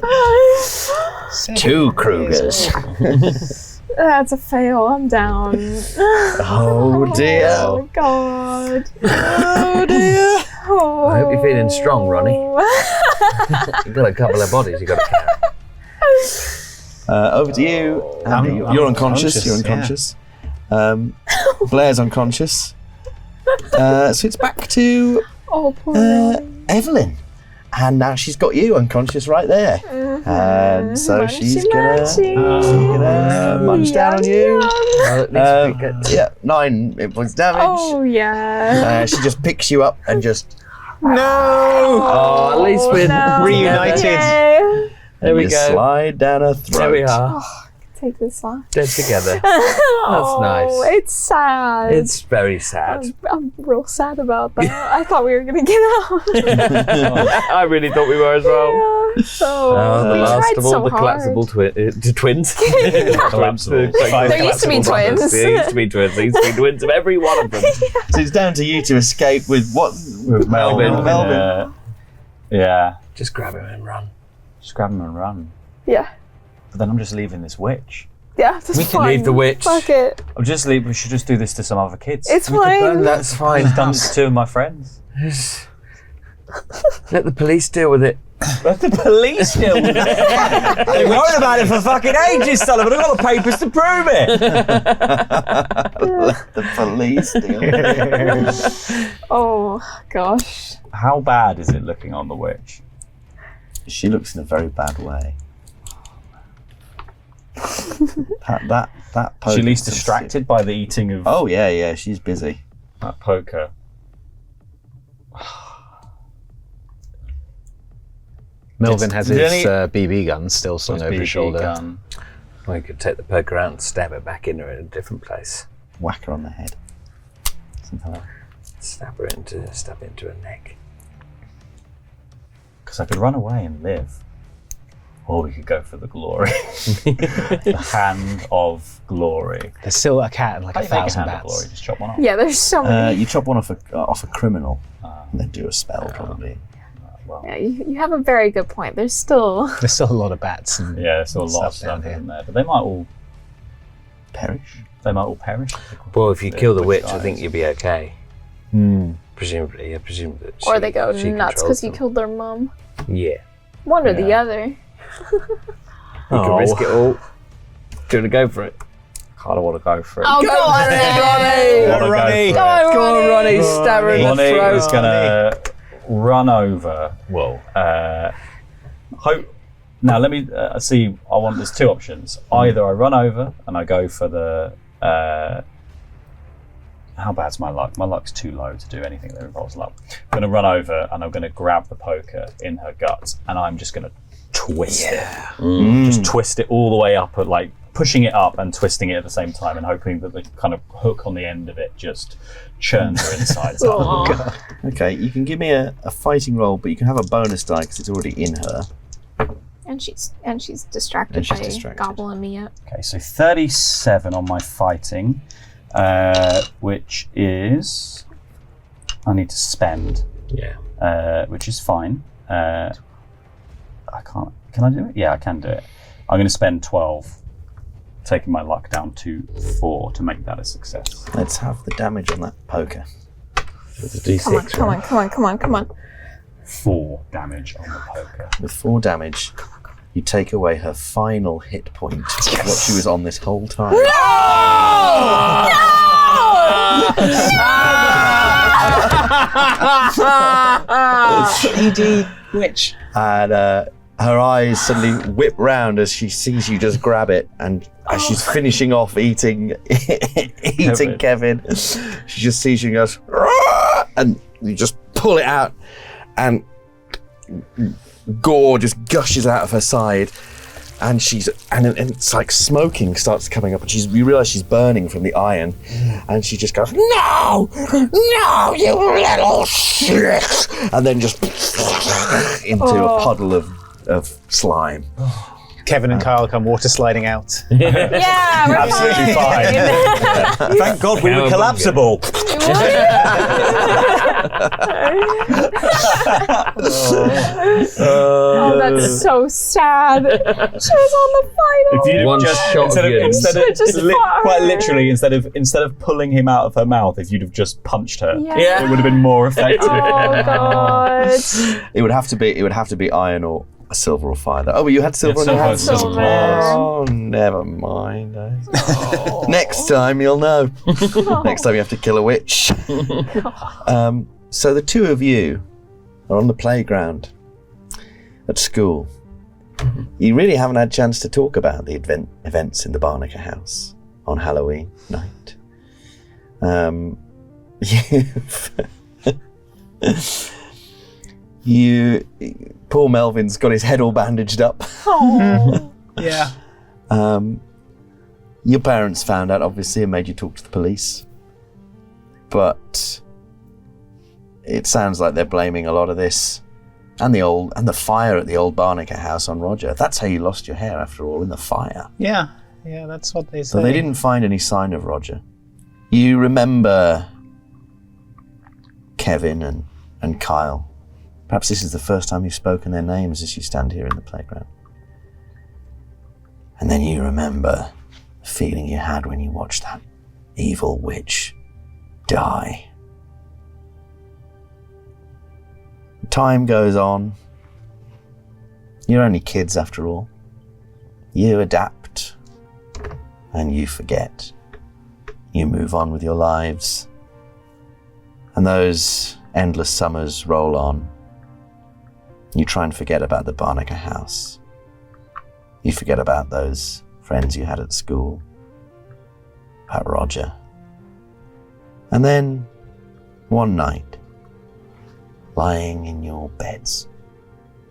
Oh no. 2 Krugers. That's a fail. I'm down. Oh dear. Oh god. Oh dear. Oh. I hope you're feeling strong, Ronnie. You've got a couple of bodies you've got to carry. Over to you. Andy. I'm You're unconscious. unconscious, You're unconscious. Blair's unconscious. So it's back to Oh, poor Evelyn. And now she's got you unconscious right there. And so she's gonna munch down on you. Well, at least we get Yeah, 9 hit points damage. Oh yeah. She just picks you up and just Oh, at least we're reunited. Yay. There we you go. slide down her throat. There we are. Take this off. Dead together. Oh, nice. It's sad. It's very sad. I'm real sad about that. I thought we were gonna get out. I really thought we were as well. Yeah. So The we last tried of all so the hard. collapsible twins. Collapsible. There used to be twins. There used to be twins. There used to be twins of every one of them. So it's down to you to escape with what? With Melvin. Melvin. Yeah. Just grab him and run. Just grab him and run. Yeah. But then I'm just leaving this witch. Yeah, that's We can fine. leave the witch. Fuck it. I'm just leave. We should just do this to some other kids. It's fine. That's fine. I've done this to 2 of my friends. Let the police deal with it. Let the police deal with it. They wrote about it for fucking ages, Sullivan. I've got the papers to prove it. Let the police deal. Oh gosh. How bad is it looking on the witch? She looks in a very bad way. that poker. Is she least distracted by the eating of Oh yeah, she's busy. that poker? Melvin has Did his BB gun still slung over his shoulder. Gun. We could take the poker out and stab it back in her in a different place. Whack her on the head. Something like that. Stab into her neck. Because I could run away and live. Or we could go for the glory. The hand of glory. There's still a cat and like How do you make 1,000 hand of bats. glory? Just chop one off. Yeah, there's so many. You chop one off a criminal, and then do a spell probably. Well, Yeah, you have a very good point. There's still. There's still a lot of bats. And yeah, there's still a lot of stuff down stuff here. in there. But they might all Perish. Well, if you kill the witch, I dies. think you'll be okay. Presumably, I presume that Or they go she nuts controls because you them. killed their mum. Yeah. One or the Yeah. other. You can risk it all. Do you want to go for it? Kind of want to go for it. Oh, go on then! Wanna go for it. Go on, Come on, Ronnie, stab her in the Ronnie throat. is gonna run over. Well, hope. Now let me see. There's two options. Either I run over and I go for the. How bad's my luck? My luck's too low to do anything that involves luck. I'm gonna run over and I'm gonna grab the poker in her guts and I'm just gonna twist it. Just twist it all the way up, like pushing it up and twisting it at the same time, and hoping that the kind of hook on the end of it just churns her insides out. Aw. Okay, you can give me a fighting roll, but you can have a bonus die because it's already in her. And she's distracted And she's by distracted. gobbling me up. Okay, so 37 on my fighting, which is I need to spend, which is fine. I can't. Can I do it? Yeah, I can do it. I'm going to spend 12, taking my luck down to 4 to make that a success. Let's have the damage on that poker. It's a D6, Come on. 4 damage on the poker. With 4 damage, you take away her final hit point. What she was on this whole time. ED witch. And her eyes suddenly whip round as she sees you just grab it, and as she's finishing off eating Kevin, she just sees you and goes, "Rah!" and you just pull it out, and gore just gushes out of her side, and and it's like smoking starts coming up, and you realise she's burning from the iron, and she just goes, "No, you little shit," and then just into a puddle of slime. Kevin and Kyle come water sliding out. Yeah, we're Absolutely fine. Thank God we were collapsible. Oh, that's so sad. She was on the final. If you'd One have just shot of Yin. quite literally, instead of pulling him out of her mouth, if you'd have just punched her, Yeah. it would have been more effective. Oh God. It would have to be iron or a silver or fire. Oh, but you had silver in your hand. Silver. Oh, never mind. Next time you'll know. Next time you have to kill a witch. So the two of you are on the playground at school. You really haven't had a chance to talk about the events in the Barnacle house on Halloween night. Poor Melvin's got his head all bandaged up. Oh. Yeah. Your parents found out, obviously, and made you talk to the police. But it sounds like they're blaming a lot of this and the fire at the old Barnacle house on Roger. That's how you lost your hair, after all, in the fire. Yeah, that's what they say. So they didn't find any sign of Roger. You remember Kevin and Kyle. Perhaps this is the first time you've spoken their names as you stand here in the playground. And then you remember the feeling you had when you watched that evil witch die. Time goes on. You're only kids after all. You adapt and you forget. You move on with your lives. And those endless summers roll on. You try and forget about the Barnacle house. You forget about those friends you had at school, about Roger. And then, one night, lying in your beds,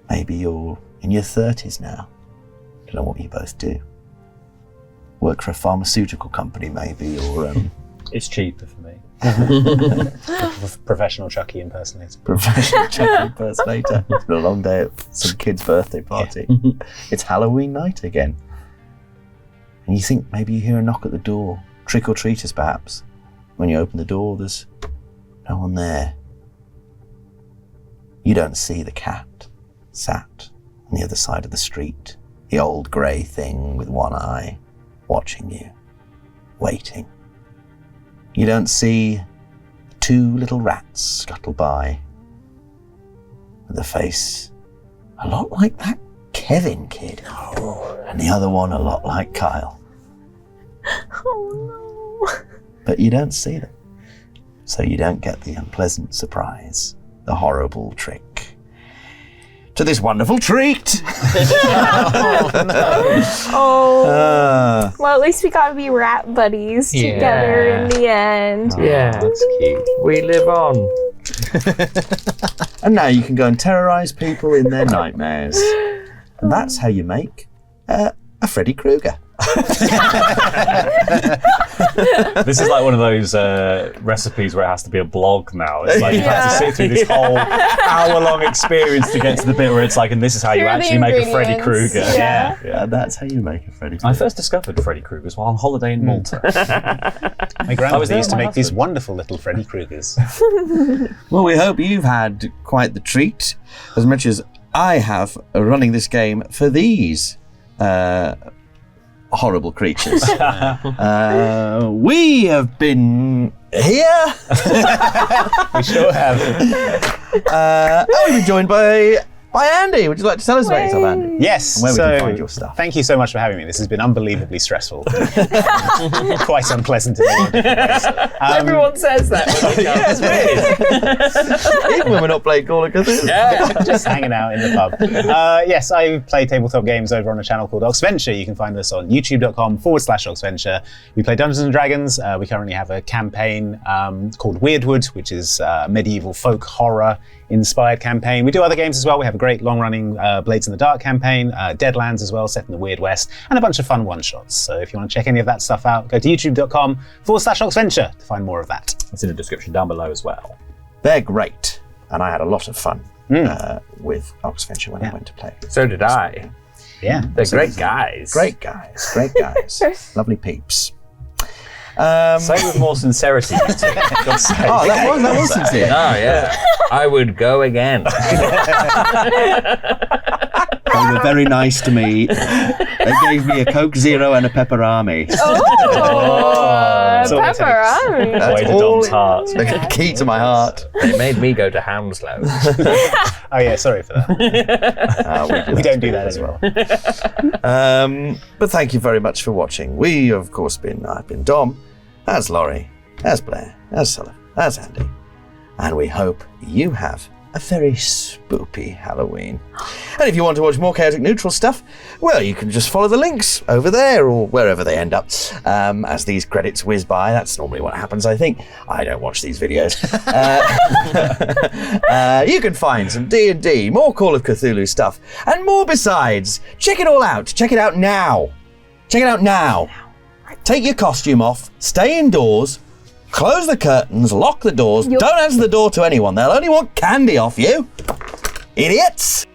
Maybe you're in your 30s now. Don't know what you both do. Work for a pharmaceutical company, maybe, or It's cheaper for me. Professional Chucky impersonator. professional Chucky impersonator. It's been a long day at some kid's birthday party. It's Halloween night again. And you think maybe you hear a knock at the door. Trick-or-treaters, perhaps. When you open the door, there's no one there. You don't see the cat sat on the other side of the street. The old grey thing with one eye, watching you, waiting. You don't see 2 little rats scuttle by with a face a lot like that Kevin kid. And the other one a lot like Kyle. Oh no. But you don't see them. So you don't get the unpleasant surprise, the horrible trick. To this wonderful treat! Oh. Well, at least we got to be rat buddies together in the end. Yeah, that's cute. We live on. And now you can go and terrorise people in their nightmares. And that's how you make a Freddy Krueger. This is like one of those recipes where it has to be a blog now. It's like you have to sit through this whole hour-long experience to get to the bit where it's like, and this is how you Here are the actually make a Freddy ingredients. Krueger. Yeah. That's how you make a Freddy I Krueger. first discovered Freddy Kruegers while on holiday in Malta. My I grandmother was there used to with my make these husband. wonderful little Freddy Kruegers. Well, we hope you've had quite the treat, as much as I have running this game for these horrible creatures. We have been here. We sure have. And we've been joined by Andy. Would you like to tell us about yourself, Andy? Yes. And where we so can find your stuff. Thank you so much for having me. This has been unbelievably stressful. Quite unpleasant in all different ways. Everyone says that. Even when we're not playing Call of Cthulhu. Just hanging out in the pub. Yes, I play tabletop games over on a channel called Oxventure. You can find us on youtube.com/Oxventure. We play Dungeons and Dragons. We currently have a campaign called Weirdwood, which is a medieval folk horror inspired campaign. We do other games as well. We have a great long-running Blades in the Dark campaign, Deadlands as well, set in the Weird West, and a bunch of fun one-shots. So if you want to check any of that stuff out, go to youtube.com/Oxventure to find more of that. It's in the description down below as well. They're great. And I had a lot of fun with Oxventure when I went to play. So did I. Yeah. They're great guys. Great guys. Lovely peeps. Say with more sincerity, you two. Gotta say. Oh, that was sincere. Oh, yeah. I would go again. They were very nice to me. They gave me a Coke Zero and a Pepperami. That's all it takes. Pepperoni. That's Way to all Dom's heart. the key to my heart. They made me go to Hounslow. Oh yeah, sorry for that. We don't do that as well. But thank you very much for watching. We, of course, I've been Dom, as Laurie, as Blair, as Sullivan, as Andy. And we hope you have a very spoopy Halloween. And if you want to watch more Chaotic Neutral stuff, well, you can just follow the links over there or wherever they end up. As these credits whiz by, that's normally what happens, I think. I don't watch these videos. You can find some D&D, more Call of Cthulhu stuff, and more besides. Check it all out. Check it out now. Check it out now. Take your costume off, stay indoors, close the curtains, lock the doors, don't answer the door to anyone. They'll only want candy off you. Idiots!